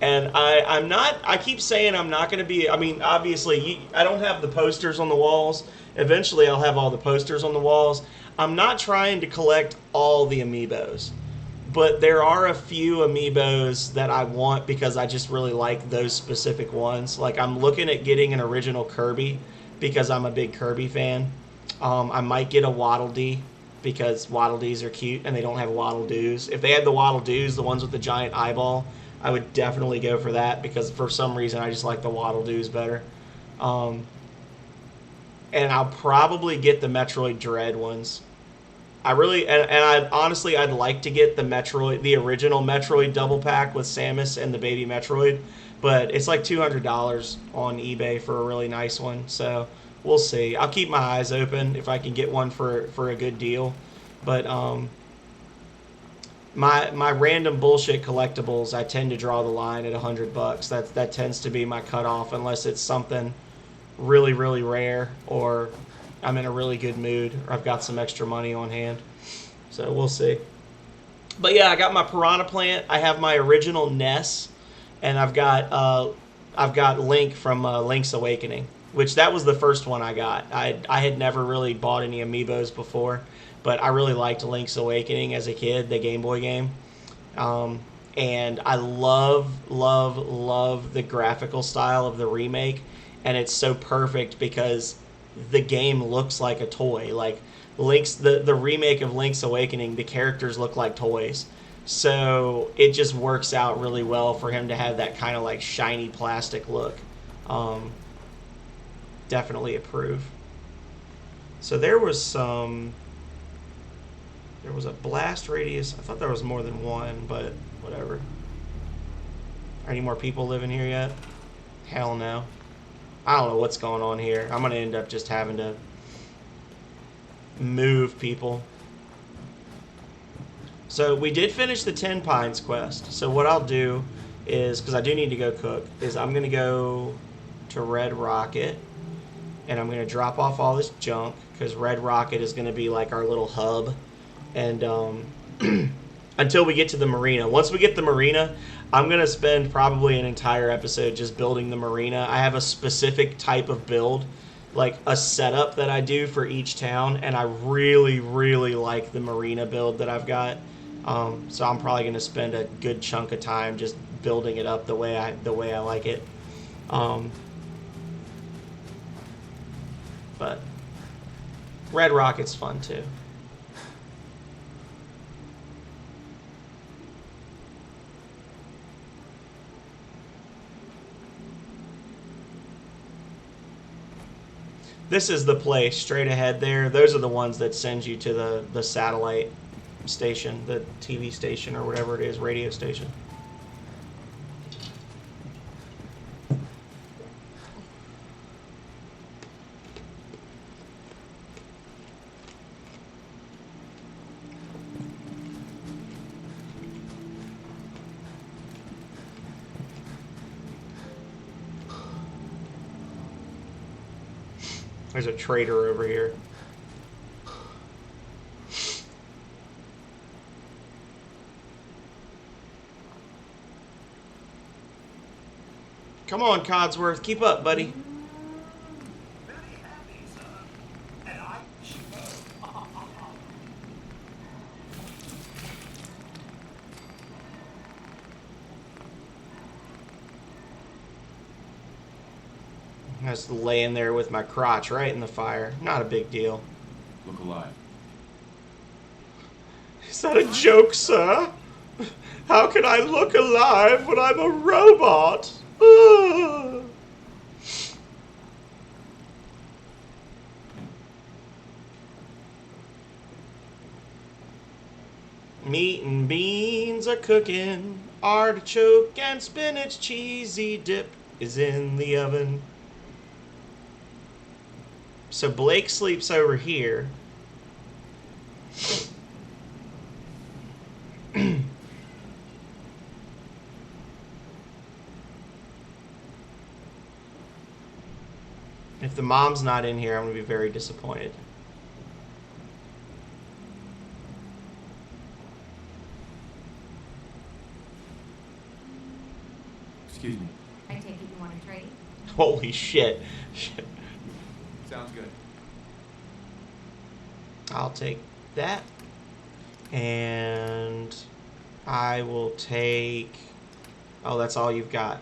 And I keep saying I'm not going to be, I mean, obviously, I don't have the posters on the walls. Eventually, I'll have all the posters on the walls. I'm not trying to collect all the amiibos. But there are a few amiibos that I want because I just really like those specific ones. Like, I'm looking at getting an original Kirby because I'm a big Kirby fan. I might get a Waddle Dee because Waddle Dees are cute and they don't have Waddle Doos. If they had the Waddle Doos, the ones with the giant eyeball, I would definitely go for that because for some reason I just like the Waddle Doos better. And I'll probably get the Metroid Dread ones. I really, and honestly, I'd like to get the original Metroid double pack with Samus and the baby Metroid, but it's like $200 on eBay for a really nice one, so we'll see. I'll keep my eyes open if I can get one for a good deal, but my random bullshit collectibles, I tend to draw the line at $100. That tends to be my cutoff unless it's something really, really rare or I'm in a really good mood or I've got some extra money on hand. So we'll see. But yeah, I got my Piranha Plant. I have my original Ness, and I've got Link from Link's Awakening, which that was the first one I got. I had never really bought any amiibos before, but I really liked Link's Awakening as a kid, the Game Boy game. And I love the graphical style of the remake, and it's so perfect because the game looks like a toy. Like the remake of Link's Awakening, the characters look like toys. So it just works out really well for him to have that kind of like shiny plastic look. Definitely approve. So there was a blast radius. I thought there was more than one, but whatever. Are any more people living here yet? Hell no. I don't know what's going on here. I'm going to end up just having to move people. So we did finish the 10 Pines quest. So what I'll do is, because I do need to go cook, is I'm going to go to Red Rocket, and I'm going to drop off all this junk, because Red Rocket is going to be like our little hub. And until we get to the marina. Once we get the marina, I'm going to spend probably an entire episode just building the marina. I have a specific type of build, like a setup that I do for each town, and I really, really like the marina build that I've got. So I'm probably going to spend a good chunk of time just building it up the way I like it. But Red Rocket's fun too. This is the place straight ahead there. Those are the ones that send you to the satellite station, the TV station or whatever it is, radio station. There's a trader over here. Come on, Codsworth. Keep up, buddy.
Very happy, sir. And I
I was laying there with my crotch right in the fire. Not a big deal.
Look alive.
Is that a joke, sir? How can I look alive when I'm a robot? Ah. Meat and beans are cooking. Artichoke and spinach cheesy dip is in the oven. So Blake sleeps over here. If the mom's not in here, I'm going to be very disappointed.
Excuse me.
I take it you want to trade?
Holy shit.
Sounds good.
I'll take that. And I will take... Oh, that's all you've got.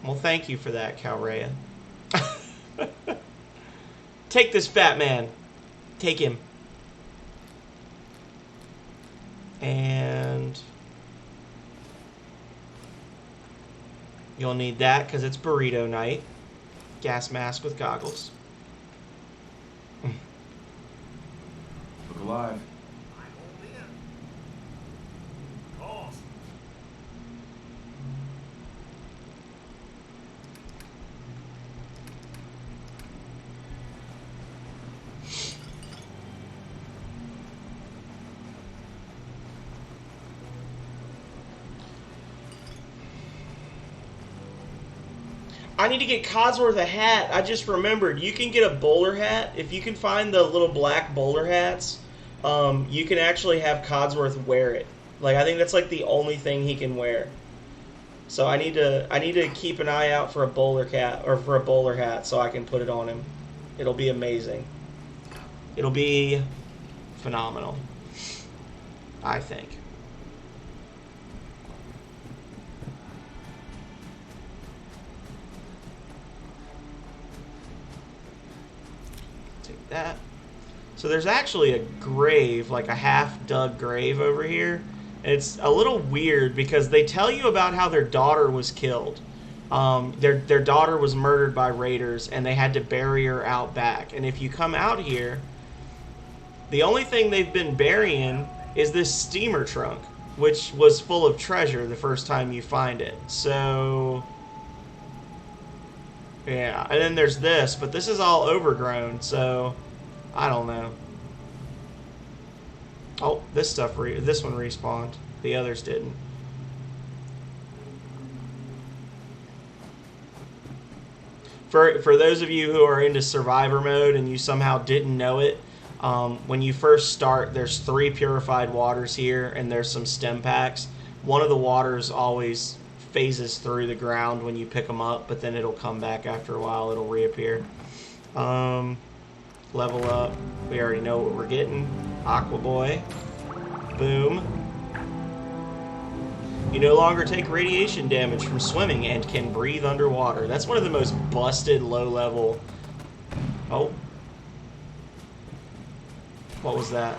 Well, thank you for that, Calrea. Take this fat man. Take him. And you'll need that because it's burrito night. Gas mask with goggles.
Look alive.
I'm all in. Of course.
I need to get Codsworth a hat. I just remembered. You can get a bowler hat. If you can find the little black bowler hats, you can actually have Codsworth wear it. Like, I think that's like the only thing he can wear. So I need to keep an eye out for a bowler hat or for a bowler hat so I can put it on him. It'll be amazing. It'll be phenomenal, I think. Take that. So there's actually a grave, like a half-dug grave over here. It's a little weird because they tell you about how their daughter was killed. Their daughter was murdered by raiders, and they had to bury her out back. And if you come out here, the only thing they've been burying is this steamer trunk, which was full of treasure the first time you find it. So Yeah, and then there's this, but this is all overgrown, so I don't know. Oh, this one respawned. The others didn't. For those of you who are into survivor mode and you somehow didn't know it, when you first start, there's 3 purified waters here, and there's some stem packs. One of the waters always phases through the ground when you pick them up, but then it'll come back after a while. It'll reappear. Level up. We already know what we're getting. Aqua Boy. Boom. You no longer take radiation damage from swimming and can breathe underwater. That's one of the most busted low-level... Oh. What was that?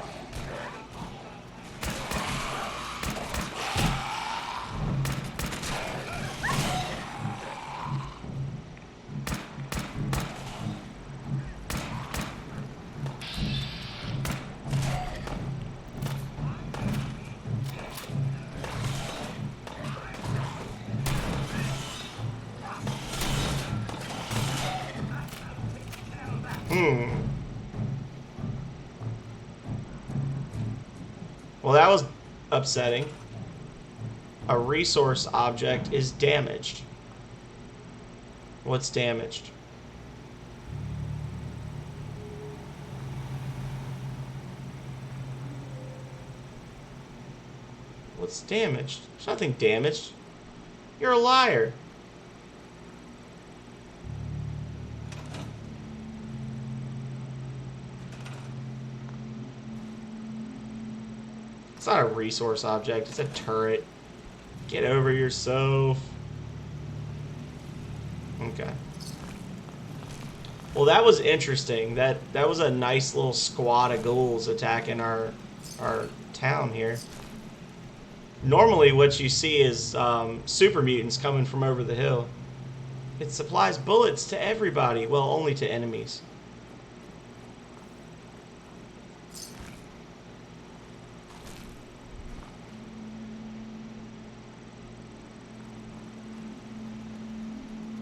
Well, that was upsetting. A resource object is damaged. What's damaged? What's damaged? There's nothing damaged. You're a liar. It's not a resource object, it's a turret. Get over yourself. Okay. Well, that was interesting. That was a nice little squad of ghouls attacking our town here. Normally what you see is super mutants coming from over the hill. It supplies bullets to everybody. Well, only to enemies.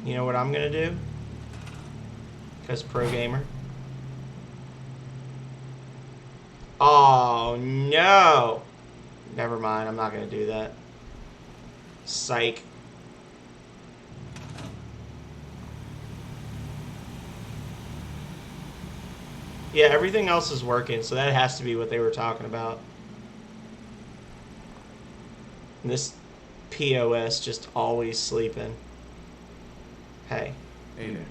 You know what I'm gonna do? Because pro gamer. Oh no! Never mind, I'm not gonna do that. Psych. Yeah, everything else is working, so that has to be what they were talking about. And this POS just always sleeping. Hey.
Hey there.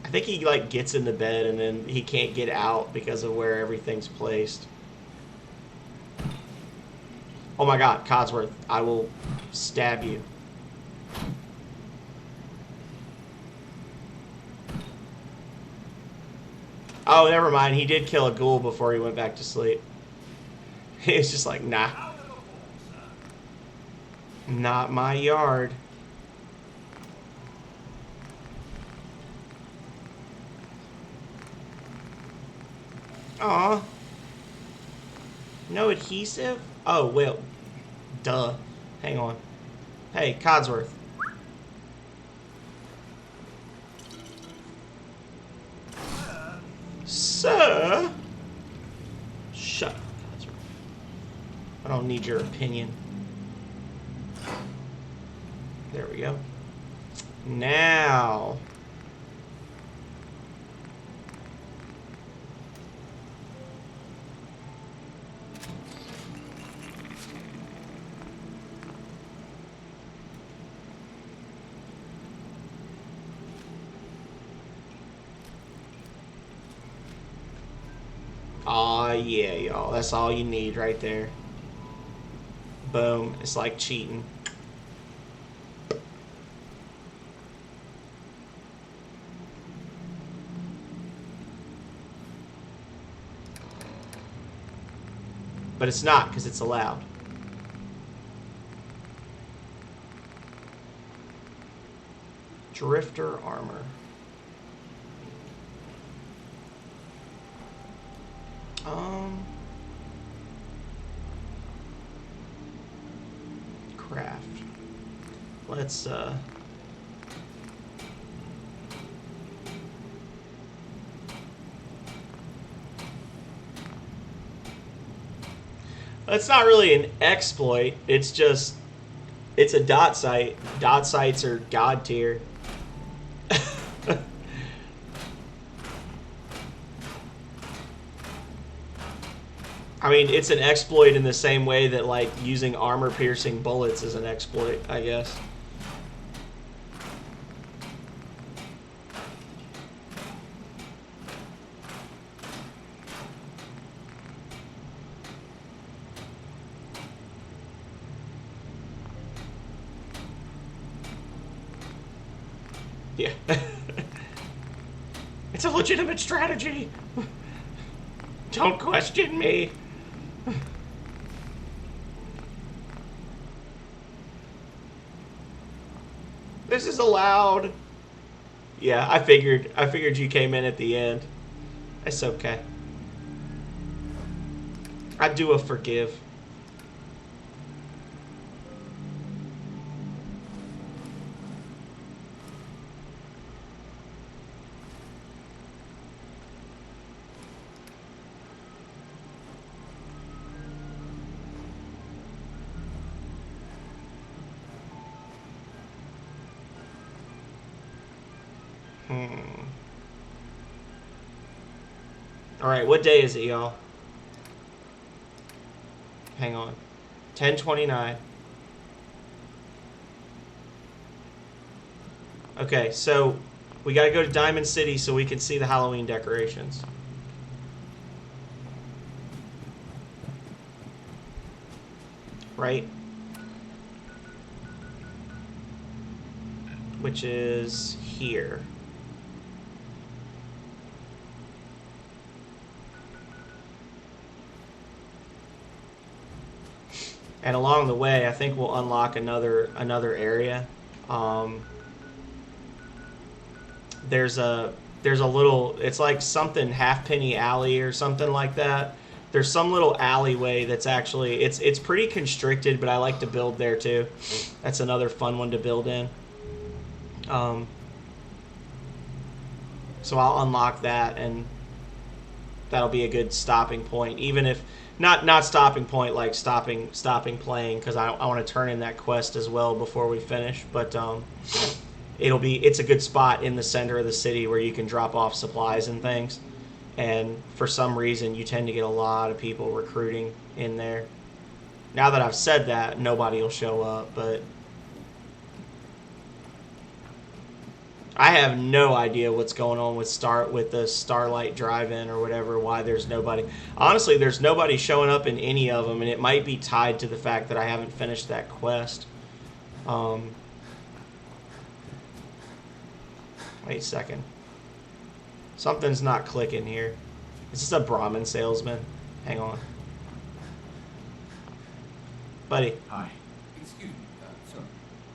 I think he like gets into bed and then he can't get out because of where everything's placed. Oh my god, Codsworth, I will stab you. Oh, never mind. He did kill a ghoul before he went back to sleep. He was just like, nah. Not my yard. Aw. No adhesive? Oh, well. Duh. Hang on. Hey, Codsworth. Sir? Shut up, Codsworth. I don't need your opinion. There we go. Now. Aw, yeah, y'all. That's all you need right there. Boom. It's like cheating. But it's not, because it's allowed. Drifter armor. let's it's not really an exploit. It's just it's a dot site. Dot sites are god tier. I mean, it's an exploit in the same way that, like, using armor-piercing bullets is an exploit, I guess. Yeah. It's a legitimate strategy. Don't question me. This is allowed. Yeah, I figured you came in at the end. It's okay. I do a forgive. Alright, what day is it, y'all? Hang on. 10/29. Okay, so we gotta go to Diamond City so we can see the Halloween decorations. Right? Which is here. And along the way, I think we'll unlock another area. There's a little, it's like something Halfpenny Alley or something like that. There's some little alleyway that's actually, it's pretty constricted, but I like to build there too. That's another fun one to build in. So I'll unlock that, and that'll be a good stopping point, even if not stopping point like stopping playing, because I want to turn in that quest as well before we finish. But it's a good spot in the center of the city where you can drop off supplies and things, and for some reason you tend to get a lot of people recruiting in there. Now that I've said that, nobody will show up, but I have no idea what's going on with the Starlight Drive-In or whatever, why there's nobody. Honestly, there's nobody showing up in any of them, and it might be tied to the fact that I haven't finished that quest. Wait a second. Something's not clicking here. Is this a Brahmin salesman? Hang on. Buddy.
Hi. Excuse me, sir.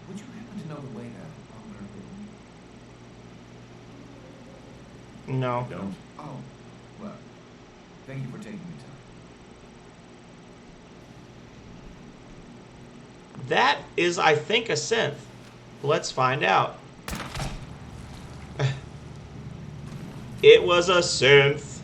Would you happen to know the way to Albuquerque?
No.
Don't? Oh, well, thank you for taking the time.
That is, I think, a synth. Let's find out. It was a synth.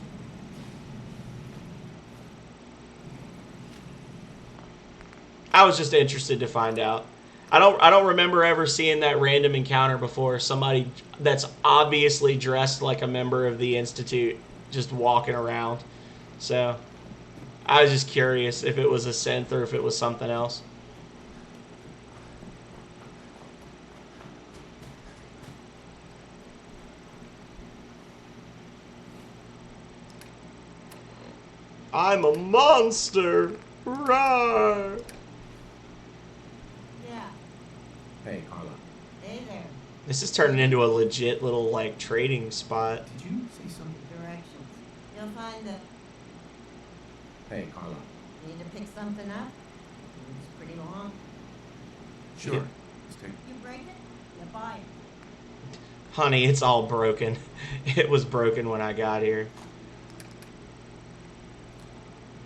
I was just interested to find out. I don't remember ever seeing that random encounter before. Somebody that's obviously dressed like a member of the Institute just walking around. So I was just curious if it was a synth or if it was something else. I'm a monster. Rawr.
Yeah.
Hey, Carla.
Hey there.
This is turning into a legit little, like, trading spot.
Did you say something?
Directions. You'll find the...
Hey, Carla.
Need to pick something up? It's pretty long.
Sure.
Yeah.
Let's take
You break it, you buy it.
Honey, it's all broken. It was broken when I got here.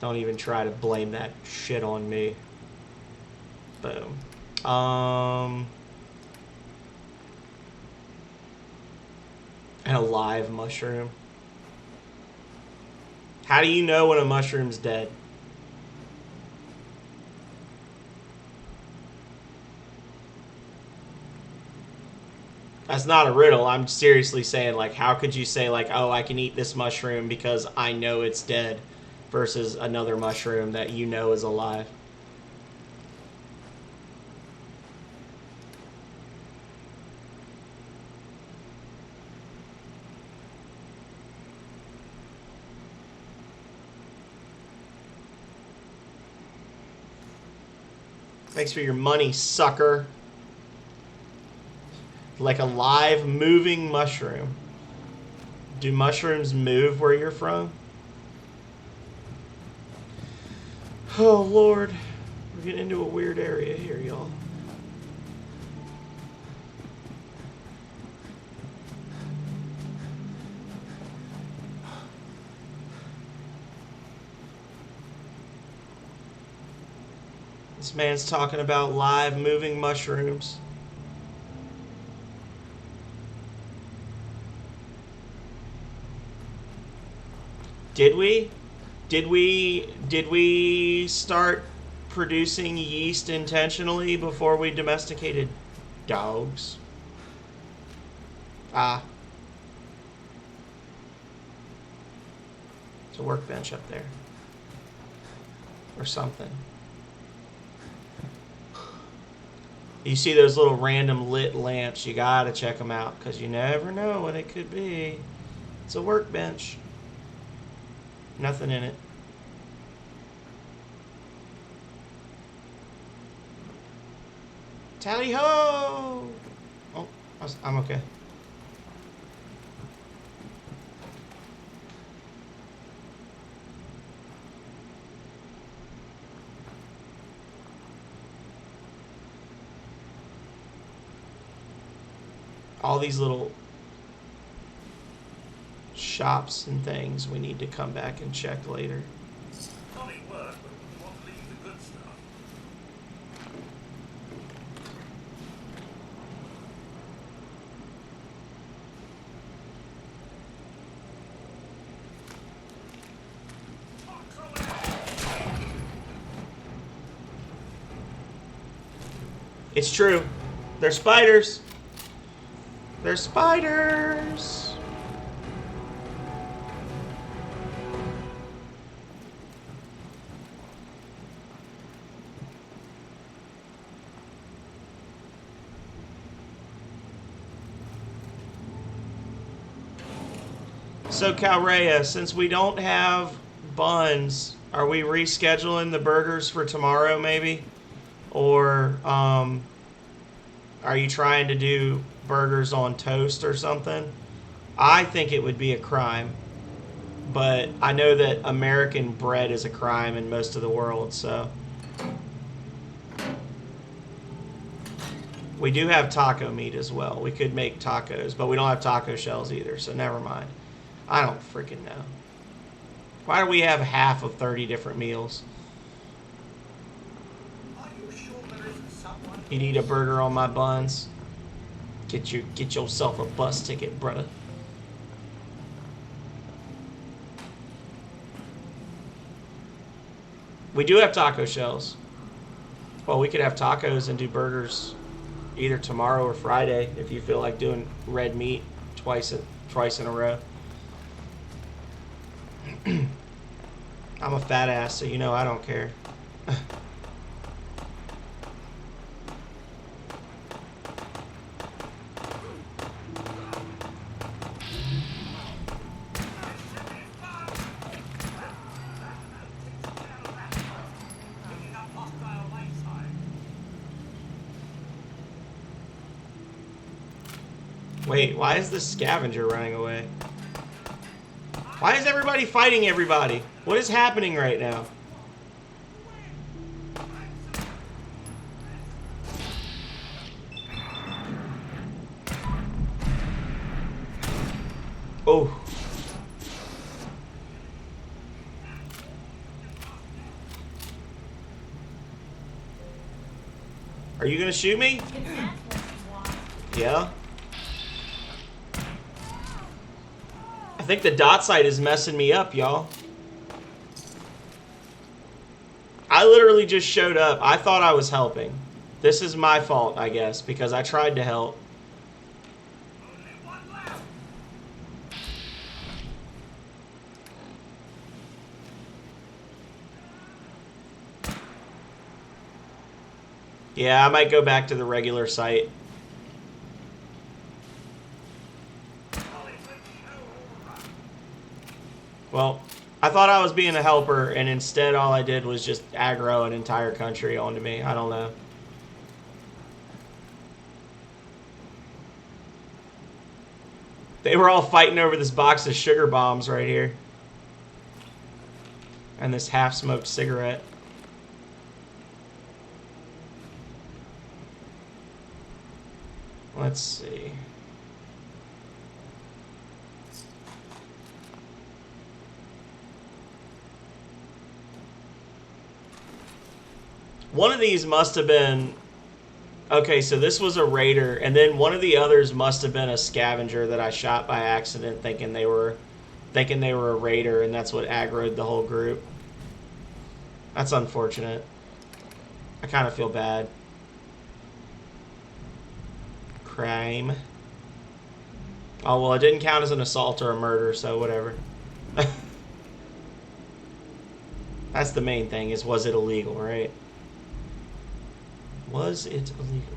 Don't even try to blame that shit on me. Boom. And a live mushroom. How do you know when a mushroom's dead? That's not a riddle. I'm seriously saying, like, how could you say, like, oh, I can eat this mushroom because I know it's dead versus another mushroom that you know is alive? Thanks for your money, sucker. Like a live moving mushroom. Do mushrooms move where you're from? Oh, Lord. We're getting into a weird area here, y'all. This man's talking about live moving mushrooms. Did we start producing yeast intentionally before we domesticated dogs? Ah. There's a workbench up there. Or something. You see those little random lit lamps, you gotta check them out, because you never know what it could be. It's a workbench. Nothing in it. Tally ho! Oh, I'm okay. All these little shops and things we need to come back and check later.
Funny work, but we want to leave the good stuff.
It's true. They're spiders. They're spiders. So Calrea, since we don't have buns, are we rescheduling the burgers for tomorrow maybe? Or are you trying to do burgers on toast or something? I think it would be a crime. But I know that American bread is a crime in most of the world, so. We do have taco meat as well. We could make tacos, but we don't have taco shells either, so never mind. I don't freaking know. Why do we have half of 30 different meals?
Are you sure there isn't someone?
You need a burger on my buns? Get yourself a bus ticket, brother. We do have taco shells. Well, we could have tacos and do burgers either tomorrow or Friday if you feel like doing red meat twice in a row. I'm a fat ass, so you know I don't care. Wait, why is the scavenger running away? Why is everybody fighting everybody? What is happening right now? Oh. Are you gonna shoot me?
If that's what you want.
Yeah. think the dot site is messing me up, y'all. I literally just showed up. I thought I was helping. This is my fault, I guess, because I tried to help.
Only one left.
Yeah, I might go back to the regular site. Well, I thought I was being a helper, and instead all I did was just aggro an entire country onto me. I don't know. They were all fighting over this box of sugar bombs right here. And this half-smoked cigarette. Let's see. One of these must have been... Okay, so this was a raider, and then one of the others must have been a scavenger that I shot by accident, thinking they were a raider, and that's what aggroed the whole group. That's unfortunate. I kind of feel bad. Crime. Oh, well, it didn't count as an assault or a murder, so whatever. That's the main thing, is was it illegal, right? Was it illegal?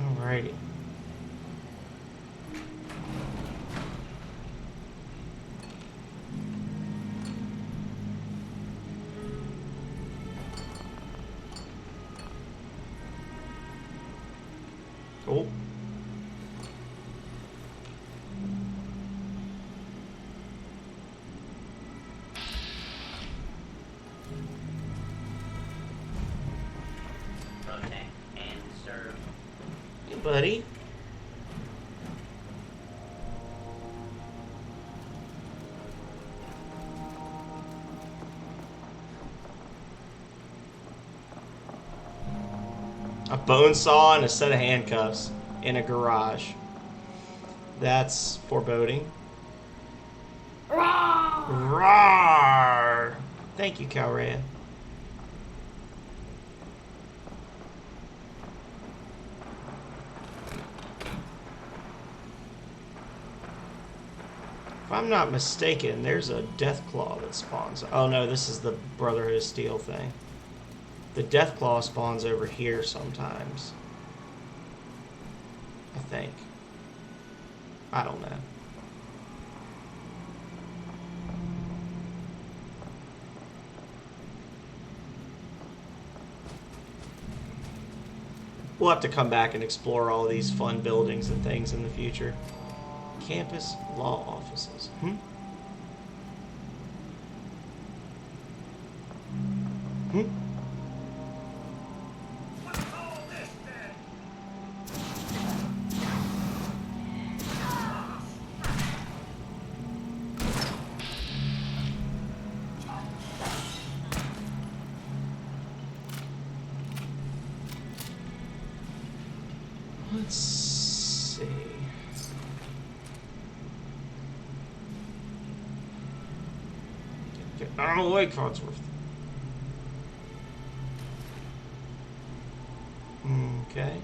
Alrighty. Oh.
Protect and serve.
Hey, buddy. A bone saw and a set of handcuffs in a garage. That's foreboding. Roar! Thank you, Calrea. If I'm not mistaken, there's a Deathclaw that spawns. Oh no, this is the Brotherhood of Steel thing. The Deathclaw spawns over here sometimes. I think. I don't know. We'll have to come back and explore all these fun buildings and things in the future. Campus law offices. Hmm?
What's all this then?
Let's see. Get out of the way, Codsworth. Okay.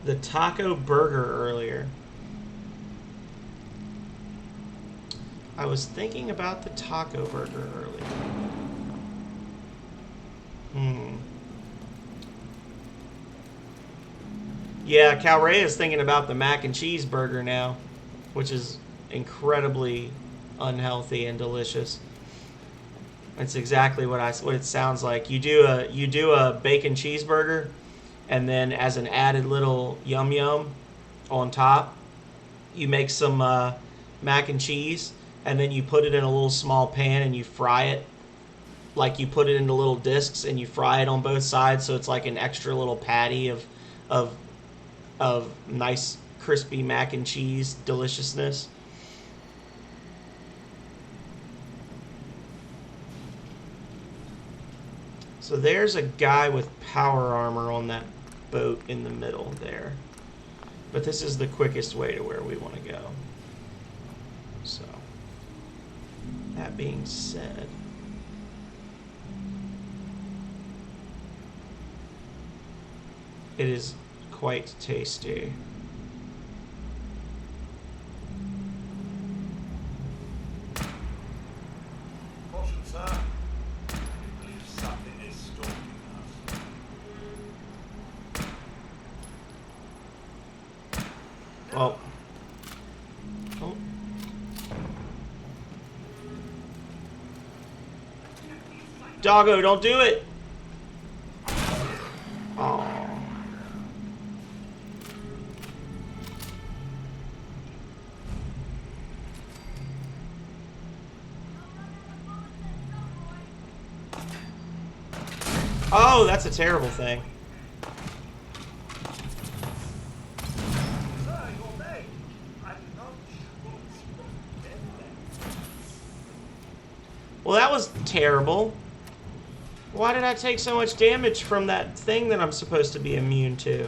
the taco burger earlier. I was thinking about the taco burger earlier. Yeah, Calray is thinking about the mac and cheese burger now, which is incredibly unhealthy and delicious. It's exactly what it sounds like. You do a bacon cheeseburger, and then as an added little yum yum on top, you make some mac and cheese, and then you put it in a little small pan and you fry it. Like you put it into little discs and you fry it on both sides, so it's like an extra little patty of nice crispy mac and cheese deliciousness. So there's a guy with power armor on that boat in the middle there. But this is the quickest way to where we want to go. So, that being said, it is quite tasty.
Caution, sir. I believe something is stalking us.
Well, oh. Doggo, don't do it. Oh. Oh, that's a terrible thing.
Sir, your name. I'm not
Well, that was terrible. Why did I take so much damage from that thing that I'm supposed to be immune to?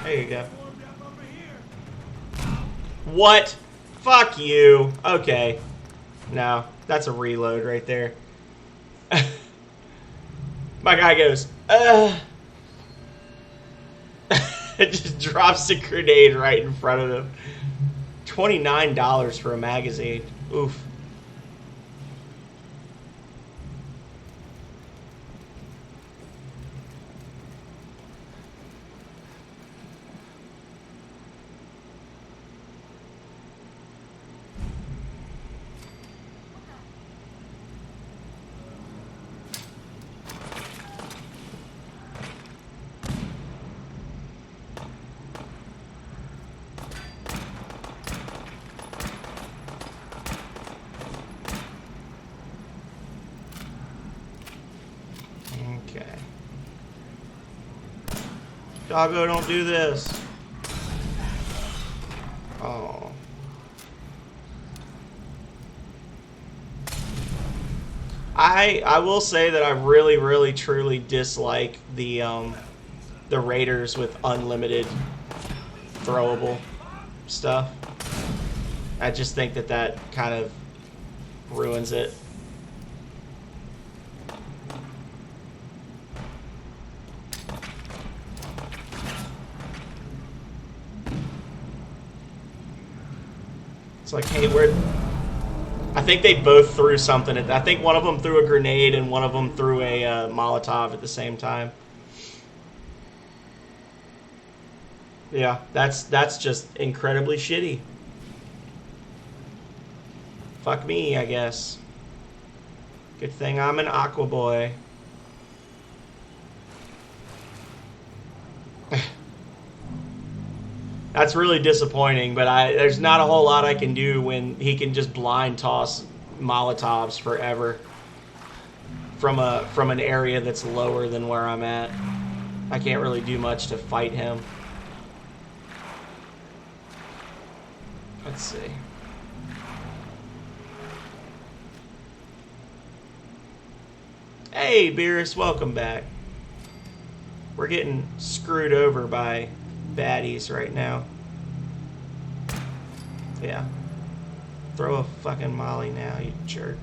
There you go. What? Fuck you. Okay. No, that's a reload right there. My guy goes, it just drops a grenade right in front of him. $29 for a magazine. Oof. Okay. Doggo, don't do this. Oh. I will say that I really, really, truly dislike the raiders with unlimited throwable stuff. I just think that kind of ruins it. It's like, hey, I think they both threw something. I think one of them threw a grenade and one of them threw a Molotov at the same time. Yeah, that's just incredibly shitty. Fuck me, I guess. Good thing I'm an Aqua Boy. That's really disappointing, but there's not a whole lot I can do when he can just blind toss Molotovs forever from an area that's lower than where I'm at. I can't really do much to fight him. Let's see. Hey, Beerus, welcome back. We're getting screwed over by baddies right now. Yeah. Throw a fucking molly now, you jerk.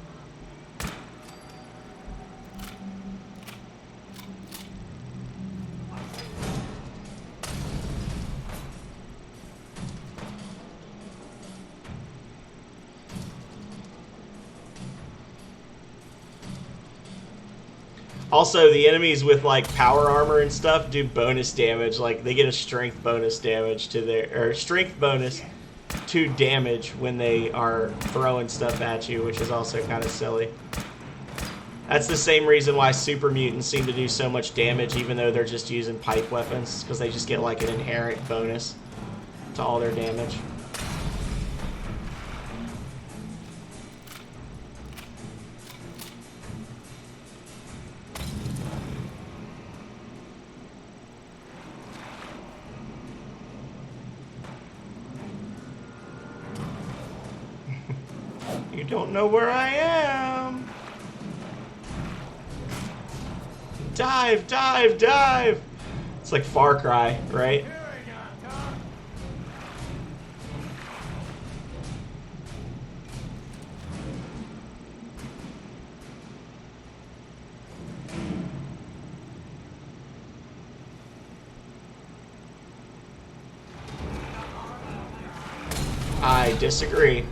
Also, the enemies with like power armor and stuff do bonus damage. Like they get a strength bonus damage to their, or strength bonus to damage when they are throwing stuff at you, which is also kind of silly. That's the same reason why super mutants seem to do so much damage, even though they're just using pipe weapons, because they just get like an inherent bonus to all their damage. You don't know where I am. Dive, dive, dive. It's like Far Cry, right? I disagree.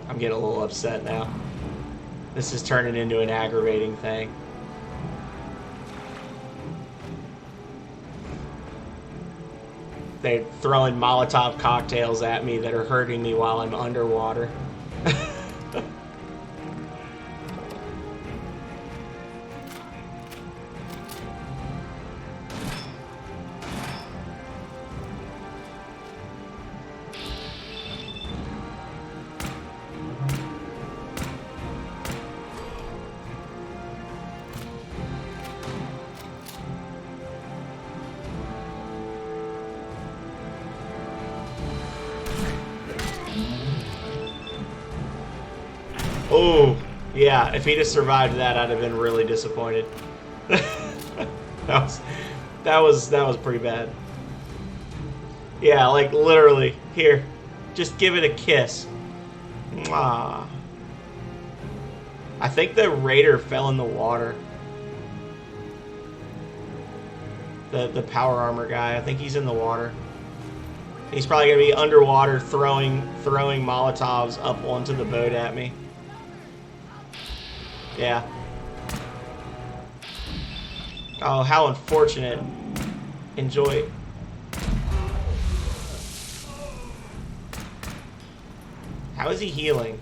I'm getting a little upset now. This is turning into an aggravating thing. They're throwing Molotov cocktails at me that are hurting me while I'm underwater. Oh, yeah, if he'd have survived that, I'd have been really disappointed. that was pretty bad. Yeah, like literally, here, just give it a kiss. Mwah. I think the raider fell in the water. The power armor guy, I think he's in the water. He's probably gonna be underwater throwing Molotovs up onto the boat at me. Yeah. Oh, how unfortunate. Enjoy. How is he healing?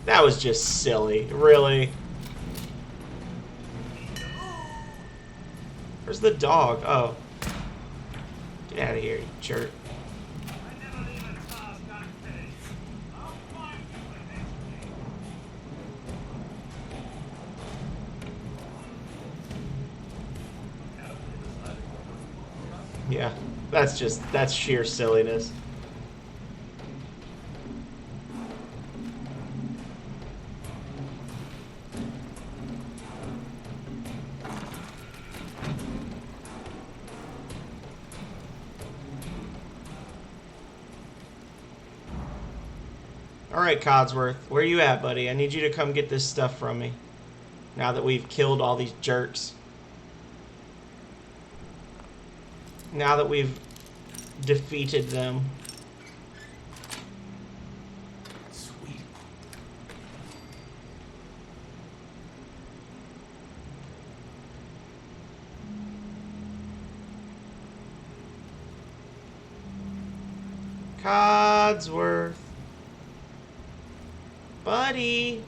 That was just silly. Really? Where's the dog? Oh. Get out of here, you jerk. Yeah, that's sheer silliness. Alright, Codsworth, where you at, buddy? I need you to come get this stuff from me. Now that we've killed all these jerks. Now that we've defeated them.
Sweet.
Codsworth. Buddy.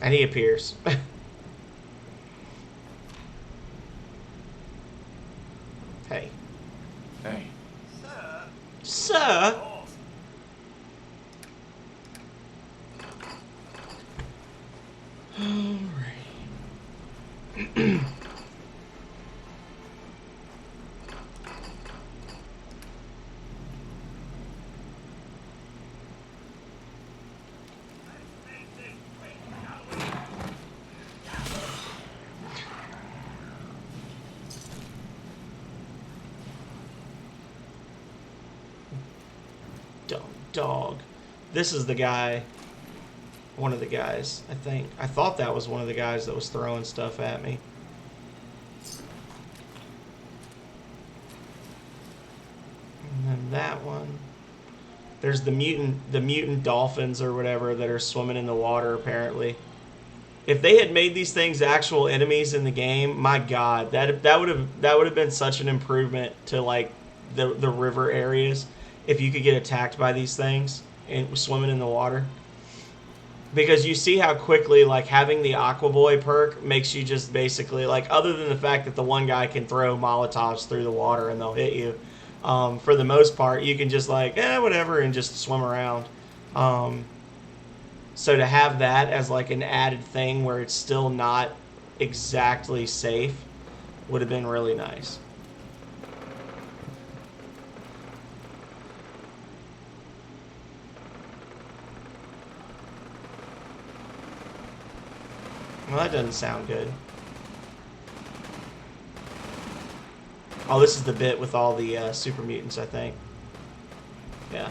And he appears. Hey.
Hey,
Sir,
Sir?
boss.
Dog. This is the guy. One of the guys, I think. I thought that was one of the guys that was throwing stuff at me. And then that one. There's the mutant dolphins or whatever that are swimming in the water apparently. If they had made these things actual enemies in the game, my God, that would have been such an improvement to like the river areas if you could get attacked by these things and swimming in the water. Because you see how quickly like having the Aqua Boy perk makes you just basically like, other than the fact that the one guy can throw Molotovs through the water and they'll hit you, for the most part you can just like whatever and just swim around. So to have that as like an added thing where it's still not exactly safe would have been really nice. Well, that doesn't sound good. Oh, this is the bit with all the super mutants, I think. Yeah.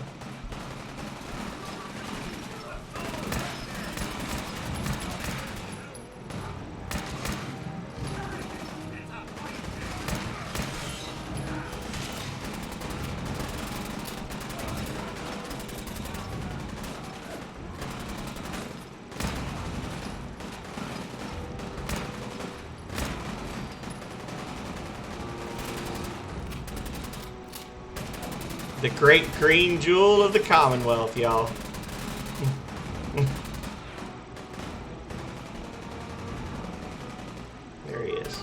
The great green jewel of the Commonwealth, y'all. There he is.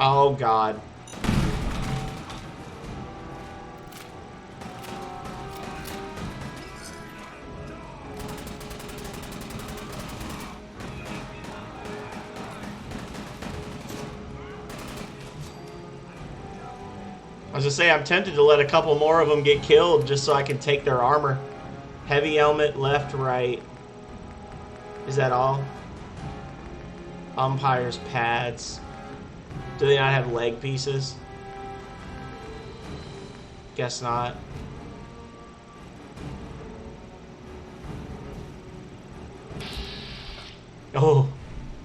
Oh, God. I was gonna say, I'm tempted to let a couple more of them get killed just so I can take their armor. Heavy helmet, left, right. Is that all? Umpire's pads. Do they not have leg pieces? Guess not. Oh,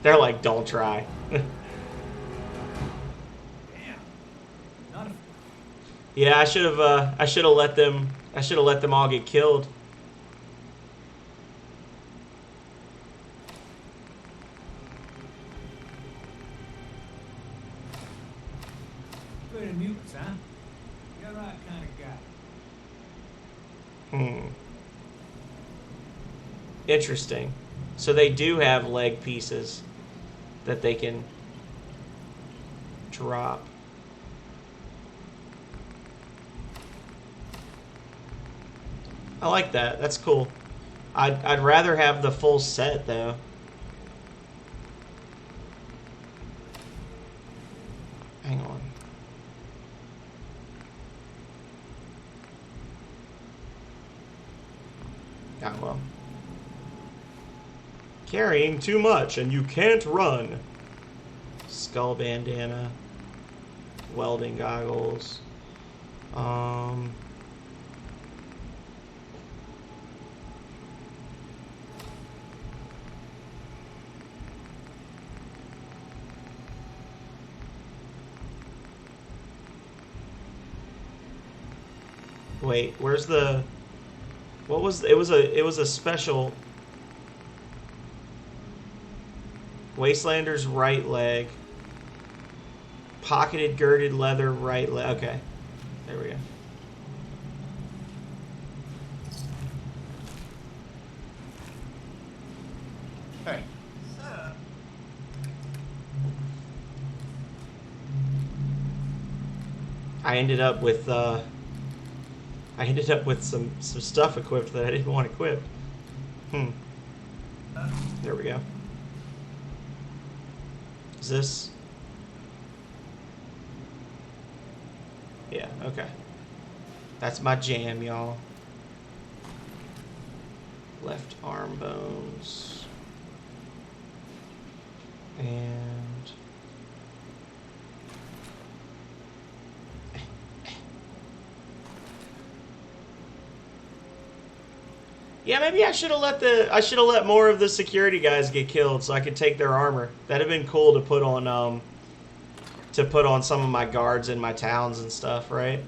they're like, don't try.
Damn. None of them.
Yeah, I should have let them. I should have let them all get killed.
Good at mutants, huh? You're the right kind of guy.
Interesting. So they do have leg pieces that they can drop. I like that. That's cool. I'd rather have the full set though. Hang on. Ah, well. Carrying too much and you can't run. Skull bandana. Welding goggles. Wait, where's the... What was... It was a special... Wastelander's right leg. Pocketed, girded leather right leg. Okay. There we go.
Hey,
Sir,
I ended up with some stuff equipped that I didn't want equipped. There we go. Is this? Yeah, okay. That's my jam, y'all. Left arm bones. And yeah, maybe I should have let more of the security guys get killed so I could take their armor. That'd have been cool to put on some of my guards in my towns and stuff, right?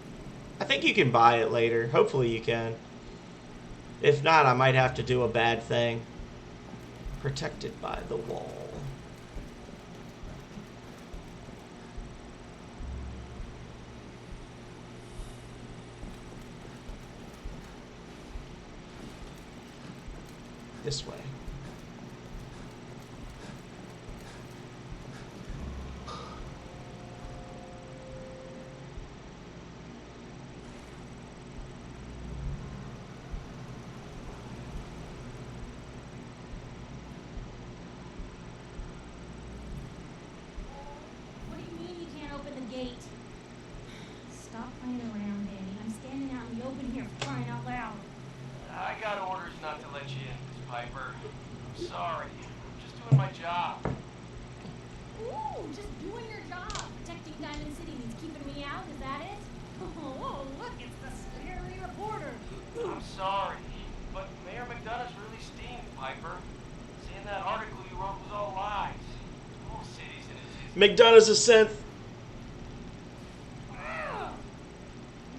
I think you can buy it later. Hopefully you can. If not, I might have to do a bad thing. Protected by the wall. This way.
What do you mean you can't open the gate? Stop playing around, Danny. I'm standing out in the open here crying out loud.
I got orders not to let you in, Miss Piper. I'm sorry. I'm just doing my job.
Ooh, just doing your job. Protecting Diamond City means keeping me out, is that it? Oh, look, it's the scary reporter.
I'm sorry, but Mayor McDonough's really steamed, Piper. Seeing that article you wrote was all lies. The whole city's in his...
McDonough's a synth.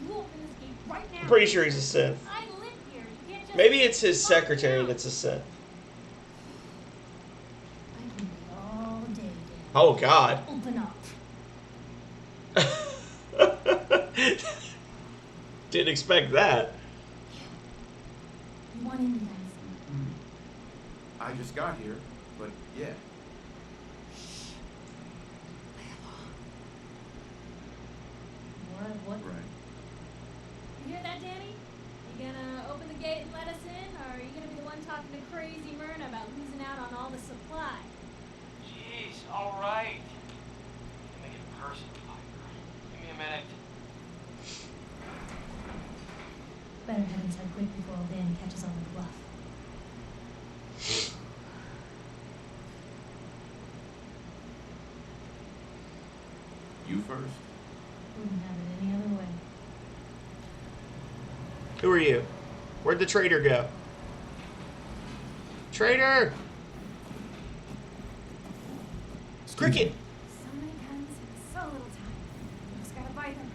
You open this gate right now.
I'm pretty sure he's a synth.
I live here. You can't just...
Maybe it's his
Lock me
secretary
out.
that's a synth.
I can wait all day, Danny.
Oh God.
Open up.
Didn't expect that.
You want into Diamond City?
I just got here, but yeah.
What?
Right.
You hear that, Danny? You gonna open the gate and let us in, or are you gonna be the one talking to crazy Myrna about losing out on all the supply?
Jeez, all right. Make it personal, Piper. Give me a minute.
Better head inside quick before old Danny catches on with the bluff.
You first.
Wouldn't have it any other way.
Who are you? Where'd the traitor go? Traitor! Cricket!
So many guns in so little time. You just gotta buy them.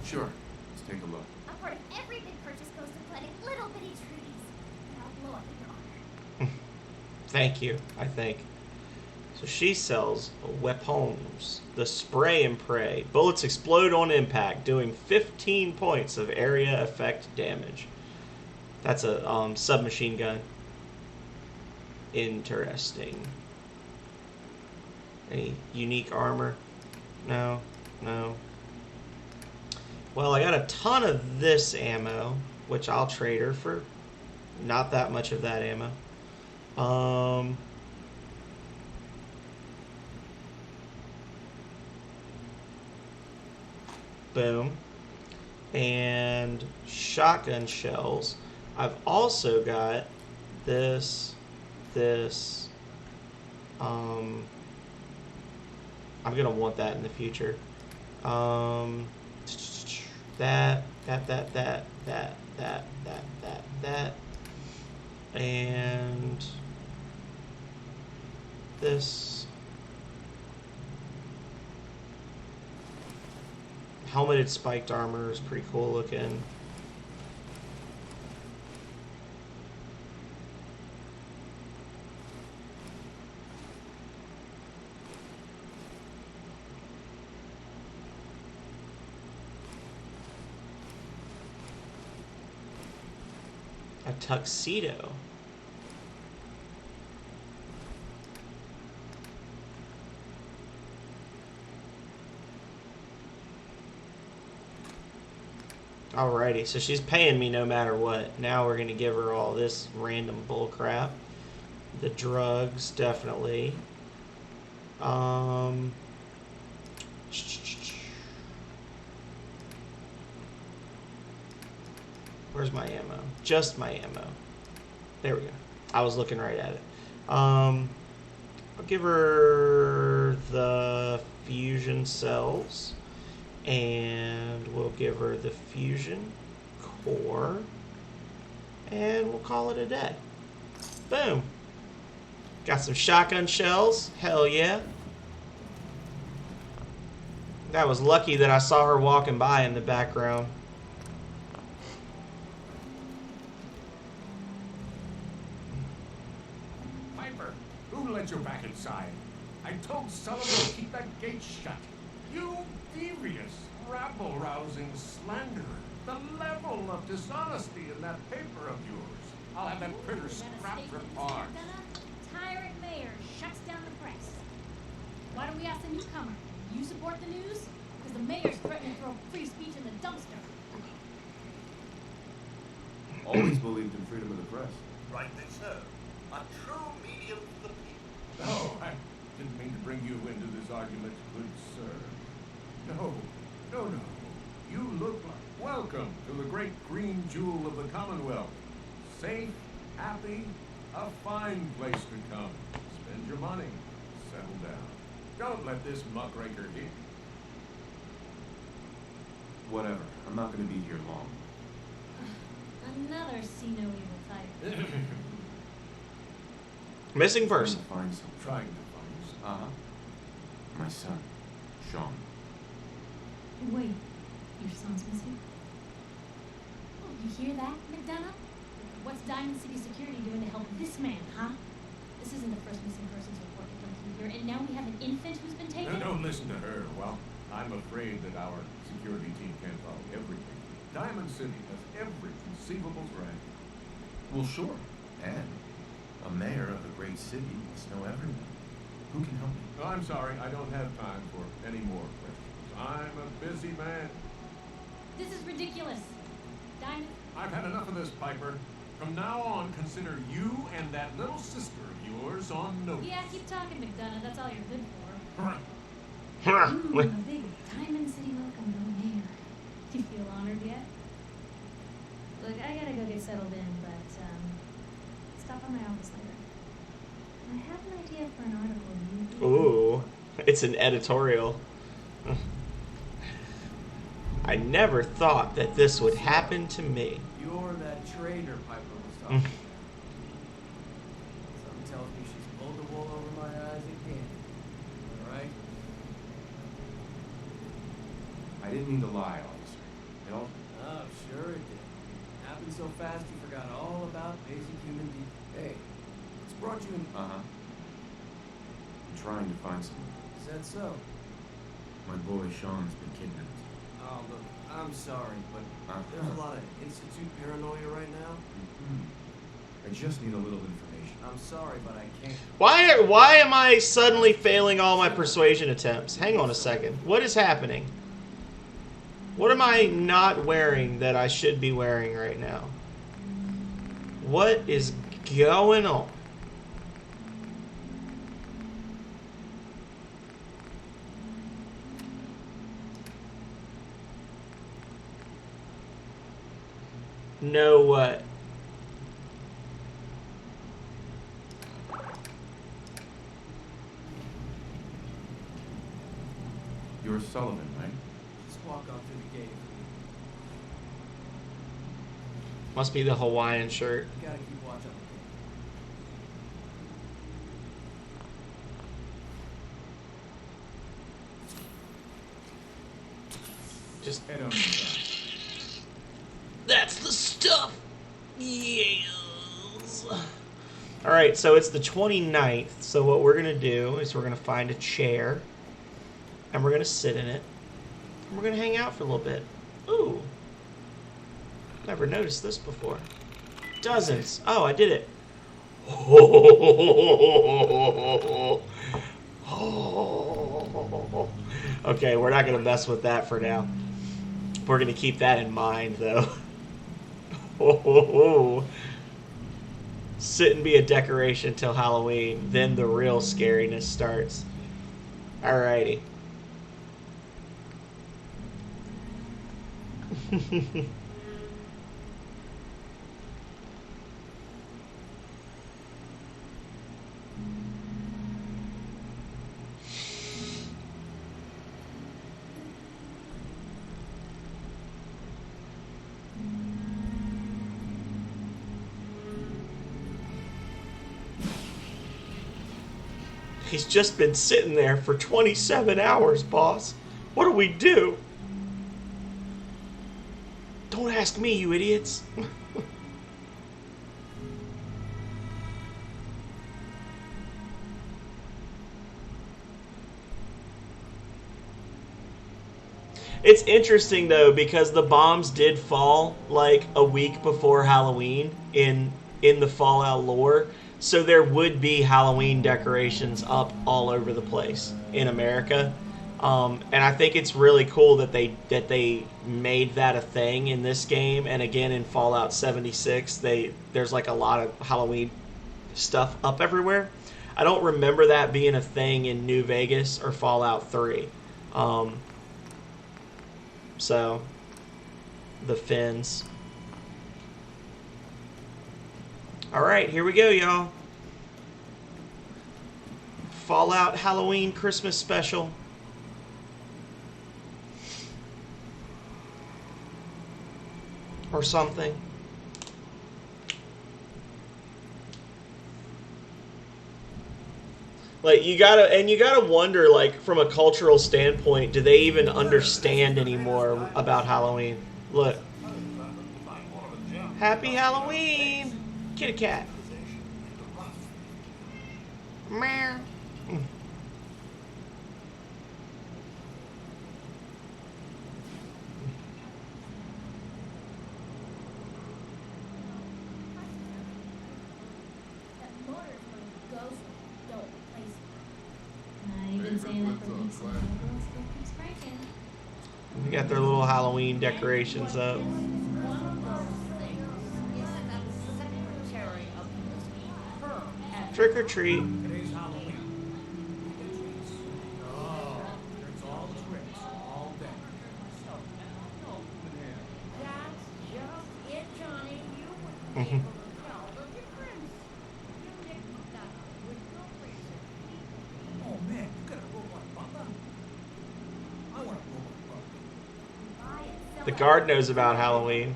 Sure. Let's take a look.
A part of every big purchase goes to planting little bitty trees. And I'll blow up in your honor.
Thank you, I think. So she sells weapons. The spray and pray. Bullets explode on impact, doing 15 points of area effect damage. That's a submachine gun. Interesting. Any unique armor? No, no. Well, I got a ton of this ammo, which I'll trade her for not that much of that ammo. Boom. And shotgun shells. I've also got this. I'm gonna want that in the future. That, and this. helmeted spiked armor is pretty cool looking. A tuxedo. Alrighty, so she's paying me no matter what. Now we're gonna give her all this random bull crap. The drugs, definitely. Where's my ammo? Just my ammo. There we go. I was looking right at it. I'll give her the fusion cells. And we'll give her the fusion core. And we'll call it a day. Boom. Got some shotgun shells. Hell yeah. That was lucky that I saw her walking by in the background.
Piper, who let you back inside? I told Sullivan to keep that gate shut. You devious, rabble-rousing slanderer. The level of dishonesty in that paper of yours. I'll have that critter scrapped for parts.
Tyrant mayor shuts down the press. Why don't we ask the newcomer? You support the news? Because the mayor's threatening to throw free speech in the dumpster.
Always believed in freedom of the press.
Rightly so. A true medium for the people.
No, I didn't mean to bring you into this argument, good sir. No. You look like welcome to the great green jewel of the Commonwealth. Safe, happy, a fine place to come. Spend your money. Settle down. Don't let this muckraker hit.
Whatever. I'm not going to be here long.
Another see no evil type.
Missing person.
Find some.
Trying to find some.
Uh-huh. My son, Sean.
Wait, your son's missing? Oh, you hear that, McDonough? What's Diamond City Security doing to help this man, huh? This isn't the first missing persons report that comes through here, and now we have an infant who's been taken?
Don't listen to her. Well, I'm afraid that our security team can't follow everything. Diamond City has every conceivable threat.
Well, sure. And a mayor of a great city must know everyone. Who can help me?
Oh, I'm sorry, I don't have time for any more questions. I'm a busy man.
This is ridiculous. Diamond,
I've had enough of this, Piper. From now on, consider you and that little sister of yours on notice.
yeah, keep talking, McDonough. That's all you're good for.
Huh.
A big Diamond City welcome to the mayor. Do you feel honored yet? Look, I gotta go get settled in, but stop by my office later. I have an idea for an article.
Ooh, it's an editorial. I never thought that this would happen to me.
You're that trader Piper was talking about. Something tells me she's pulled the wool over my eyes again. Alright?
I didn't mean to lie, officer. It all...
Oh, sure it did. Happened so fast you forgot all about basic human Hey, what's brought you in?
Uh-huh. I'm trying to find someone.
Is that so?
My boy Sean's been kidnapped.
Oh, look, I'm sorry, but there's a lot of institute paranoia right now.
I just need a little information.
I'm sorry, but I can't.
Why am I suddenly failing all my persuasion attempts? Hang on a second. What is happening? What am I not wearing that I should be wearing right now? What is going on? No what?
You're Sullivan, right?
Just walk on through the gate.
Must be the Hawaiian shirt.
You gotta keep watch on the gate.
Just
head on inside.
that's the stuff. Yes. All right, so it's the 29th. So what we're gonna do is we're gonna find a chair, and we're gonna sit in it, and we're gonna hang out for a little bit. Ooh, never noticed this before. Dozens. Oh, I did it. Okay, we're not gonna mess with that for now. We're gonna keep that in mind, though. Sit and be a decoration till Halloween. Then the real scariness starts. Alrighty. He's just been sitting there for 27 hours, boss. What do we do? Don't ask me, you idiots. It's interesting, though, because the bombs did fall like a week before Halloween in the Fallout lore. So there would be Halloween decorations up all over the place in America, and I think it's really cool that they made that a thing in this game. And again, in Fallout 76, there's like a lot of Halloween stuff up everywhere. I don't remember that being a thing in New Vegas or Fallout 3. So the fins. All right, here we go, y'all. Fallout Halloween Christmas special. Or something. Like, you gotta wonder, like, from a cultural standpoint, do they even understand anymore about Halloween? Look. Happy Halloween! Kitty cat. Meow. We got their little Halloween decorations up. Trick or treat.
Today's Halloween. Oh, there's all tricks all day.
That's just it, Johnny. You wouldn't be able to tell the difference. You Nick McDonough with no reason.
Oh man, you got a robot butler? I want a robot butler.
The guard knows about Halloween.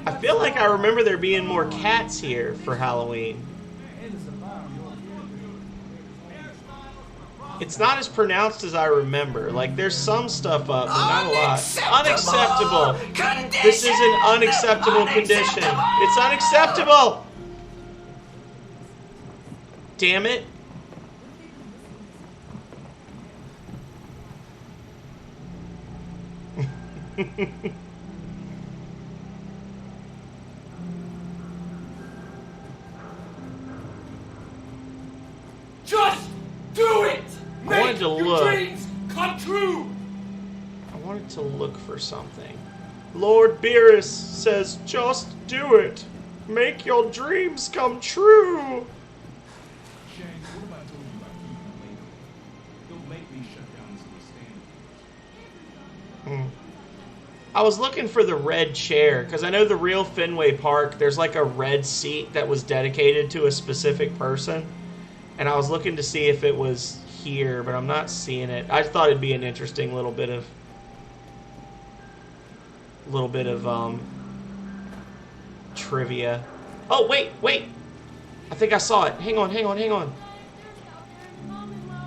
I feel like I remember there being more cats here for Halloween. It's not as pronounced as I remember. Like, there's some stuff up, but not a lot. Unacceptable! This is an unacceptable condition. It's unacceptable! Damn it.
Just do it!
I wanted to look.
Dreams come true!
I wanted to look for something. Lord Beerus says, just do it. Make your dreams come true.
Shanks, what have I told you about keeping the label? Don't make me shut down some standards.
I was looking for the red chair, because I know the real Fenway Park, there's like a red seat that was dedicated to a specific person. And I was looking to see if it was here, but I'm not seeing it. I thought it'd be an interesting little bit of trivia. Oh, wait. I think I saw it. Hang on.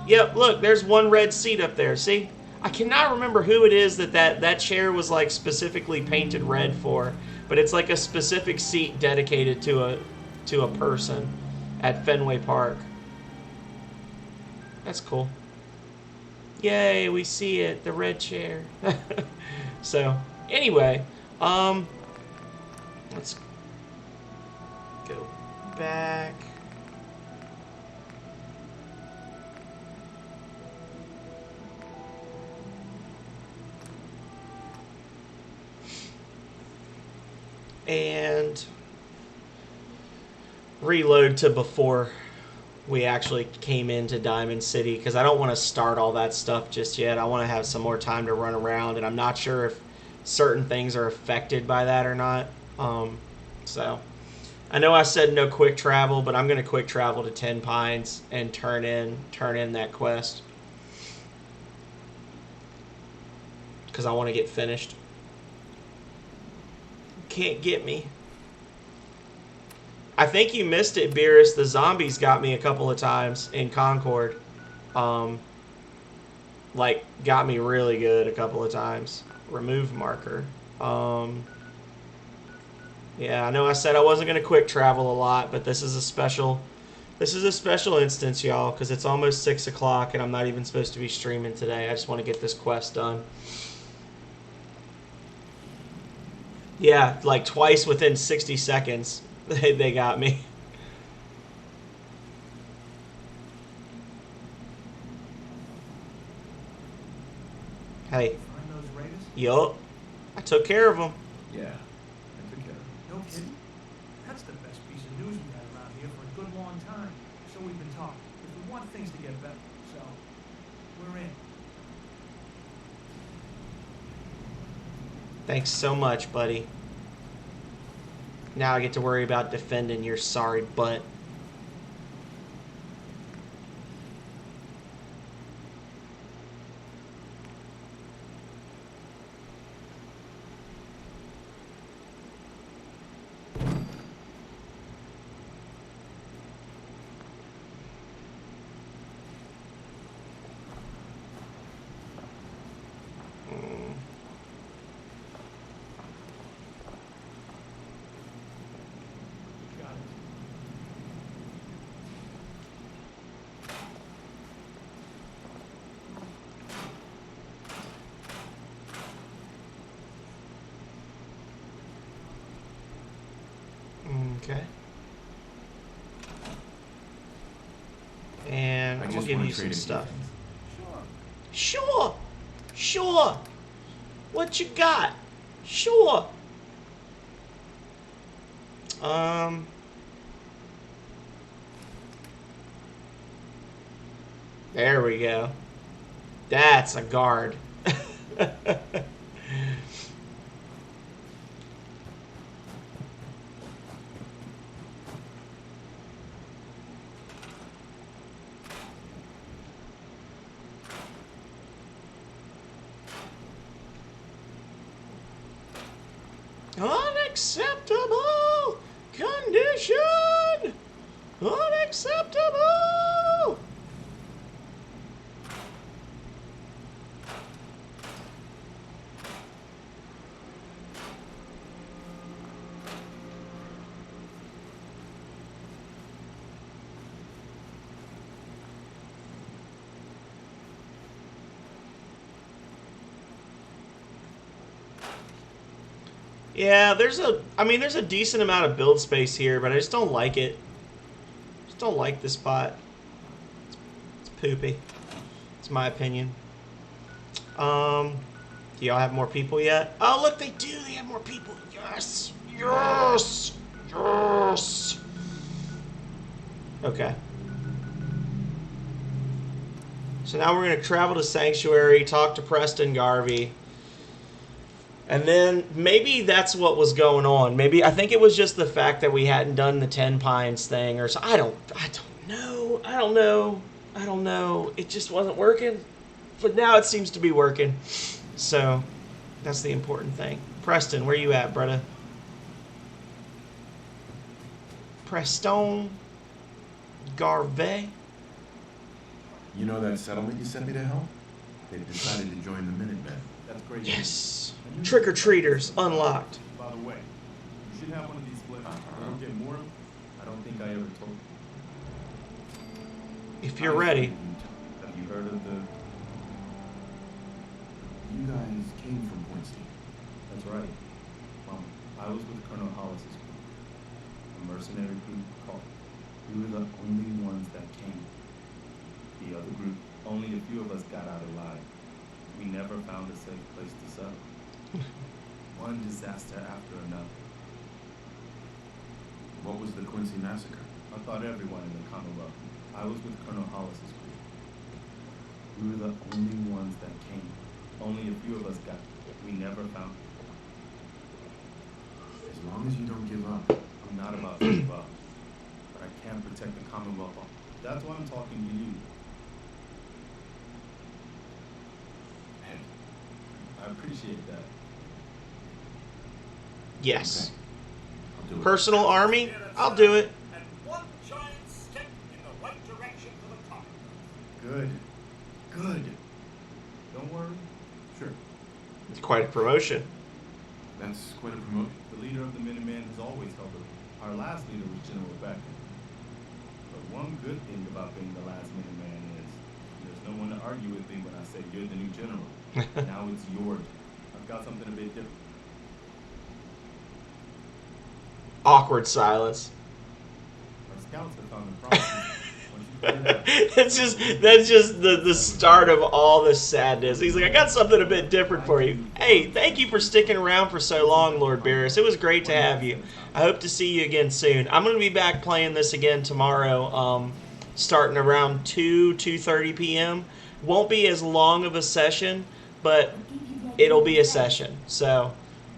Yep, look, there's one red seat up there. See? I cannot remember who it is that chair was like specifically painted red for, but it's like a specific seat dedicated to a person at Fenway Park. That's cool. Yay, we see it, the red chair. So, anyway, let's go back. And reload to before we actually came into Diamond City, because I don't want to start all that stuff just yet. I want to have some more time to run around, and I'm not sure if certain things are affected by that or not. So I know I said no quick travel, but I'm going to quick travel to Ten Pines and turn in that quest, because I want to get finished. Can't get me. I think you missed it, Beerus. The zombies got me a couple of times in Concord. Like, got me really good a couple of times. Remove marker. Yeah, I know I said I wasn't going to quick travel a lot, but this is a special instance, y'all, because it's almost 6 o'clock and I'm not even supposed to be streaming today. I just want to get this quest done. Yeah, like twice within 60 seconds, they got me. Hey.
Find those raiders?
Yup. I took care of them.
Yeah, I took care of it.
No kidding? That's the best piece of news we had around here for a good long time. So we've been talking. Because we want things to get better. So, we're in.
Thanks so much, buddy. Now I get to worry about defending your sorry butt.
Got it.
Okay. And
I
I'm gonna
just
give
want
you
to
some
trade a few
stuff.
things.
Sure.
Sure. What you got? Sure. There we go. That's a guard. Unacceptable condition. Unacceptable. Yeah, there's a decent amount of build space here, but I just don't like it. Just don't like this spot. It's poopy. It's my opinion. Do y'all have more people yet? Oh, look, they do. They have more people. Yes. Yes. Yes. Okay. So now we're going to travel to Sanctuary, talk to Preston Garvey. And then maybe that's what was going on. Maybe I think it was just the fact that we hadn't done the Ten Pines thing, or so. I don't know. It just wasn't working, but now it seems to be working. So that's the important thing. Preston, where you at, brother? Preston Garvey.
You know that settlement you sent me to help? They've decided to join the Minutemen.
That's great.
Yes. Trick-or-treaters unlocked.
By the way, you should have one of these split. I don't get more. I don't think I ever told.
If you're ready.
Have you heard of the?
You guys came from Pointstein.
That's right. I was with Colonel Hollis's group, a mercenary group called. We were the only ones that came. The other group, only a few of us got out alive. We never found a safe place to settle. One disaster after another.
What was the Quincy massacre?
I thought everyone in the Commonwealth. I was with Colonel Hollis's group. We were the only ones that came. Only a few of us got. We never found.
As long as you don't give up.
I'm not about to give up, but I can't protect the Commonwealth. That's why I'm talking to you. And I appreciate that.
Yes.
Okay. I'll do it.
Personal army? I'll do it.
And one giant step in the right direction for the Commonwealth.
Good. Good. Don't worry.
Sure.
It's quite a promotion.
That's quite a promotion.
The leader of the Minutemen has always held it. Our last leader was General Becker. But one good thing about being the last Minuteman is there's no one to argue with me when I say you're the new general. Now it's yours. I've got something a bit different.
Awkward silence.
Our scouts have found the promises. Once you clear that,
that's just the start of all the sadness. He's like, I got something a bit different for you. Hey, thank you for sticking around for so long, Lord Barris. It was great to have you. I hope to see you again soon. I'm going to be back playing this again tomorrow, starting around 2:30 p.m. Won't be as long of a session, but it'll be a session. So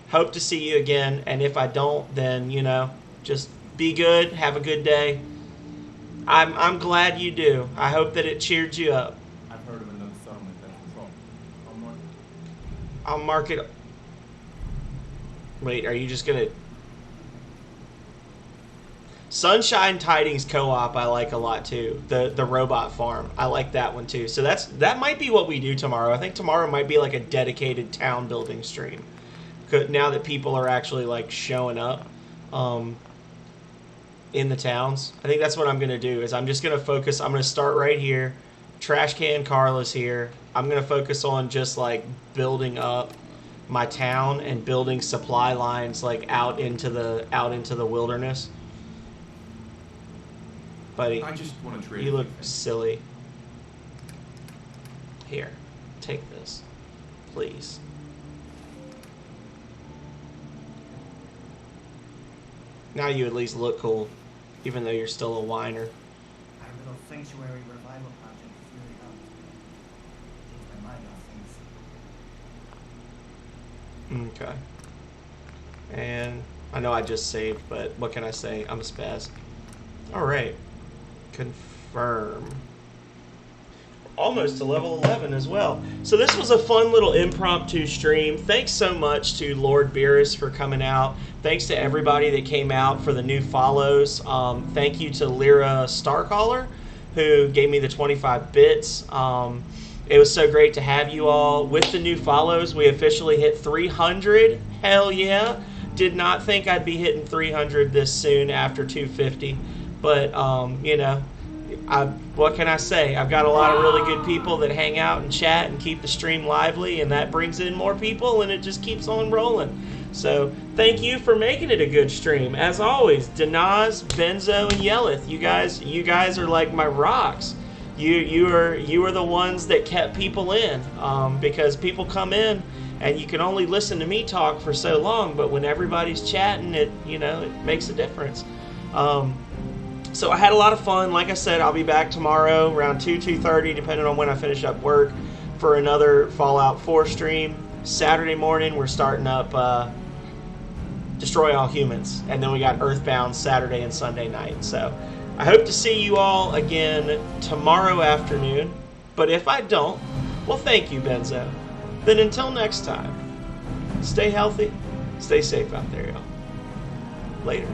hope to see you again. And if I don't, then, you know, just be good. Have a good day. I'm glad you do. I hope that it cheered you up.
I've heard of another settlement that's in trouble.
I'll mark it. Wait, are you just gonna? Sunshine Tidings Co-op I like a lot too. The robot farm. I like that one too. So that might be what we do tomorrow. I think tomorrow might be like a dedicated town building stream. Now that people are actually like showing up in the towns. I think that's what I'm going to do is I'm just going to focus. I'm going to start right here. Trash Can Carla's here. I'm going to focus on just like building up my town and building supply lines like out into the wilderness. Buddy,
I just want to trade.
you
a
look
few things.
silly. Here, take this, please. Now you at least look cool, even though you're still a whiner.
Our little sanctuary revival project has really helped. Changed my mind on things.
Okay. And I know I just saved, but what can I say? I'm a spaz. Alright. Confirm. Almost to level 11 as well. So this was a fun little impromptu stream. Thanks so much to Lord Beerus for coming out. Thanks to everybody that came out for the new follows. Thank you to Lyra Starcaller, who gave me the 25 bits. It was so great to have you all. With the new follows, we officially hit 300. Hell yeah. Did not think I'd be hitting 300 this soon after 250. But, you know, what can I say? I've got a lot of really good people that hang out and chat and keep the stream lively, and that brings in more people, and it just keeps on rolling. So thank you for making it a good stream. As always, Danaz, Benzo, and Yelleth, you guys are like my rocks. You are the ones that kept people in, because people come in and you can only listen to me talk for so long, but when everybody's chatting, it makes a difference. So I had a lot of fun. Like I said, I'll be back tomorrow around 2:30, depending on when I finish up work, for another Fallout 4 stream. Saturday morning, we're starting up Destroy All Humans, and then we got Earthbound Saturday and Sunday night. So I hope to see you all again tomorrow afternoon. But if I don't, well, thank you, Benzo. Then until next time, stay healthy, stay safe out there, y'all. Later.